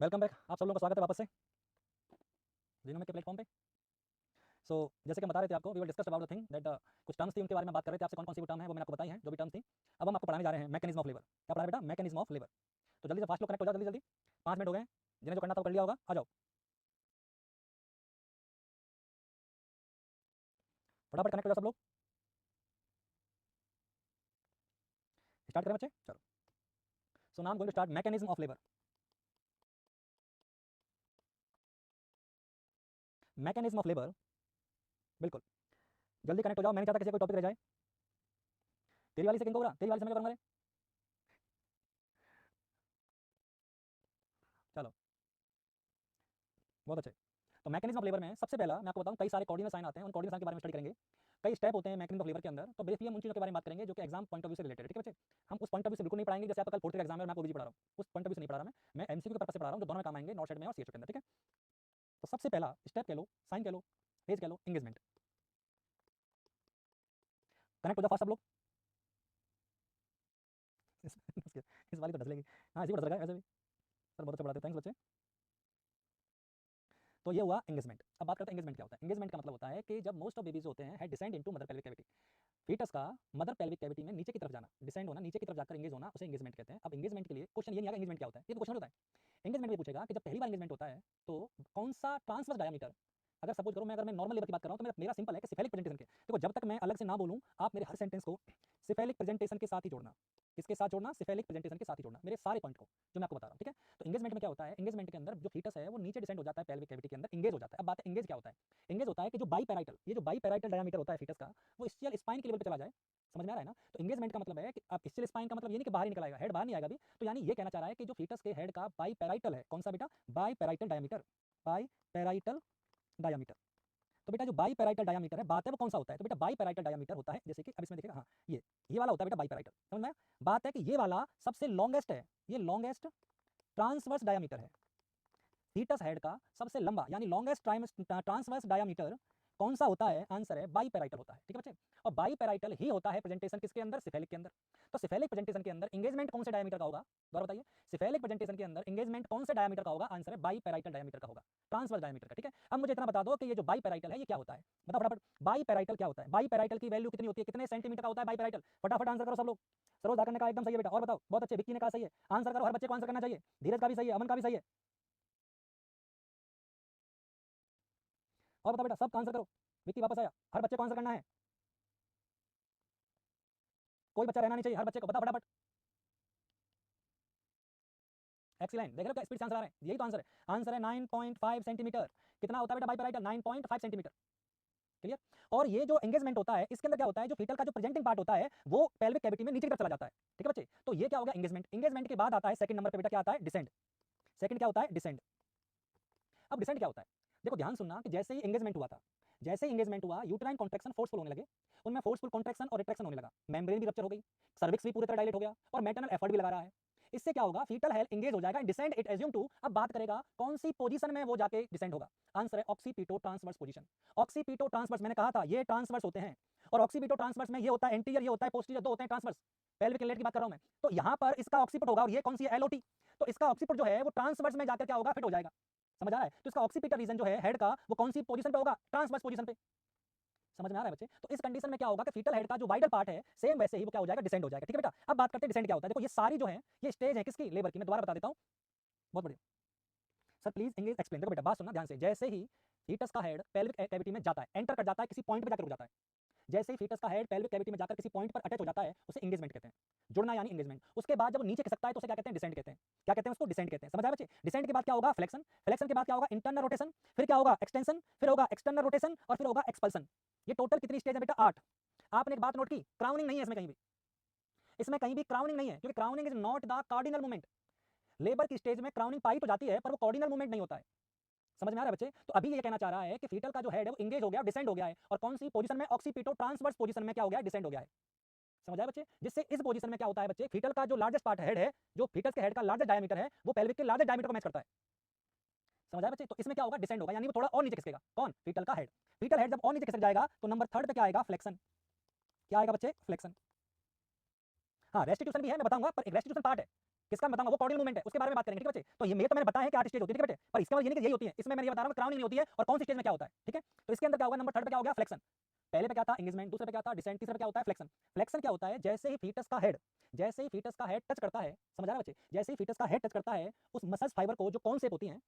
Welcome back, आप सब लोगों का स्वागत है वापस से जीनोमिक के प्लेटफॉर्म पे। जैसे कि हम बता रहे थे आपको, we will discuss about the thing that कुछ टर्म्स थी, उनके बारे में बात कर रहे थे। आपसे कौन कौन सी वो टर्म है वो मैंने आपको बताई है, जो भी टर्म्स थी। अब हम आपको पढ़ाने जा रहे हैं मैकेनिज्म ऑफ लेबर। क्या पढ़ा बेटा? Mechanism of labour. तो जल्दी से फास्ट लोग कनेक्ट हो जाओ, जल्दी जल्दी। 5 मिनट हो गए हैं, जिन्हें जो करना था वो कर लिया होगा। आ जाओ फटाफट कनेक्ट हो जाओ सब लोग। स्टार्ट करें बच्चे, चलो। So now I am going to start mechanism of labour. Mechanism of labour, बिल्कुल जल्दी कनेक्ट हो जाओ। मैं नहीं चाहता किसी कोई टॉपिक रह जाए। तेरी वाली से किनको हो रहा? तेरी वाली से मैं क्या करूँगा रे? चलो बहुत अच्छे। तो मैकेनिज्म ऑफ लेबर में सबसे पहला मैं आपको बताऊं, कई सारे कोऑर्डिनल साइन आते हैं, उन कोऑर्डिनल साइन के बारे में स्टडी करेंगे। कई स्टेप होते हैं मैकेनिज्म ऑफ लेबर के अंदर। तो बेसिकली हम उन चीज़ों के बारे में बात करेंगे जो कि एग्जाम पॉइंट ऑफ व्यू से रिलेटेड है। ठीक है बच्चे, हम उस पॉइंट ऑफ व्यू से बिल्कुल नहीं पढ़ाएंगे जैसे आपका कल फोर्थ एग्जाम है और मैं आपको बीजी पढ़ा रहा हूँ, उस पॉइंट ऑफ व्यू से नहीं पढ़ा रहा मैं एमसीक्यू के पर्पस से पढ़ा रहा हूँ, जो दोनों में काम आएंगे, नॉट सेट में और सीएचओ के अंदर। ठीक है, तो सबसे पहला स्टेप कह लो, साइन कह लो, फेज कह लो, एंगेजमेंट। कनेक्ट हो जाओ फास्ट सब लोग। इस वाली तो ढस लेगी। हाँ इसी को ढस लगा वैसे भी। सर बहुत अच्छा पढ़ाते, थैंक्स बच्चे। तो ये हुआ एंगेजमेंट। अब बात करते हैं एंगेजमेंट क्या होता है। एंगेजमेंट का मतलब होता है कि जब मोस्ट ऑफ बेबीज होते हैं descend into mother pelvic cavity. Foetus का मदर पेल्विक कैविटी में नीचे की तरफ जाना, डिसेंड होना, नीचे की तरफ जाकर एंगेज होना, उसे एंगेजमेंट कहते हैं। अब एंगेजमेंट के लिए क्वेश्चन ये नहीं आएगा एंगेजमेंट क्या होता है, ये तो क्वेश्चन होता है। एंगेजमेंट में पूछेगा कि जब पहली बार एंगेजमेंट होता है तो कौन सा ट्रांसवर्स डायमीटर, अगर सपोज करो मैं नॉर्मल लेवल की बात कर रहा हूँ तो मेरा सिंपल है कि सिफेलिक प्रेजेंटेशन के। देखो जब तक मैं अलग से ना बोलूँ, आप मेरे हर सेंटेंस को सिफेलिक प्रेजेंटेशन के साथ ही जोड़ना। किसके साथ जोड़ना? सिफेलिक प्रेजेंटेशन के साथ ही जोड़ना, मेरे सारे पॉइंट को जो मैं आपको बता रहा हूँ। ठीक है, तो एंगेजमेंट में क्या होता है, एंगेजमेंट के अंदर जो फीटस है वो नीचे डिसेंड हो जाता है, पेल्विक कैविटी के अंदर एंगेज हो जाता है। अब बात है एंगेज क्या होता है। एंगेज होता है कि जो बाई पैराइटल, ये जो बाई पैराइटल डायमीटर होता है फीटस का, वो स्टिल स्पाइन के लेवल पे चला जाए। समझ में आ रहा है ना? तो एंगेजमेंट का मतलब है कि आप स्टिल स्पाइन का मतलब ये नहीं कि बाहर ही निकल आएगा, हेड बाहर नहीं आएगा अभी। तो यानी ये कहना चाह रहा है कि जो फीटस के हेड का बाई पैराइटल है, कौन सा बेटा? By parietal diameter, by parietal diameter. तो बेटा जो बाई पैराइटल डायमीटर है, बात है वो कौन सा होता है, तो बेटा बाई पैराइटल डायमीटर होता है, जैसे कि अब इसमें देखिएगा, हाँ ये वाला होता है बेटा बाई पैराइटल। समझ में आया? बात है कि ये वाला सबसे लॉन्गेस्ट है, ये लॉन्गेस्ट ट्रांसवर्स डायमीटर है। फीटस हेड का सबसे लंबा यानी लॉन्गेस्ट ट्रांसवर्स डायमीटर कौन सा होता है? आंसर है बाई पैराइटल होता है। ठीक है बच्चे, और बाई पैराइटल ही होता है प्रेजेंटेशन किसके अंदर? सिफेलिक के अंदर। तो सिफेलिक प्रेजेंटेशन के अंदर एंगेजमेंट कौन से डायमीटर का होगा? दोबारा बताइए, सिफेलिक प्रेजेंटेशन के अंदर एंगेजमेंट कौन से डायमीटर का होगा? आंसर है बाई पैराइटल डायमीटर का होगा, ट्रांसवर्स डायमीटर का। ठीक है, अब मुझे इतना बता दो कि ये जो बाई पैराइटल है ये क्या होता है, बताओ फटाफट। बाई पैराइटल क्या होता है? बाई पैराइटल की वैल्यू कितनी होती है, कितने सेंटीमीटर का होता है बाई पैराइटल? फटाफट आंसर करो सब लोग। सरोज धाकड़ ने कहा एकदम सही है बेटा, और बताओ, बहुत अच्छे, विक्की ने कहा सही है। आंसर करो, हर बच्चे को आंसर करना चाहिए। धीरज का भी सही है, अमन का भी सही है। और बताओ बेटा, सब आंसर करो। विक्की वापस आया, हर बच्चे को आंसर करना है, कोई बच्चा रहना नहीं चाहिए, हर बच्चे को बता फटाफट। एक्सीलेंट, देख रहे हो स्पीड से आंसर आ रहे हैं, यही तो आंसर है। आंसर है 9.5 सेंटीमीटर। कितना होता है बेटा बाई पैराइटल? 9.5 सेंटीमीटर। क्लियर? और ये जो एंगेजमेंट होता है इसके अंदर क्या होता है, जो फीटल का जो प्रेजेंटिंग पार्ट होता है वो पेल्विक कैविटी में नीचे की तरफ चला जाता है। ठीक है बच्चे, तो ये क्या हो गया एंगेजमेंट। एंगेजमेंट के बाद आता है सेकंड नंबर पे बेटा, क्या आता है? डिसेंड। सेकंड क्या होता है? डिसेंड। अब डिसेंड क्या होता है, देखो ध्यान सुनना कि जैसे ही एंगेजमेंट हुआ था, जैसे ही एंगेजमेंट हुआ, यूटेराइन कॉन्ट्रैक्शन फोर्सफुल होने लगे, उनमें फोर्सफुल कॉन्ट्रैक्शन और रिट्रैक्शन होने लगा, मेम्ब्रेन भी रप्चर हो गई, सर्विक्स भी पूरी तरह डायलेट हो गया और मैटरनल एफर्ट भी लगा रहा है। इससे क्या होगा, फीटल हेल्थ एंगेज हो जाएगा, डिसेंड इट एज्यूम टू। अब बात करेगा कौन सी पोजीशन में वो जाके डिसेंड होगा। आंसर है occipito transverse position. Occipito transverse, मैंने कहा था ये ट्रांसवर्स होते हैं, और ऑक्सीपिटो ट्रांसवर्स में ये होता है एंटीरियर, ये होता है पोस्टीरियर, दो होते हैं ट्रांसवर्स। पेल्विक इनलेट की बात कर रहा हूं मैं, तो यहां पर इसका ऑक्सीपिट होगा और ये कौन सी है? एलओटी। तो इसका ऑक्सीपिट जो है वो ट्रांसवर्स में जाकर क्या होगा? फिट हो जाएगा। समझ आ रहा है? तो इसका ऑक्सीपिटल रीजन जो है हेड का, वो कौन सी पोजीशन पे होगा? ट्रांसवर्स पोजीशन पे। समझ में आ रहा है बच्चे? तो इस कंडीशन में क्या होगा कि फीटल हेड का जो वाइडल पार्ट है सेम वैसे ही वो क्या हो जाएगा? डिसेंड हो जाएगा। ठीक है बेटा, अब बात करते हैं डिसेंड क्या होता है। देखो ये सारी जो है ये स्टेज है किसकी? लेबर की। मैं दोबारा बता देता हूँ, बहुत बढ़िया सर, प्लीज इंग्लिश एक्सप्लेन। देखो बेटा बात सुनना ध्यान से, जैसे ही फीटस का हेड पेल्विक कैविटी में जाता है, एंटर कर जाता है, किसी पॉइंट पे जाकर रुक जाता है, जैसे ही फीटस का हेड पेल्विक कैविटी में जाकर किसी पॉइंट पर अटैच हो जाता है, उसे एंगेजमेंट कहते हैं, जुड़ना यानी एंगेजमेंट। उसके बाद जब वो नीचे खिसकता है तो उसे क्या कहते हैं? डिसेंड कहते हैं। क्या कहते हैं उसको? डिसेंड कहते हैं। समझ आया बच्चे? डिसेंड के बाद क्या होगा? फ्लेक्शन। फ्लेक्शन के बाद क्या होगा? Internal rotation. फिर क्या होगा? एक्सटेंशन। फिर होगा एक्सटर्नल रोटेशन और फिर होगा एक्सपल्सन। ये टोटल कितनी स्टेज है बेटा? 8। आपने एक बात नोट की, क्राउनिंग नहीं है इसमें कहीं भी, इसमें कहीं भी क्राउनिंग नहीं है, क्योंकि crowning is not the cardinal movement. Labour की स्टेज में क्राउनिंग पाई तो जाती है पर वो कार्डिनल मूवमेंट नहीं होता है। समझ में आ रहा है बच्चे? तो अभी ये कहना चाह रहा है कि फीटल का जो हेड है वो इंगेज हो गया, डिसेंड हो गया है, और कौन सी पोजीशन में? ऑक्सीपिटो ट्रांसवर्स पोजीशन में क्या हो गया? डिसेंड हो गया है। समझ आया बच्चे? जिससे इस पोजीशन में क्या होता है बच्चे, फीटल का जो लार्जेस्ट पार्ट हेड है, जो फीटल के हेड का लार्जेस्ट डायमीटर है, वो पेल्विक के लार्जेस्ट डायमीटर को मैच करता है। समझ आया बच्चे? तो इसमें क्या होगा? डिसेंड होगा, यानी वो थोड़ा और नीचे खिसकेगा। कौन? फीटल का हेड। फीटल हेड जब और नीचे खिसक जाएगा तो नंबर थर्ड पे क्या आएगा? फ्लेक्शन। क्या आएगा बच्चे? फ्लेक्शन। हाँ रेस्टिट्यूशन भी है, मैं बताऊंगा, पर एक रेस्टिट्यूशन पार्ट है, किसका बताऊंगा, वो कॉर्डियल मूवमेंट है, उसके बारे में बात करेंगे, ठीक है बच्चे। तो ये तो मैंने बताया है कि 8 स्टेज होती है, ठीक है बच्चे, पर इसके बाद ये नहीं कि यही होती है, इसमें मैंने ये बता रहा हूं क्राउनिंग नहीं होती है और कौन सी स्टेज में क्या होता है, ठीक है। तो इसके अंदर क्या होगा, नंबर 3 पे क्या हो गया, फ्लेक्शन। पहले पे क्या था, एंगेजमेंट, दूसरे पे क्या था, डिसेंट, तीसरे पे क्या होता है, फ्लेक्शन। फ्लेक्शन क्या होता है, जैसे ही फीटस का हेड टच करता है, समझ आ रहा है बच्चे, जैसे ही फीटस का हेड टच करता है उस मसल्स फाइबर को, जो कौन से होती हैं,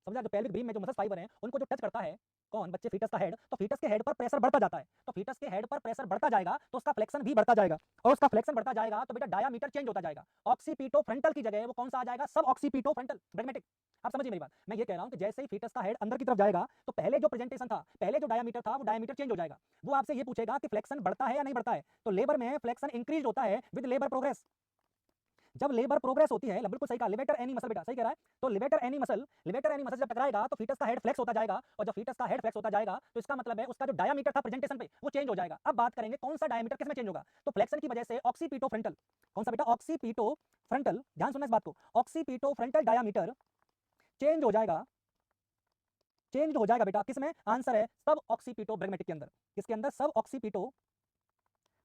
समझा, जो पेल्विक बीम में जो मसल्स फाइबर हैं उनको जो टच करता है कौन, बच्चे, फीटस का हेड, तो फीटस के हेड पर प्रेशर बढ़ता जाता है, तो फीटस के हेड पर प्रेशर बढ़ता जाएगा तो उसका फ्लेक्शन भी बढ़ता जाएगा, और उसका फ्लेक्शन बढ़ता जाएगा तो बेटा डायामीटर चेंज होता जाएगा। ऑक्सीपिटो फ्रंटल की जगह वो कौन सा आ जाएगा, सब ऑक्सीपिटो फ्रंटल ब्रैगमेटिक। आप समझिए मेरी बात, मैं ये कह रहा हूं कि जैसे ही फीटस का हेड अंदर की तरफ जाएगा तो पहले जो प्रेजेंटेशन था, पहले जो डायामीटर था वो डायामीटर चेंज हो जाएगा। वो आपसे ये पूछेगा कि फ्लेक्शन बढ़ता है या नहीं बढ़ता है, तो लेबर में फ्लेक्शन इंक्रीज होता है विद लेबर प्रोग्रेस। जब लेबर प्रोग्रेस होती है, बिल्कुल सही कहा, लिवेटर एनी मसल, बेटा सही कह रहा है, तो लिवेटर एनी मसल जब टकराएगा तो फीटस का हेड फ्लेक्स होता जाएगा, और जब फीटस का हेड फ्लेक्स होता जाएगा तो इसका मतलब है उसका जो डायामीटर था प्रेजेंटेशन पे वो चेंज हो जाएगा। अब बात करेंगे कौन सा डायामीटर किसमें चेंज होगा, तो फ्लेक्शन की वजह से ऑक्सीपिटो फ्रंटल, कौन सा बेटा, ऑक्सीपिटो फ्रंटल, ध्यान सुनना इस बात को, ऑक्सीपिटो फ्रंटल डायामीटर चेंज हो जाएगा, चेंज हो जाएगा बेटा, किसमें, आंसर है सब ऑक्सीपिटो ब्रैगमेटिक के अंदर, किसके अंदर, सब ऑक्सीपिटो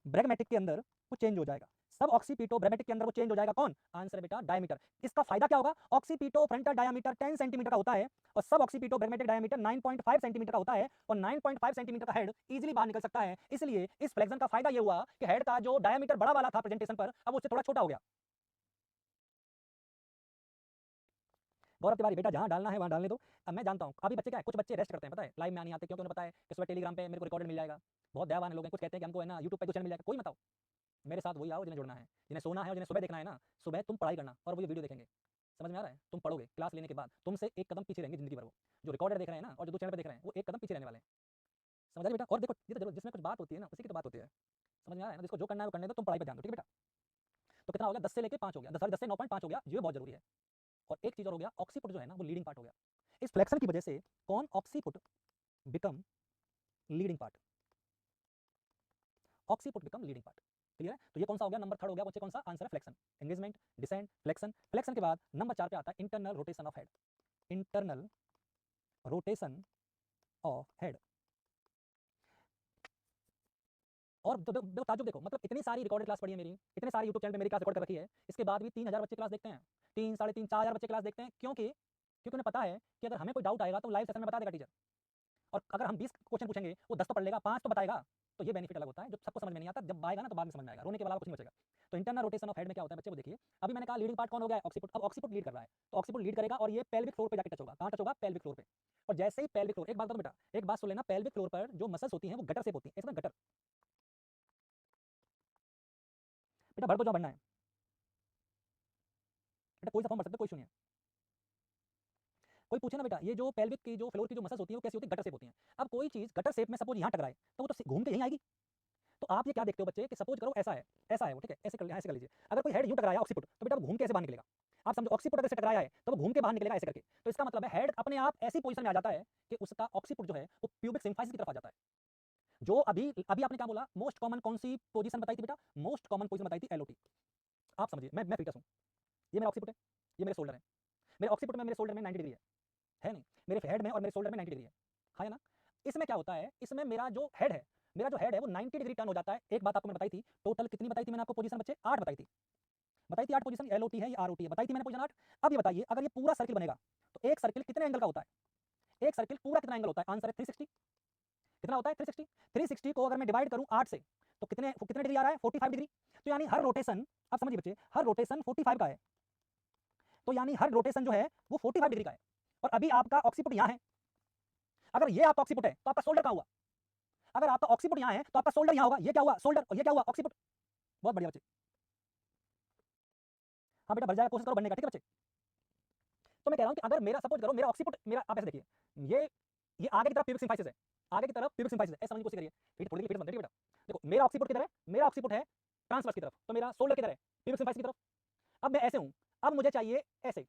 ब्रैगमेटिक के अंदर वो चेंज हो जाएगा, सब ऑक्सीपिटो ब्रैगमेटिक के अंदर वो चेंज हो जाएगा, कौन, आंसर है बेटा डायमीटर। इसका फायदा क्या होगा, ऑक्सीपिटो फ्रंटल डायमीटर 10 सेंटीमीटर का होता है और सब ऑक्सीपिटो ब्रैगमेटिक डायमीटर 9.5 सेंटीमीटर का होता है, और 9.5 सेंटीमीटर का हेड इजीली बाहर निकल सकता है, इसलिए इस फ्लेक्शन का फायदा ये हुआ कि हेड का जो डायमीटर बड़ा वाला था प्रेजेंटेशन पर, अब उससे थोड़ा छोटा हो गया। गौरव तिवारी, बेटा जहां डालना है वहां डालने दो। अब मैं जानता हूं अभी बच्चे क्या है, कुछ बच्चे रेस्ट करते हैं, पता है, लाइव में नहीं आते क्योंकि उन्हें पता है कि सुबह टेलीग्राम पे मेरे को रिकॉर्डेड मिल जाएगा, बहुत दयावान लोग हैं, कुछ कहते हैं कि हमको है ना यूट्यूब पे तो चैनल मिल जाएगा, कोई मत आओ, मेरे साथ वही आओ जिन्हें जुड़ना है, जिन्हें सोना है और जिन्हें सुबह देखना है ना, सुबह तुम पढ़ाई करना और वो ये वीडियो देखेंगे, समझ में आ रहा है, तुम पढ़ोगे क्लास लेने के बाद, तुमसे एक कदम पीछे रहेंगे जिंदगी भर, वो जो रिकॉर्डर देख रहे हैं ना और जो चैनल पे देख रहे हैं वो एक कदम पीछे रहने वाले हैं, समझ रहे बेटा। और देखो ये तो जिसमें कुछ बात होती है ना उसी की तो बात होती है, समझ में आ रहा है ना, जिसको जो करना है वो करने दो, तुम पढ़ाई पर ध्यान दो, ठीक है बेटा। तो कितना हो गया, 10 से लेके 5 हो गया, 10 से 9.5 हो गया, ये बहुत जरूरी है। और एक चीज और हो गया, ऑक्सीपुट जो है ना वो लीडिंग पार्ट हो गया, इस फ्लेक्शन की वजह से कौन, occiput become leading part, occiput become leading part, clear है। तो ये कौन सा हो गया, नंबर 3 हो गया बच्चे, कौन सा, आंसर है flexion, engagement, descent, flexion. Flexion के बाद नंबर 4 पे आता है internal rotation of head, internal rotation of head. और देखो ताज्जुब देखो, मतलब इतनी सारी रिकॉर्डेड क्लास पढ़ी है मेरी, इतने सारे यूट्यूब चैनल पे मेरी क्लास रिकॉर्ड कर रखी है, इसके बाद भी 3000 बच्चे क्लास देखते हैं, 3, 3.5, 4,000 बच्चे क्लास देखते हैं, क्योंकि उन्हें पता है कि अगर हमें कोई डाउट आएगा तो लाइव सेशन में बता देगा टीचर, और अगर हम 20 क्वेश्चन पूछेंगे वो 10 तो पढ़ लेगा, 5 तो बताएगा, तो ये बेनिफिट अलग होता है जो सबको समझ में नहीं आता, जब आएगा ना तो बाद में समझ में आएगा, रोने के अलावा कुछ नहीं बचेगा। तो इंटरनल रोटेशन ऑफ हेड में क्या होता है बच्चे, वो देखिए, अभी मैंने कहा लीडिंग पार्ट कौन हो गया है, ऑक्सीपुट, अब ऑक्सीपुट लीड कर रहा है, तो ऑक्सीपुट लीड करेगा और ये पेल्विक फ्लोर पे जाके टच होगा, कहां टच होगा, पेल्विक फ्लोर पे। और जैसे ही पेल्विक फ्लोर, एक बात बताओ बेटा, एक बात सुन लेना, पेल्विक फ्लोर पर जो मसल्स होती हैं वो गटर शेप होती है, इसमें गटर, बेटा बढ़ तो जो बढ़ना है बेटा, कोई सा फॉर्म भर सकते हो, कोई सुनिए, कोई पूछे ना बेटा, ये जो पेल्विक की जो फ्लोर की जो मसल्स होती है वो कैसी होती है, गटर शेप होती है। अब कोई चीज गटर शेप में सपोज यहाँ टकराए तो वो तो घूम के यहीं आएगी, तो आप ये क्या देखते हो बच्चे कि सपोज करो ऐसा है वो, ठीक है, ऐसे कर लीजिए, अगर कोई हेड यूं टकराया ऑक्सीपुट, तो बेटा वो घूम के ऐसे बाहर निकलेगा, आप समझो, ऑक्सीपुट अगर से टकराया है तो वो घूम के बाहर निकलेगा ऐसे करके, तो इसका मतलब है हेड अपने आप ऐसी पोजीशन में आ जाता है कि उसका ऑक्सीपुट जो है वो प्यूबिक सिम्फाइसिस की तरफ आ जाता है। जो अभी अभी आपने क्या बोला, मोस्ट कॉमन कौन सी पोजीशन बताई थी बेटा, मोस्ट कॉमन पोजीशन बताई थी एलओटी। आप समझिए, मैं फीटस हूं, ये मेरा ऑक्सीपुट है, ये मेरे शोल्डर है, मेरे ऑक्सीपुट में, मेरे शोल्डर में 90 डिग्री है नहीं, मेरे हेड में और मेरे शोल्डर में 90 डिग्री है ना। इसमें क्या होता है, इसमें मेरा जो हेड है वो 90 डिग्री टर्न हो जाता है। एक बात आपको मैं बताई थी, टोटल कितनी बताई थी मैंने आपको पोजीशन बच्चे, 8 बताई थी, 8 पोजीशन, एलओटी है या आरओटी है, बताई थी मैंने पोजीशन 8। अब ये बताइए अगर ये पूरा सर्किल बनेगा तो एक सर्किल कितने एंगल का होता है, एक सर्किल पूरा कितना एंगल होता है, आंसर है 360। कितना होता है, 360। 360 को अगर मैं डिवाइड करूं 8 से तो कितने कितने डिग्री आ रहा है, 45 डिग्री। तो यानी हर रोटेशन, आप समझिए बच्चे, हर रोटेशन 45 का है, तो यानी हर रोटेशन जो है वो 45 डिग्री का है। और अभी आपका ऑक्सीपुट यहाँ है, अगर ये आपका ऑक्सीपुट है तो आपका शोल्डर कहाँ हुआ, अगर आपका ऑक्सीपुट यहाँ है तो आपका शोल्डर यहाँ होगा, ये क्या हुआ, शोल्डर, और ये क्या हुआ, ऑक्सीपुट। बहुत बढ़िया बच्चे, हाँ बेटा बढ़ जाएगा, कोशिश करो बनने का, ठीक है बच्चे। तो मैं कह रहा हूँ कि अगर मेरा सपोज करो, मेरा ऑक्सीपुट, मेरा, आप ऐसे देखिए, ये आगे की तरफ प्यूबिक सिम्फाइसिस है, आगे की तरफ प्यूबिक सिम्फाइसिस है, ऐसा समझने की कोशिश करिए, फिर थोड़ी देर फिर बनते, ठीक है बेटा। देखो मेरा ऑक्सीपुट किधर है, मेरा ऑक्सीपुट है ट्रांसवर्स की तरफ, तो मेरा शोल्डर किधर है, प्यूबिक सिम्फाइसिस की तरफ। अब मैं ऐसे हूँ, अब मुझे चाहिए ऐसे,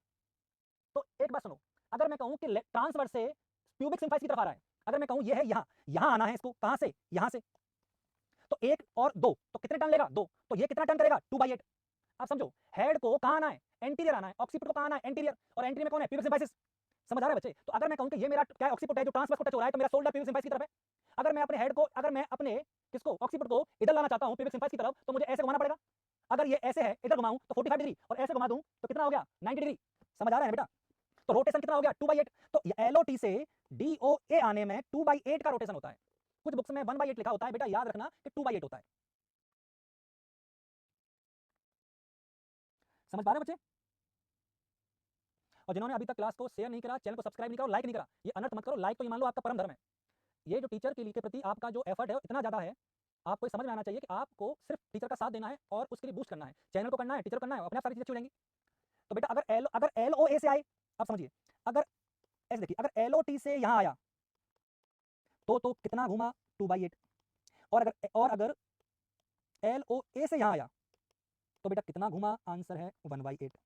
तो एक बात सुनो, अगर मैं कहूँ कि ट्रांसवर्स से प्यूबिक सिम्फाइसिस की तरफ आ रहा है, अगर मैं कहूँ ये है यहाँ, यहाँ आना है इसको, कहाँ से, यहाँ से, तो 1 और 2, तो कितने टर्न लेगा, 2, तो ये कितना टर्न करेगा, 2/8। आप समझो, हेड को कहाँ आना है, एंटीरियर आना है, ऑक्सीपुट को कहाँ आना है, एंटीरियर, और एंटीरियर में कौन है, प्यूबिक सिम्फाइसिस। समझ आ रहा है बच्चे। तो अगर मैं कहूँ कि ये मेरा क्या ऑक्सीपुट है जो ट्रांसवर्स को टच हो रहा है, तो मेरा शोल्डर प्यूबिक सिम्फाइसिस की तरफ है। अगर मैं अपने हेड को, अगर मैं अपने किसको, ऑक्सीपुट को इधर लाना चाहता हूँ प्यूबिक सिम्फाइसिस की तरफ, तो मुझे ऐसे घुमाना पड़ेगा। अगर ये ऐसे है, इधर घुमाऊं तो 45 डिग्री, और ऐसे घुमा दूं तो कितना हो गया 90 डिग्री। समझ आ रहा है बेटा? तो रोटेशन कितना हो गया 2/8। तो LOT से DOA आने में 2/8 का रोटेशन होता है। कुछ बुक्स में 1/8 लिखा होता है, बेटा याद रखना कि 2/8 होता है। समझ पा रहे हैं बच्चे? और जिन्होंने अभी तक क्लास को शेयर नहीं करा, चैनल को सब्सक्राइब नहीं करा, लाइक नहीं करा, ये अनर्थ मत करो। लाइक तो ये मान लो आपका परम धर्म है। ये जो टीचर के प्रति आपका जो एफर्ट है इतना ज्यादा है, आपको समझ में आना चाहिए कि आपको सिर्फ टीचर का साथ देना है और उसके लिए बूस्ट करना है, चैनल को करना है, टीचर को करना है, अपने आप सारी चीजें अच्छी हो जाएंगी। तो बेटा अगर LOA से आए, आप समझिए, अगर ऐसे देखिए, अगर LOT से यहां आया तो कितना घूमा 2/8, और अगर LOA से यहां आया तो बेटा कितना घुमा, आंसर है 1/8।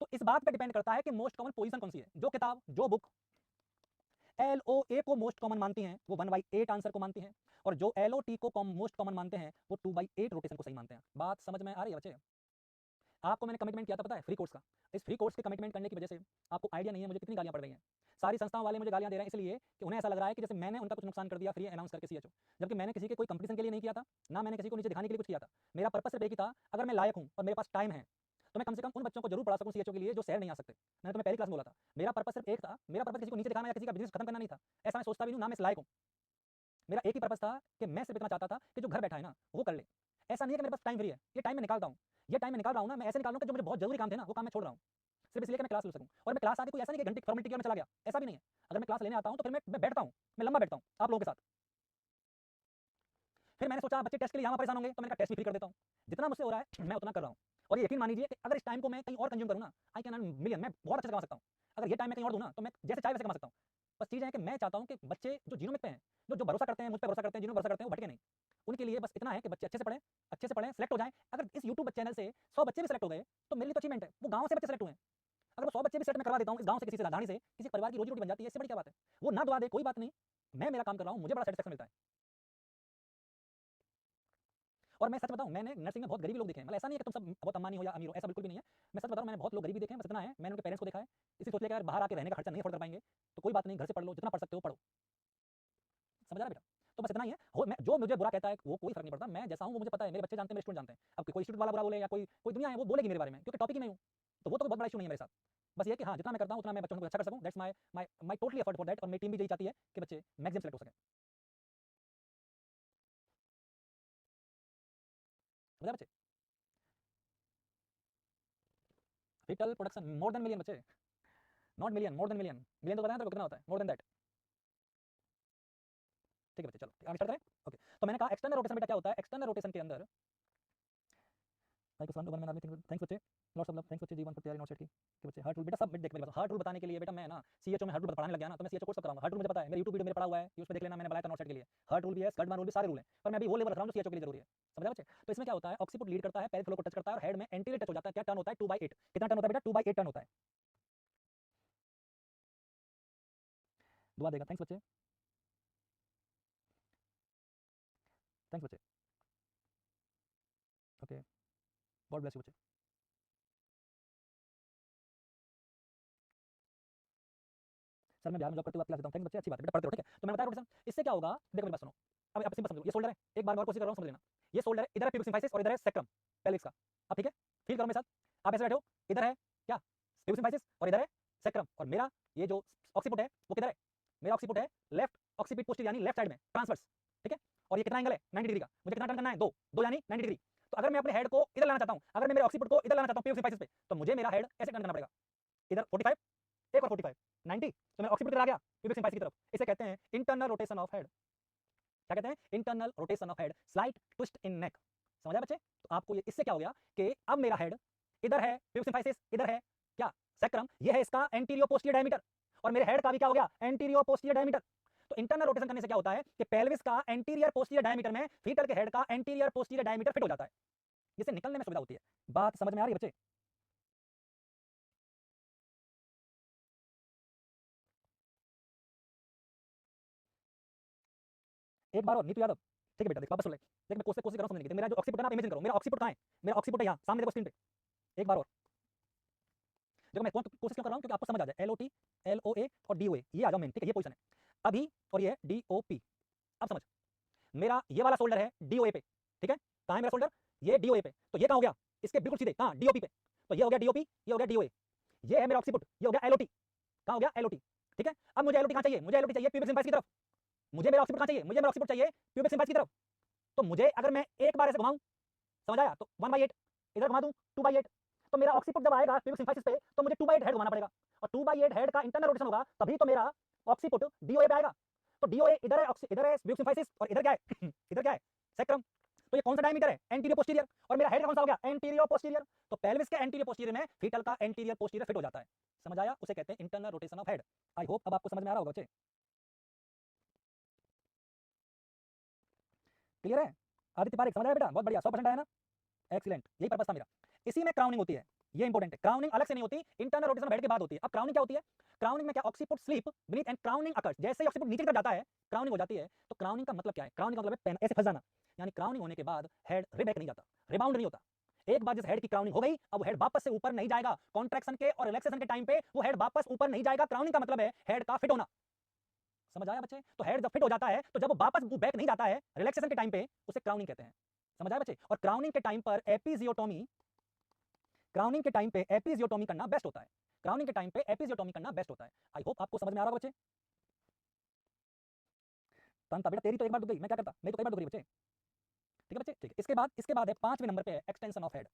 तो इस बात पे डिपेंड करता है कि मोस्ट कॉमन पोजीशन कौन सी है। जो किताब, जो बुक LOA को मोस्ट कॉमन मानती हैं वो 1/8 आंसर को मानती हैं, और जो LOT को मोस्ट कॉमन मानते हैं वो 2/8 रोटेशन को सही मानते हैं। बात समझ में आ रही है बच्चे? आपको मैंने कमिटमेंट किया था पता है, फ्री कोर्स का। इस फ्री कोर्स के कमिटमेंट करने की वजह से आपको आइडिया नहीं है मुझे कितनी गालियां पड़ रही हैं। सारी संस्थाओं वाले मुझे गालियां दे रहे हैं इसलिए कि उन्हें ऐसा लग रहा है कि जैसे मैंने उनका कुछ नुकसान कर दिया फ्री अनाउंस करके CHO, जबकि मैंने किसी के कोई कंपटीशन के लिए नहीं किया था, ना मैंने किसी को नीचे दिखाने के लिए कुछ किया था। मेरा पर्पस सिर्फ एक ही था, अगर मैं लायक हूं और मेरे पास टाइम है तो मैं कम से कम उन बच्चों को जरूर पढ़ा सकूं CHO के लिए जो शहर नहीं आ सकते। मैंने तुम्हें पहली क्लास में बोला था, मेरा पर्पस सिर्फ एक था, मेरा पर्पस किसी को नीचे दिखाना या किसी का बिजनेस खत्म करना नहीं था। ऐसा मैं सोचता भी नहीं, ना मैं इस लायक हूं। मेरा एक ही पर्पस था कि मैं सिर्फ इतना चाहता था कि जो घर बैठा है ना वो कर ले। ऐसा नहीं है कि मेरे पास टाइम फ्री है, ये टाइम मैं निकालता हूँ, ये टाइम मैं निकाल रहा हूँ ना, मैं ऐसे निकाल रहा हूँ कि जो मुझे बहुत जरूरी काम थे ना वो काम मैं छोड़ रहा हूँ, सिर्फ इसलिए कि मैं क्लास ले सकूँ। और मैं क्लास आती कोई ऐसा नहीं कि घंटे फॉर्मेलिटी किया मैं चला गया, ऐसा भी नहीं है। अगर मैं क्लास लेने आता हूँ तो फिर मैं बैठता हूँ, मैं लंबा बैठता हूँ आप लोगों के साथ। फिर मैंने सोचा बच्चे टेस्ट के लिए यहाँ परेशान होंगे तो मैंने कहा टेस्ट भी फ्री कर देता हूँ। जितना मुझसे हो रहा है मैं उतना कर रहा हूँ, और ये यकीन मानिए कि अगर इस टाइम को मैं कहीं और कंज्यूम करूँ ना, आई कैन अर्न मिलियन, मैं बहुत अच्छे से कमा सकता हूँ। अगर ये टाइम मैं कहीं और दूँ ना तो मैं जैसे चाहे वैसे कमा सकता हूँ। बस चीज़ है कि मैं चाहता हूँ कि बच्चे जो जीरो में पे हैं, जो भरोसा करते हैं, मुझ पर भरोसा करते हैं, जिन्होंने भरोसा करते हैं वो भटके नहीं। उनके लिए बस इतना है कि बच्चे अच्छे से पढ़ें, सेलेक्ट हो जाएं। अगर इस यूट्यूब चैनल से 100 बच्चे भी सेलेक्ट हो गए तो मेरे लिए तो अचीवमेंट है। वो गांव से बच्चे सेलेक्ट हुए हैं, अगर वो 100 बच्चे भी सेलेक्ट मैं करवा देता हूँ इस गांव से, किसी से राजधानी से, किसी परिवार की रोजी रोटी बन जाती है, इससे बड़ी क्या बात है। वो ना दुआ दे कोई बात नहीं, मैं मेरा काम कर रहा हूँ, मुझे बड़ा सेटिस्फेक्शन मिलता है। और मैं सच बताऊं, मैंने नर्सिंग में बहुत गरीबी लोग देखे हैं, मतलब ऐसा नहीं है कि तुम सब बहुत अम्बानी हो या अमीर हो, ऐसा बिल्कुल भी नहीं है। मैं सच बताऊं, मैंने बहुत लोग गरीबी देखे हैं, बस इतना है मैंने उनके पेरेंट्स को देखा है। इसी सोच लिया कि यार बाहर आके रहने का खर्चा नहीं अफोर्ड कर पाएंगे तो कोई बात नहीं, घर से पढ़ लो, जितना पढ़ सकते हो पढ़ो। समझ आ रहा बेटा? तो बस इतना ही है। मैं जो मुझे बुरा कहता है वो कोई फर्क नहीं पड़ता, मैं जैसा हूं वो मुझे पता है, मेरे बच्चे जानते हैं, मेरे स्टूडेंट जानते हैं। अब कोई स्टूडेंट वाला बुरा बोले या कोई कोई दुनिया है वो बोलेगी मेरे बारे में, क्योंकि टॉपिक ही मैं हूं, तो वो तो बहुत बड़ा इशू नहीं है मेरे साथ। बस ये कि हाँ जितना मैं करता हूं उतना मैं बच्चों को अच्छा कर सकूं, that's my my my totally effort for that. और मेरी टीम भी यही चाहती है कि बच्चे मैक्सिमम सेलेक्ट हो सकें। समझा बच्चे? रिटल प्रोडक्शन मोर देन मिलियन बच्चे, not million, more than million. Million तो बताया था कितना होता है, मोर देन दैट। ठीक है बच्चे, चलो आगे स्टार्ट करें। ओके, तो मैंने कहा एक्सटर्नल रोटेशन बेटा क्या होता है। एक्सटर्नल रोटेशन के अंदर लाइक 1 1 मैन थैंक्स बच्चे, लॉट्स ऑफ लव, थैंक्स बच्चे जी 1 for तैयारी नोट सेट की। कि बच्चे हार्ट रूल बेटा सब देख मेरे पास हार्ट रूल बताने के लिए बेटा मैं ना CHO में हार्ट रूल पढ़ाने लग गया ना, तो मैं CHO कोर्स कराऊंगा। हार्ट रूल मुझे पता है, मेरे YouTube वीडियो मेरे पड़ा हुआ है, उसमें देख लेना, मैंने बनाया था नोट सेट के लिए। हार्ट रूल भी है, स्कर्ट बार रूल भी, सारे रूल हैं, पर मैं अभी वो लेवल रख रहा हूं जो CHO के लिए जरूरी है। समझा बच्चे? तो इसमें क्या होता है, ऑक्सीपुट लीड करता है, पेरिफेरल को टच करता है और हेड में एंटीरियर टच हो जाता है। क्या टर्न होता है 2/8। कितना टर्न होता है बेटा 2/8 टर्न होता है। दुआ देगा, थैंक्स बच्चे, थैंक्स बच्चे। ओके, गॉड ब्लेस यू बच्चे। सर मैं बिहार में जॉब करते हुए क्लास देता हूं, थैंक्स बच्चे, अच्छी बात है बेटा, पढ़ते रहो ठीक है। तो मैंने बताया रोटेशन, इससे क्या होगा देखो मेरी बात सुनो। अब आप सिंपल समझो, ये शोल्डर है, एक बार और कोशिश कर रहा हूं समझ लेना। ये शोल्डर है, इधर है प्यूबिक सिम्फाइसिस और इधर है सेक्रम पेल्विस का। अब ठीक है, फील करो मेरे साथ। आप ऐसे बैठे हो, इधर है क्या प्यूबिक सिम्फाइसिस और इधर है सेक्रम, और मेरा ये जो ऑक्सीपुट है वो किधर है, मेरा ऑक्सीपुट है लेफ्ट ऑक्सीपिट पोस्टीरियर यानी लेफ्ट साइड में ट्रांसवर्स। ठीक है, और ये कितना एंगल है 90 डिग्री का, मुझे कितना टर्न करना है, दो दो यानी 90 डिग्री। तो अगर मैं अपने हेड को इधर लाना चाहता हूं, अगर मैं मेरे ऑक्सीपुट को इधर लाना चाहता हूं प्यूबिक सिम्फाइसिस पे, तो मुझे मेरा हेड ऐसे टर्न करना पड़ेगा, इधर 45, एक और 45, 90। तो मैं ऑक्सीपिट आ गया प्यूबिक सिम्फाइसिस की तरफ। इसे कहते हैं इंटरनल रोटेशन ऑफ हेड। क्या कहते हैं, internal rotation of head, slight twist in neck. समझा बच्चे? तो आपको ये इससे क्या हो गया कि अब मेरा हेड इधर है प्यूबिक सिम्फाइसिस, इधर है क्या सैक्रम, ये है इसका एंटीरियो पोस्टीरियर डायमीटर, और मेरे हेड का भी क्या हो गया एंटीरियो पोस्टीरियर डायमीटर। तो इंटरनल रोटेशन करने से क्या होता है कि पेल्विस का एंटीरियर पोस्टीरियर डायमीटर में फीटल के हेड का एंटीरियर पोस्टीरियर डायमीटर फिट हो जाता है, जिससे निकलने में सुविधा होती है। बात समझ में आ रही है बच्चे? एक बार और नीतू यादव, ठीक है बेटा, देख वापस सुन ले, देख मैं कोशिश कोशिश कर रहा हूं समझने की। मेरा जो ऑक्सीपुट है ना, आप इमेजिन करो मेरा ऑक्सीपुट कहां है, मेरा ऑक्सीपुट है यहां सामने देखो स्क्रीन पे। एक बार और देखो, मैं कोशिश क्यों कर रहा हूं, क्योंकि आपको समझ आ जाए। LOT LOA और DOA, ये आ जाओ मेन, ठीक है, ये पोजीशन है अभी, और ये है DOP। अब समझ, मेरा ये वाला शोल्डर है DOA पे, ठीक है, कहां है मेरा शोल्डर, ये डीओए पे, तो ये कहां हो गया, इसके बिल्कुल सीधे, हाँ डीओपी पे, तो ये हो गया डीओपी, ये हो गया डीओए, ये है मेरा ऑक्सीपुट, ये हो गया एलओटी, कहां हो गया एलओटी, ठीक है। अब मुझे एलओटी कहां चाहिए, मुझे एलओटी चाहिए प्यूबिक सिम्फाइस की तरफ, मुझे मेरा ऑक्सीपुट कहां चाहिए, मुझे मेरा ऑक्सीपुट चाहिए प्यूबिक सिम्फाइस की तरफ, तो मुझे अगर मैं एक बार ऐसे घुमाऊं, समझ आया, तो 1/8 इधर घुमा दूं 2/8, तो मेरा ऑक्सीपुट जब आएगा प्यूबिक सिम्फाइसिस पे तो मुझे 2/8 हेड घुमाना पड़ेगा, और 2/8 हेड का इंटरनल रोटेशन होगा, तभी तो मेरा ऑक्सीपुट डीओए पे आएगा। तो डीओए इधर है, इधर है प्यूबिक सिम्फाइसिस, और इधर क्या है इधर क्या है सेक्रम, तो ये कौन सा डायमीटर है, एंटीरियर पोस्टीरियर, और मेरा हेड कौन सा हो गया, एंटीरियर पोस्टीरियर, तो पेल्विस के एंटीरियर पोस्टीरियर में फीटल का एंटीरियर पोस्टीरियर फिट हो जाता है, समझ आया, उसे कहते हैं internal rotation of head. I hope अब आपको समझ में आ रहा होगा बच्चे, क्लियर है। आदित्य पारिक समझ आया बेटा, बहुत बढ़िया, 100% आया ना, एक्सीलेंट, यही पर्पस था मेरा। इसी में क्राउनिंग होती है, ये इंपॉर्टेंट है, क्राउनिंग अलग से नहीं होती, इंटरनल रोटेशन हेड के बाद होती है। अब क्राउनिंग क्या होती है, क्राउनिंग में क्या, occiput slip beneath and crowning occurs, जैसे ही ऑक्सीपुट नीचे की तरफ जाता है क्राउनिंग हो जाती है। तो क्राउनिंग का मतलब क्या है, क्राउनिंग का मतलब है पेन ऐसे फंस जाना, यानी क्राउनिंग होने के बाद हेड रिबैक नहीं जाता, रिबाउंड नहीं होता। एक बार जिस हेड की क्राउनिंग हो गई, अब हेड वापस से ऊपर नहीं जाएगा, कॉन्ट्रैक्शन के और रिलैक्सेशन के टाइम पे वो हेड वापस ऊपर नहीं जाएगा। क्राउनिंग का मतलब है हेड का फिट होना, समझ आया बच्चे। तो हेड जब फिट हो जाता है तो जब वो वापस बैक नहीं जाता है रिलैक्सेशन के टाइम पे, उसे क्राउनिंग कहते हैं, समझ आया बच्चे। और क्राउनिंग के टाइम पर एपिजियोटोमी, क्राउनिंग के टाइम पे एपिजियोटोमी करना बेस्ट होता है, क्राउनिंग के टाइम पे एपिजियोटोमी करना बेस्ट होता है। आई होप आपको समझ में आ रहा होगा बच्चे। तंता बेटा तेरी तो एक बार दुख गई, मैं क्या करता, मेरी तो कई बार दुख रही बच्चे, ठीक है बच्चे, ठीक है। इसके बाद है 5वें नंबर पे है extension of head,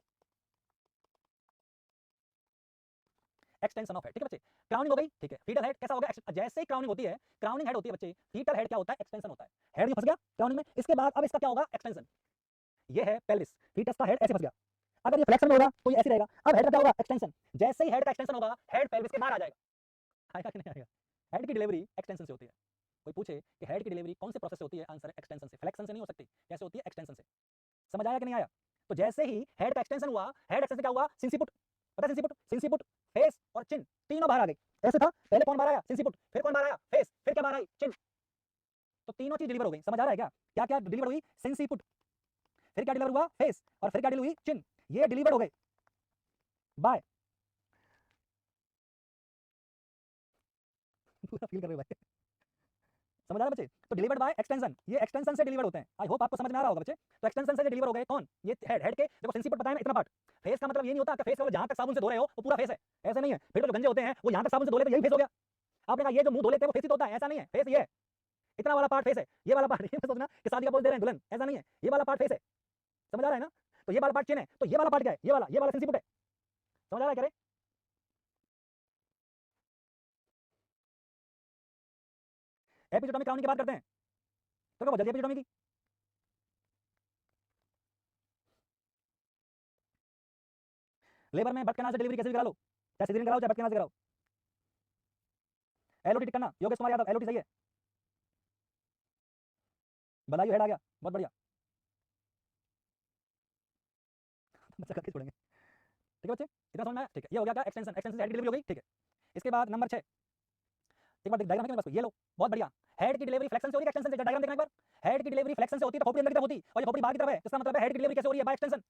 extension of head, ठीक है बच्चे। क्राउनिंग हो गई, ठीक है, फीटल हेड कैसा होगा, जैसे ही क्राउनिंग होती है, क्राउनिंग हेड होती है बच्चे, फीटल हेड क्या होता है, एक्सटेंशन होता है, हेड में फंस गया क्राउनिंग में। इसके बाद अब इसका क्या होगा, एक्सटेंशन, ये है पेल्विस, फीटस का हेड ऐसे फंस गया, अगर ये फ्लेक्शन में होगा तो ये ऐसे रहेगा। अब हेड का क्या होगा, एक्सटेंशन, जैसे ही हेड का एक्सटेंशन होगा हेड पेल्विस के बाहर आ जाएगा, आएगा कि नहीं आएगा। हेड की डिलीवरी एक्सटेंशन से होती है, कोई पूछे कि हेड की डिलीवरी कौन से प्रोसेस से होती है, आंसर है एक्सटेंशन से, फ्लेक्शन से नहीं हो सकती, कैसे होती है, एक्सटेंशन से, समझ आया कि नहीं आया। तो जैसे ही हेड का एक्सटेंशन हुआ, हेड एक्सटेंशन क्या हुआ, सिंसिपुट, पता है सिंसिपुट, सिंसिपुट, फेस और चिन तीनों बाहर आ गई, ऐसे था, पहले कौन बाहर आया, सिंसिपुट, फिर कौन बाहर आया, फेस, फिर क्या बाहर आई, चिन, तो तीनों चीज डिलीवर हो गई, समझ आ रहा है क्या, क्या क्या डिलीवर हुई, सिंसिपुट, फिर क्या डिलीवर हुआ, फेस, और फिर क्या डिलीवर हुई, चिन, ये डिलीवर हो गए बाय पूरा फील कर रहे हो भाई, समझ आ रहा है बच्चे। तो डिलीवर्ड बाय एक्सटेंशन, ये एक्सटेंशन से डिलीवर होते हैं, आई होप आपको समझ में आ रहा होगा बच्चे। तो एक्सटेंशन से डिलीवर हो गए कौन, ये हेड के, देखो सेंसिटिव बताया ना इतना पार्ट। फेस का मतलब ये नहीं होता कि फेस को जहां तक साबुन से धो रहे हो वो पूरा फेस है, ऐसा नहीं है। फिर तो जो गंजे होते हैं वो यहां तक साबुन से धो लेते, यही फेस हो गया। आपने कहा ये जो मुंह धो लेते हैं वो फेस ही तो होता है, ऐसा नहीं है, फेस ये है, इतना वाला पार्ट फेस है, ये वाला पार्ट, ये सोचना कि शादी का बोल दे रहे हैं दुल्हन, ऐसा नहीं है, ये वाला पार्ट फेस है, समझ आ रहा है ना। तो ये वाला पार्ट चिन है, तो ये वाला पार्ट क्या है, ये वाला सेंसिटिव है, समझ आ रहा है क्या रे। एपिजोटोमिक क्राउनिंग की बात करते हैं, तो क्या जल्दी एपिजोटोमी की, लेबर में बट कैनाल से डिलीवरी कैसे भी करा लो, चाहे सीजरियन कराओ चाहे बट कैनाल से कराओ। एलओटी टिक करना, योगेश कुमार यादव, एलओटी सही है, बधाई हेड आ गया, बहुत बढ़िया बच्चा करके छोड़ेंगे, ठीक है बच्चे, इतना समझ में आया, ठीक है। ये हो गया क्या, एक्सटेंशन, एक्सटेंशन से हेड की डिलीवरी हो गई, ठीक है। इसके बाद नंबर 6, एक बार डायग्राम है ये लो, बहुत बढ़िया, हेड की डिलीवरी फ्लेक्शन से हो रही है, एक्सटेंशन से, डायग्राम देखना एक बार। हेड की डिलीवरी फ्लेक्शन से होती है तो खोपड़ी अंदर की तरफ होती, और ये खोपड़ी बाहर की तरफ है, इसका मतलब है हेड की डिलीवरी कैसे हो रही है, बाय एक्सटेंशन।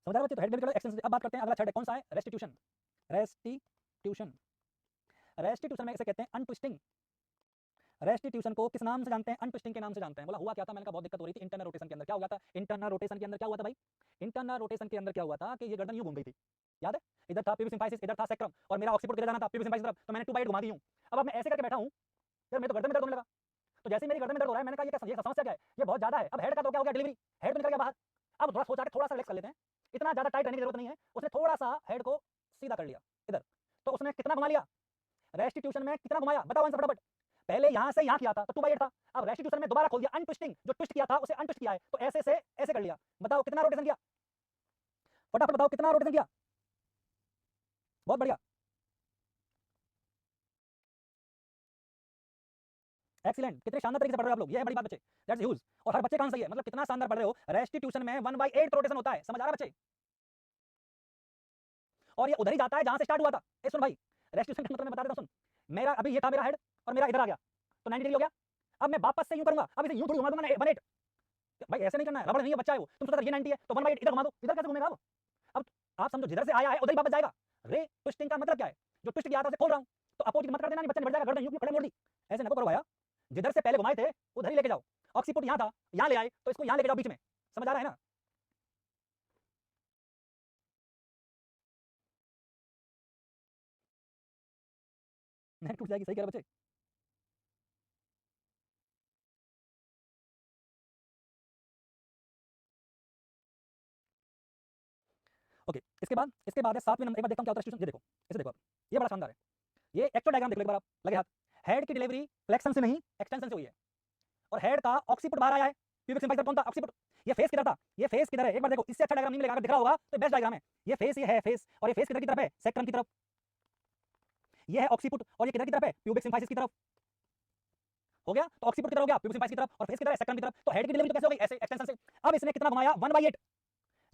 समझ आ रहा है बच्चे। तो हेड डिलीवरी एक्सटेंशन। अब बात करते हैं अगला थर्ड कौन सा है, रेस्टिट्यूशन, रेस्टिट्यूशन, रेस्टिट्यूशन में इसे कहते हैं अनट्विस्टिंग। रेस्टिट्यूशन को किस नाम से जानते हैं, अनट्विस्टिंग के नाम से जानते हैं। बोला हुआ क्या था, मैंने कहा बहुत दिक्कत हो रही थी इंटरनल रोटेशन के अंदर, क्या हो गया था, इंटरनल रोटेशन के अंदर क्या हुआ था भाई, इंटरनल रोटेशन के अंदर क्या हुआ था कि ये गर्दन यूं घूम गई थी, याद है, इधर था प्यूबिक सिम्फाइसिस, इधर था सेक्रम, और मेरा ऑक्सीपुट किधर जाना था, प्यूबिक सिम्फाइसिस तरफ, तो मैंने 2/8 घुमा दी हूं। अब मैं ऐसे करके बैठा हूं, यार मैं तो गर्दन में दर्द होने लगा, तो जैसे ही मेरी गर्दन में दर्द हो रहा है, मैंने कहा ये समस्या क्या है, ये बहुत ज्यादा है। अब हेड का तो क्या हो गया, डिलीवरी, हेड तो निकल गया बाहर। अब थोड़ा सोचा कि थोड़ा सा रिलैक्स कर लेते हैं, इतना ज्यादा टाइट रहने की जरूरत नहीं है, उसने थोड़ा सा हेड को सीधा कर लिया इधर, तो उसने कितना घुमा लिया, रेस्टिट्यूशन में कितना घुमाया बताओ आंसर फटाफट। पहले यहां से यहां किया था तो 2/8 था, अब रेस्टिट्यूशन में दोबारा खोल दिया, अनट्विस्टिंग, जो ट्विस्ट किया था उसे अनट्विस्ट किया है, तो ऐसे से ऐसे कर लिया, बताओ कितना रोटेशन किया, फटाफट बताओ कितना रोटेशन किया, बहुत बढ़िया, एक्सीलेंट, कितने शानदार तरीके से पढ़ रहे हो आप लोग, ये है बड़ी बात बच्चे, दैट्स ह्यूज। और हर बच्चे का आंसर सही है, मतलब कितना शानदार पढ़ रहे हो। रेस्टिट्यूशन में 1/8 रोटेशन होता है, समझ आ रहा है बच्चे, और ये उधर ही जाता है जहां से स्टार्ट हुआ था। ए सुन भाई, रेस्टिट्यूशन का मतलब मैं बता देता हूं, सुन, मेरा अभी ये था मेरा हेड, और मेरा इधर आ गया, तो 90 डिग्री हो गया। अब मैं वापस से यूं करूंगा, अब इसे यूं थोड़ी घुमा दूंगा 1/8, भाई ऐसे नहीं करना है, रबड़ नहीं है, बच्चा है वो, तुम सोचता ये 90 है तो 1/8 इधर घुमा दो, इधर कैसे घूमेगा वो। अब आप समझो जिधर से आया है उधर ही वापस जाएगा, रे ट्विस्टिंग का मतलब क्या है? जो ट्विस्ट किया था उसे खोल रहा हूं, तो अपोजिट मत कर देना, नहीं बच्चा ने बढ़ जाएगा, गर्दन यूं खड़े मोड़ दी, ऐसे ना करो भाया। जिधर से पहले घुमाए थे उधर ही लेके जाओ। ऑक्सीपुट यहां था, यहां ले आए, तो इसको यहां लेके जाओ बीच में। समझ आ रहा है ना? नहीं टूट जाएगी, सही कह रहे बच्चे। ओके, इसके बाद है 7वें नंबर। एक बार देखता हूं क्या होता है सिचुएशन। ये देखो, इसे देखो आप, ये बड़ा शानदार है। ये एक्चुअल डायग्राम देख लो एक बार आप, लगे हाथ। हेड की डिलीवरी फ्लेक्शन से नहीं एक्सटेंशन से हुई है, और हेड का ऑक्सीपुट बाहर आया है। प्यूबिक सिम्फाइस कौन था? ऑक्सीपुट। ये फेस किधर था? ये फेस किधर है? एक बार देखो, इससे अच्छा डायग्राम नहीं मिलेगा, अगर दिख रहा होगा तो बेस्ट डायग्राम है। ये फेस, ये है फेस, और ये फेस किधर की तरफ है? सेक्टम की तरफ। ये है ऑक्सीपुट, और ये किधर की तरफ है? प्यूबिक सिम्फाइसिस की तरफ। हो गया? तो ऑक्सीपुट किधर हो गया? प्यूबिक सिम्फाइसिस की तरफ, और फेस किधर है? सेक्टम की तरफ। तो हेड की डिलीवरी तो कैसे हो गई? ऐसे एक्सटेंशन से। अब इसने कितना घुमाया? 1/8।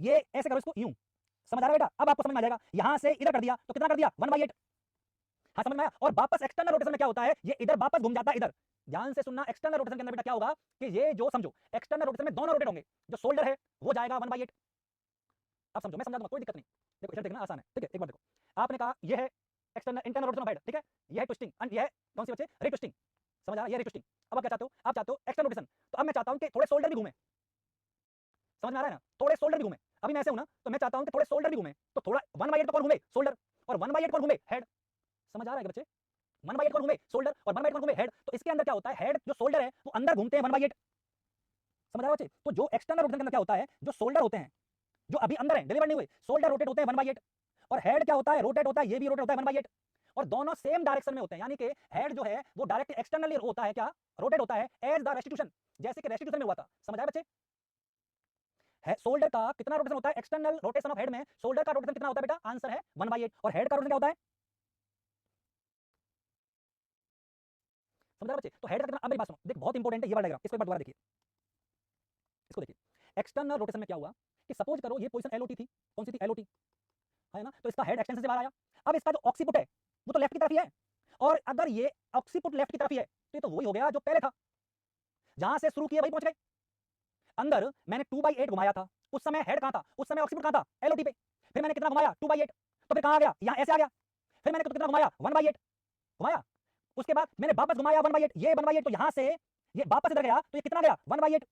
ये ऐसे करो इसको यूं। समझ आ रहा है बेटा? अब आपको समझ में आ जाएगा। यहां से इधर कर दिया तो कितना कर दिया? 1/8। हाँ समझ में आया? और वापस एक्सटर्नल रोटेशन में क्या होता है? ये इधर वापस घूम जाता है इधर। ध्यान से सुनना, एक्सटर्नल रोटेशन के अंदर बेटा क्या होगा कि ये जो समझो, एक्सटर्नल रोटेशन में दोनों रोटेट होंगे। जो शोल्डर है वो जाएगा 1/8। अब समझो, मैं समझा दूंगा, कोई दिक्कत नहीं। देखो इधर देखना आसान है, ठीक है? एक बार देखो, आपने कहा ये है external, internal rotation of head, ठीक है? ये है ट्विस्टिंग, एंड ये है कौन सी बच्चे? रिट्विस्टिंग। समझ आ रहा है? ये रिट्विस्टिंग। अब आप क्या चाहते हो? आप चाहते हो एक्सटर्नल रोटेशन, तो अब मैं चाहता हूं कि थोड़े शोल्डर भी घूमे। समझ में आ रहा है ना? थोड़े शोल्डर भी घूमे। अभी मैं ऐसे हूं ना, तो मैं चाहता हूं कि थोड़े शोल्डर भी घूमे, तो थोड़ा 1/8 तो कौन घूमे? शोल्डर। और 1/8 कौन घूमे? हेड। समझ आ रहा है बच्चे? 1/8 कौन घूमे? शोल्डर, और 1/8 कौन घूमे? हेड। तो इसके अंदर क्या होता है? हेड जो शोल्डर है वो अंदर घूमते हैं 1/8। समझ आ रहा है बच्चे? तो जो एक्सटर्नल रोटेशन के अंदर क्या होता है, जो शोल्डर होते हैं, जो अभी अंदर है, डिलीवर नहीं हुए, शोल्डर रोटेट होते हैं 1/8, और हेड क्या होता है? रोटेट होता है, ये भी रोटेट होता है 1/8, और दोनों सेम डायरेक्शन में होते हैं। यानी कि हेड जो है वो डायरेक्ट एक्सटर्नली होता है, क्या रोटेट होता है, एज द रेस्टिट्यूशन, जैसे कि रेस्टिट्यूशन में हुआ था। समझ आया बच्चे? है शोल्डर का कितना रोटेशन होता है? एक्सटर्नल रोटेशन ऑफ हेड में शोल्डर का रोटेशन कितना होता है बेटा? आंसर है 1/8। और हेड का रोटेशन क्या होता है? समझ रहे बच्चे? तो हेड का कितना? अब मेरी बात सुनो, देख बहुत इंपॉर्टेंट है ये वाला डायग्राम, इसको एक बार दोबारा देखिए, इसको देखिए। एक्सटर्नल रोटेशन में क्या हुआ कि सपोज करो ये पोजीशन एलओटी थी, कौन सी थी? एलओटी है ना? तो इसका हेड एक्सटेंशन से बाहर आया। अब इसका जो ऑक्सीपुट है वो तो लेफ्ट की तरफ ही है, और अगर ये ऑक्सीपुट लेफ्ट की तरफ ही है तो ये तो वही हो गया जो पहले था, जहां से शुरू किया वही पहुंच गए। अंदर मैंने 2/8 घुमाया था, उस समय हेड कहां था? उस समय ऑक्सीपुट कहां था? एलओटी पे। फिर मैंने कितना घुमाया? 2/8, तो फिर कहां आ गया? यहां ऐसे आ गया। फिर मैंने कितना घुमाया? 1/8 घुमाया। उसके बाद मैंने वापस घुमाया 1/8, ये 1/8, तो यहां से ये वापस इधर गया, तो ये कितना गया? 1/8।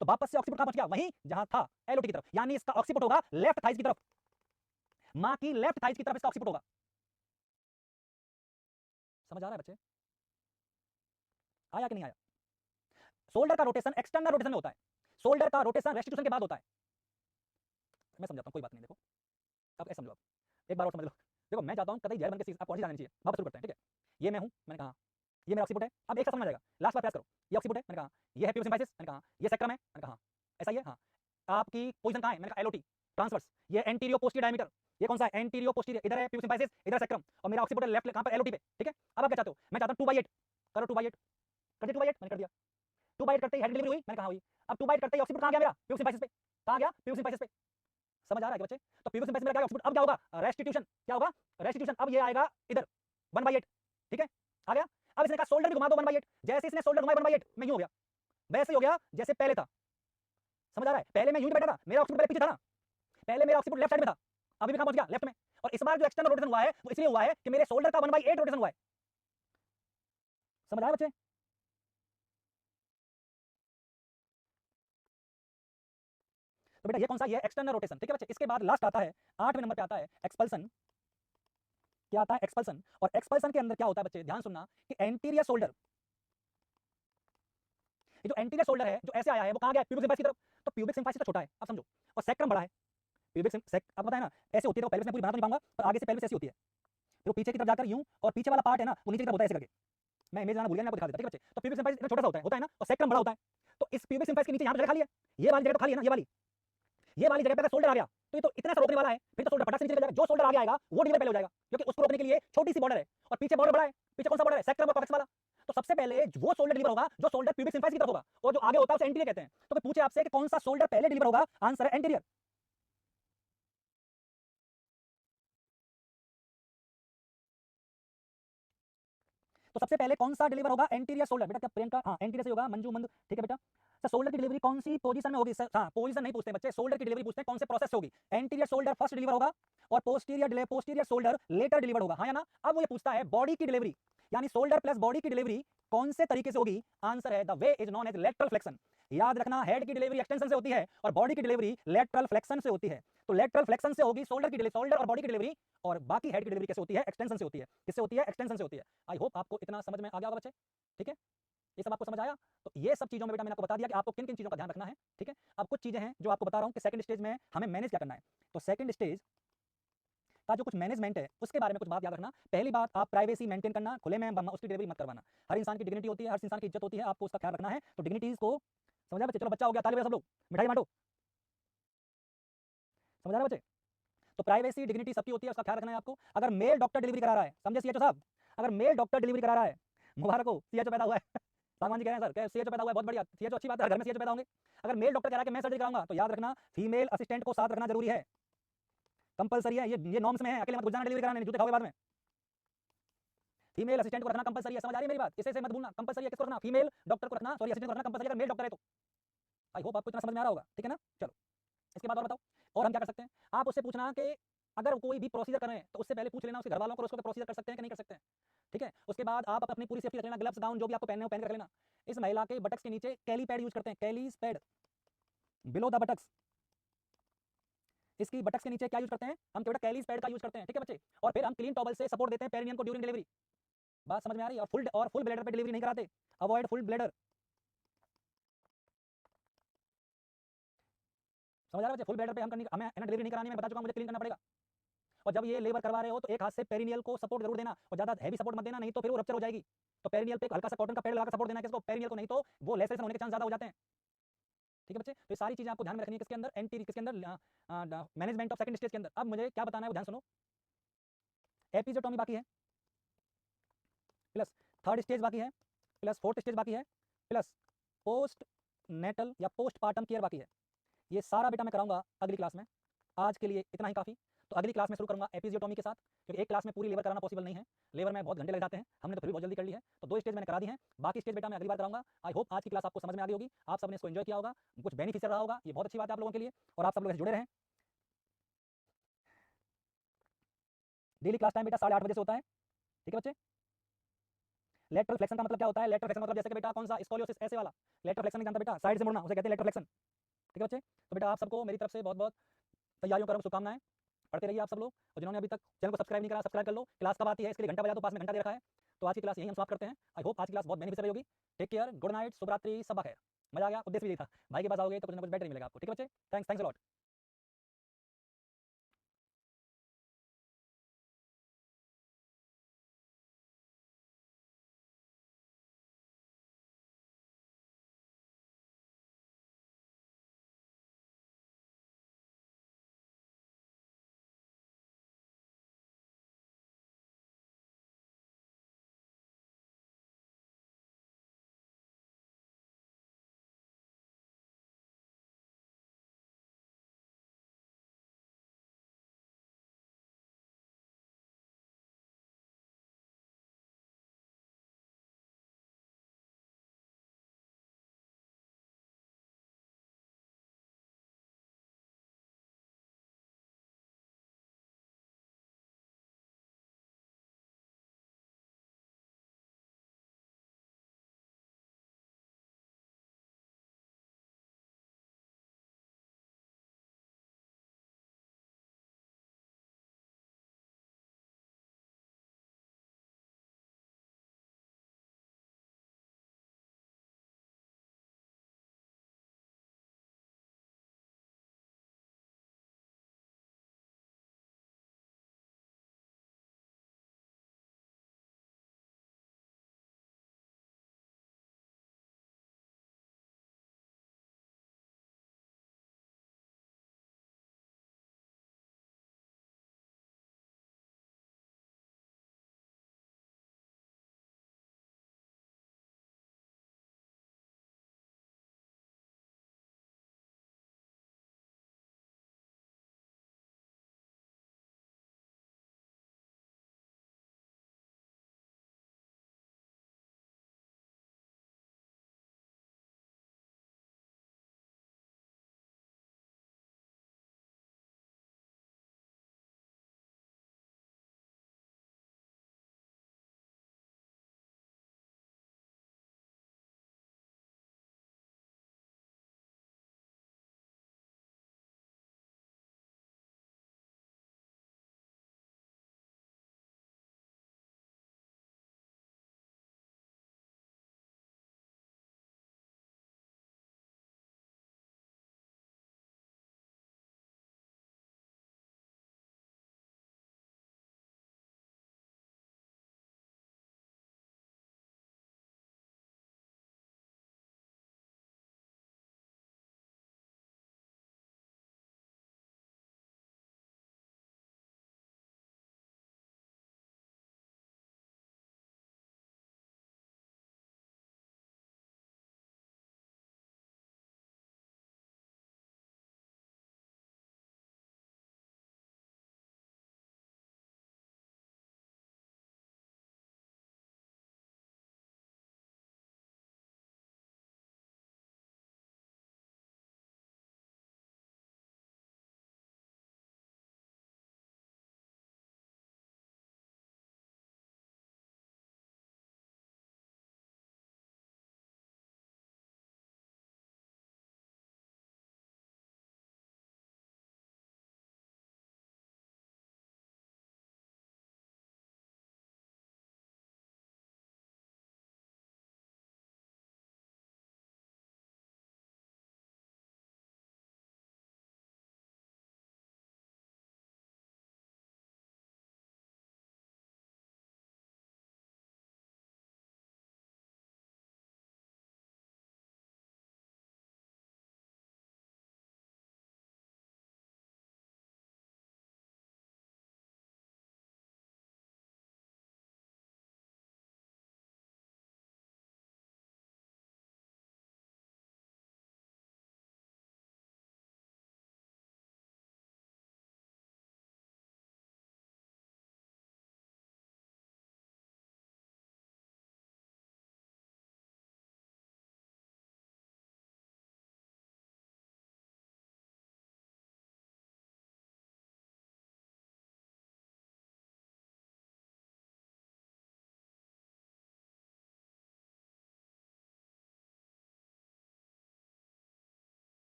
तो वापस से ऑक्सीपुट कहां पहुंच गया? वहीं जहां था, एलओटी की तरफ। यानी इसका ऑक्सीपुट होगा लेफ्ट थाइज की तरफ, मां की लेफ्ट थाइज की तरफ इसका ऑक्सीपुट होगा। समझ आ रहा है बच्चे? आया कि नहीं आया? शोल्डर का रोटेशन एक्सटर्नल रोटेशन में होता है, शोल्डर का रोटेशन रेस्टिट्यूशन के बाद होता है। मैं समझाता हूं, कोई बात नहीं। देखो अब ऐसे समझो, आप एक बार और समझ लो। देखो मैं चाहता हूं कतई जहर बन के चीज आपको जानी चाहिए। वापस शुरू करते हैं, ठीक है? ये मैं हूं, मैंने कहा ये मेरा ऑक्सीपुट है। अब एक साथ समझ आ जाएगा, लास्ट बार प्रयास करो। ये ऑक्सीपुट है, मैंने कहा ये है प्यूबिक सिम्फाइसिस, मैंने कहा ये सेक्रम है, मैंने कहा ऐसा ही है। हाँ, आपकी पोजीशन कहां है? मैंने कहा एलओटी ट्रांसवर्स। ये एंटीरियो पोस्टीरियर डायमीटर, ये कौन सा है? एंटीरियो पोस्टीरियर। इधर है प्यूबिक सिम्फाइसिस, इधर सेक्रम, और मेरा ऑक्सीपुट है लेफ्ट कहां पर? एलओटी पे, ठीक है? अब आप क्या चाहते हो? मैं चाहता हूं 2/8 करो, 2/8 कर दिया, 2/8 मैंने कर दिया। 2/8 करते ही हेड डिलीवरी हुई, मैंने कहा हुई। अब 2/8 करते ही ऑक्सीपुट कहां गया मेरा? प्यूबिक सिम्फाइसिस पे। कहां गया? प्यूबिक सिम्फाइसिस पे। समझ आ रहा है क्या बच्चे? तो प्यूबिक सिम्फाइसिस में क्या ऑक्सीपुट, अब क्या होगा? रेस्टिट्यूशन। क्या होगा? रेस्टिट्यूशन। अब ये आएगा इधर 1/8, ठीक है? आ गया। अब इसने कहा शोल्डर भी घुमा दो 1/8, जैसे इसने शोल्डर घुमाया 1/8 में यूं हो गया, वैसे ही हो गया जैसे पहले था। समझ आ रहा है? पहले मैं यूं बैठा था, मेरा ऑक्सीपुट पहले पीछे था ना, पहले मेरा ऑक्सीपुट लेफ्ट साइड में था, अभी भी कहां पहुंच गया? लेफ्ट में। और इस बार जो एक्सटर्नल रोटेशन हुआ है वो इसलिए हुआ है कि मेरे शोल्डर का 1/8 रोटेशन हुआ है। समझ आया बच्चे? तो बेटा ये कौन सा? ये एक्सटर्नल रोटेशन, ठीक है बच्चे? इसके बाद लास्ट आता है 8वें नंबर पे आता है एक्सपल्सन। क्या आता है? एक्सपल्सन। और एक्सपल्सन के अंदर क्या होता है बच्चे? ध्यान सुनना कि एंटीरियर शोल्डर, ये जो एंटीरियर शोल्डर है जो ऐसे आया है वो कहां गया? प्यूबिक सिम्फाइसिस की तरफ। तो प्यूबिक सिम्फाइसिस तो छोटा है, अब समझो, और सेक्रम बड़ा है। प्यूबिक सेक आप पता है ना ऐसे होती है, तो पेल्विस में पूरी बना तो नहीं पाऊंगा, पर आगे से पेल्विस ऐसी होती है, फिर वो पीछे की तरफ जाकर यूं, और पीछे वाला पार्ट है ना वो नीचे की तरफ होता है ऐसे करके। मैं इमेज बनाना भूल गया, मैं आपको दिखा देता, ठीक है बच्चे? तो प्यूबिक सिम्फाइसिस इतना छोटा सा होता है ना, और सेक्रम बड़ा होता है। तो इस प्यूबिक सिम्फाइसिस के नीचे यहाँ पे जगह खाली है, ये वाली जगह तो खाली है ना, ये वाली जगह पे अगर शोल्डर आ गया तो ये तो इतना सा रोकने वाला है, फिर तो शोल्डर फटाक से नीचे चला जाएगा। जो शोल्डर आगे आएगा वो डिलीवर पहले हो जाएगा, क्योंकि उसको रोकने के लिए छोटी सी बॉर्डर है, और पीछे बॉर्डर बड़ा है। पीछे कौन सा बॉर्डर है? सेक्रम और कॉर्टेक्स वाला। तो सबसे पहले वो शोल्डर डिलीवर होगा जो शोल्डर प्यूबिक सिम्फाइसिस की तरफ होगा, और जो आगे होता है उसे एंटीरियर कहते हैं। तो फिर पूछे आपसे कि कौन सा शोल्डर पहले डिलीवर होगा? आंसर है एंटीरियर। तो सबसे पहले कौन सा डिलीवर होगा? Anterior shoulder. बेटा क्या प्रियंका? हाँ एंटीरियर से होगा, मंजू मंद, ठीक है बेटा? सर शोल्डर की डिलीवरी कौन सी पोजीशन में होगी? सर हाँ, पोजीशन नहीं पूछते बच्चे, शोल्डर की डिलीवरी पूछते हैं कौन से प्रोसेस से होगी। एंटीरियर शोल्डर फर्स्ट डिलीवर होगा और पोस्टीरियर शोल्डर लेटर डिलीवर होगा, हाँ या ना? अब वो ये पूछता है बॉडी की डिलीवरी, यानी शोल्डर प्लस बॉडी की डिलीवरी कौन से तरीके से होगी? आंसर है the way is known as lateral flexion. याद रखना, हेड की डिलीवरी एक्सटेंशन से होती है और बॉडी की डिलीवरी लेटरल फ्लेक्शन से होती है। तो लेटरल फ्लेक्शन से होगी शोल्डर की डिलीवरी, शोल्डर और बॉडी की डिलीवरी, और बाकी हेड की डिलीवरी कैसे होती है? एक्सटेंशन से होती है। किससे होती है? एक्सटेंशन से होती है। आई होप आपको इतना समझ में आ गया होगा बच्चे, ठीक है? ये सब आपको समझ आया? तो ये सब चीजों में बेटा मैंने आपको बता दिया कि आपको किन किन चीजों का ध्यान रखना है, ठीक है? अब कुछ चीजें हैं जो आपको बता रहा हूं कि सेकंड स्टेज में हमें मैनेज क्या करना है। तो सेकंड स्टेज का जो कुछ मैनेजमेंट है उसके बारे में कुछ बात याद रखना। पहली बात, आप प्राइवेसी मेंटेन करना, खुले में उसकी डिलीवरी मत करवाना। हर इंसान की डिग्निटी होती है, हर इंसान की इज्जत होती है, आपको उसका ख्याल रखना है। तो डिग्निटीज को समझा बच्चे? चलो बच्चा हो गया, ताली बजाओ सब लोग, मिठाई बांटो। समझ रहे बच्चे? तो प्राइवेसी डिग्निटी सबकी होती है, उसका ख्याल रखना है आपको। अगर मेल डॉक्टर डिलीवरी करा रहा है, समझे सीएचओ साहब? अगर मेल डॉक्टर डिलीवरी करा रहा है, मुबारक हो, सीएचओ पैदा हुआ है। सागवान जी कह रहे हैं सर सीएचओ पैदा हुआ है, बहुत बढ़िया, सीएचओ अच्छी बात है, घर में सीएचओ पैदा होंगे। अगर मेल डॉक्टर कह रहा है कि मैं सर्जरी कराऊंगा, तो याद रखना फीमेल असिस्टेंट को साथ रखना जरूरी है, कंपलसरी है, ये नॉर्म्स में है। अकेले मत घुस जाना डिलीवरी कराने, जूते खाओगे बाद में। फीमेल असिस्टेंट को रखना कंपलसरी है, समझ आ रही है मेरी बात? इसे मत भूलना, कंपलसरी है। किसको रखना? फीमेल डॉक्टर को रखना, सॉरी असिस्टेंट को रखना कंपलसरी, अगर मेल डॉक्टर है तो। आई होप आपको इतना समझ में आ रहा होगा, ठीक है ना? चलो इसके बाद और बताओ, और हम क्या कर सकते हैं? आप उससे पूछना कि अगर कोई भी प्रोसीजर कर रहे हैं तो उससे पहले पूछ लेना उसके घर वालों को, उसको प्रोसीजर कर सकते हैं कि नहीं कर सकते हैं, ठीक है? उसके बाद आप अपनी पूरी सेफ्टी रख लेना, ग्लव्स गाउन जो भी आपको पहनने हो पहन के रख लेना। इस महिला के बटक्स के नीचे कैली पैड यूज करते हैं, कैलीज पैड बिलो द बटक्स। इसकी बटक्स के नीचे क्या यूज करते हैं? हम बेटा कैलीज पैड का यूज करते हैं, ठीक है बच्चे? और फिर हम क्लीन टॉवल से सपोर्ट देते हैं पेरिनियम को ड्यूरिंग डिलीवरी। बात समझ में आ रही है? और फुल ब्लेडर पे डिलीवरी नहीं कराते, अवॉइड फुल ब्लेडर। समझ आ रहा है बच्चे? फुल ब्लेडर पे हमें डिलीवरी नहीं करानी, मैं बता चुका हूं, मुझे क्लीन करना पड़ेगा। और जब ये लेबर करवा रहे हो तो एक हाथ से पेरिनियल को सपोर्ट जरूर देना, और ज्यादा हैवी सपोर्ट मत देना, नहीं तो फिर वो रप्चर हो जाएगी। तो पेरिनियल पे हल्का सा कॉटन का पैड लगाकर सपोर्ट देना किसको? पेरिनियल को, नहीं तो वो लेसरेशन होने के चांस ज्यादा हो जाते हैं, ठीक है बच्चे? तो ये सारी चीजें आपको ध्यान में रखनी है किसके अंदर? किसके अंदर? मैनेजमेंट ऑफ सेकंड स्टेज के अंदर। अब मुझे क्या बताना है वो ध्यान सुनो। एपिजोटोमी बाकी है, प्लस थर्ड स्टेज बाकी है, प्लस फोर्थ स्टेज बाकी है, प्लस पोस्ट नेटल या पोस्ट पार्टम केयर बाकी है। ये सारा बेटा मैं कराऊंगा अगली क्लास में। आज के लिए इतना ही काफी। तो अगली क्लास में शुरू करूंगा एपिजियोटोमी के साथ, क्योंकि एक क्लास में पूरी लेबर कराना पॉसिबल नहीं है, लेबर में बहुत घंटे लग जाते हैं, हमने तो फिर भी बहुत जल्दी कर ली है। तो 2 स्टेज मैंने करा दी है, बाकी स्टेज बेटा मैं अगली बार कराऊंगा। आई होप आज की क्लास आपको समझ में आ गई होगी, आप सबने इसको एंजॉय किया होगा, कुछ बेनिफिशियल रहा होगा, ये बहुत अच्छी बात है आप लोगों के लिए, और आप सब लोग ऐसे जुड़े रहें। डेली क्लास टाइम बेटा 8:30 बजे से होता है, ठीक है बच्चे? लेटरल फ्लेक्शन का मतलब क्या होता है? लेटरल फ्लेक्शन मतलब जैसे कि बेटा कौन सा? स्कोलियोसिस ऐसे वाला। लेटरल फ्लेक्शन नहीं जानता बेटा? साइड से मुड़ना, उसे कहते हैं लेटरल फ्लेक्शन, ठीक है बच्चे? तो बेटा आप सबको मेरी तरफ से बहुत बहुत तैयारियों का शुभकामनाएं। पढ़ते रहिए आप सब लोग, और जिन्होंने अभी तक चैनल को सब्सक्राइब नहीं करा, सब्सक्राइब कर लो। क्लास कब आती है इसके लिए घंटा बजा दो, पास में घंटा दे रखा है। तो आज की क्लास यही हम समाप्त करते हैं। आई होप आज की क्लास बहुत बेनिफिशियल होगी। टेक केयर, गुड नाइट, शुभ रात्रि, सबक है। मजा आ गया? उद्देश्य भी यही था, भाई के पास आओगे तो कुछ ना कुछ बेटर ही मिलेगा आपको, ठीक है बच्चे? Thanks a lot.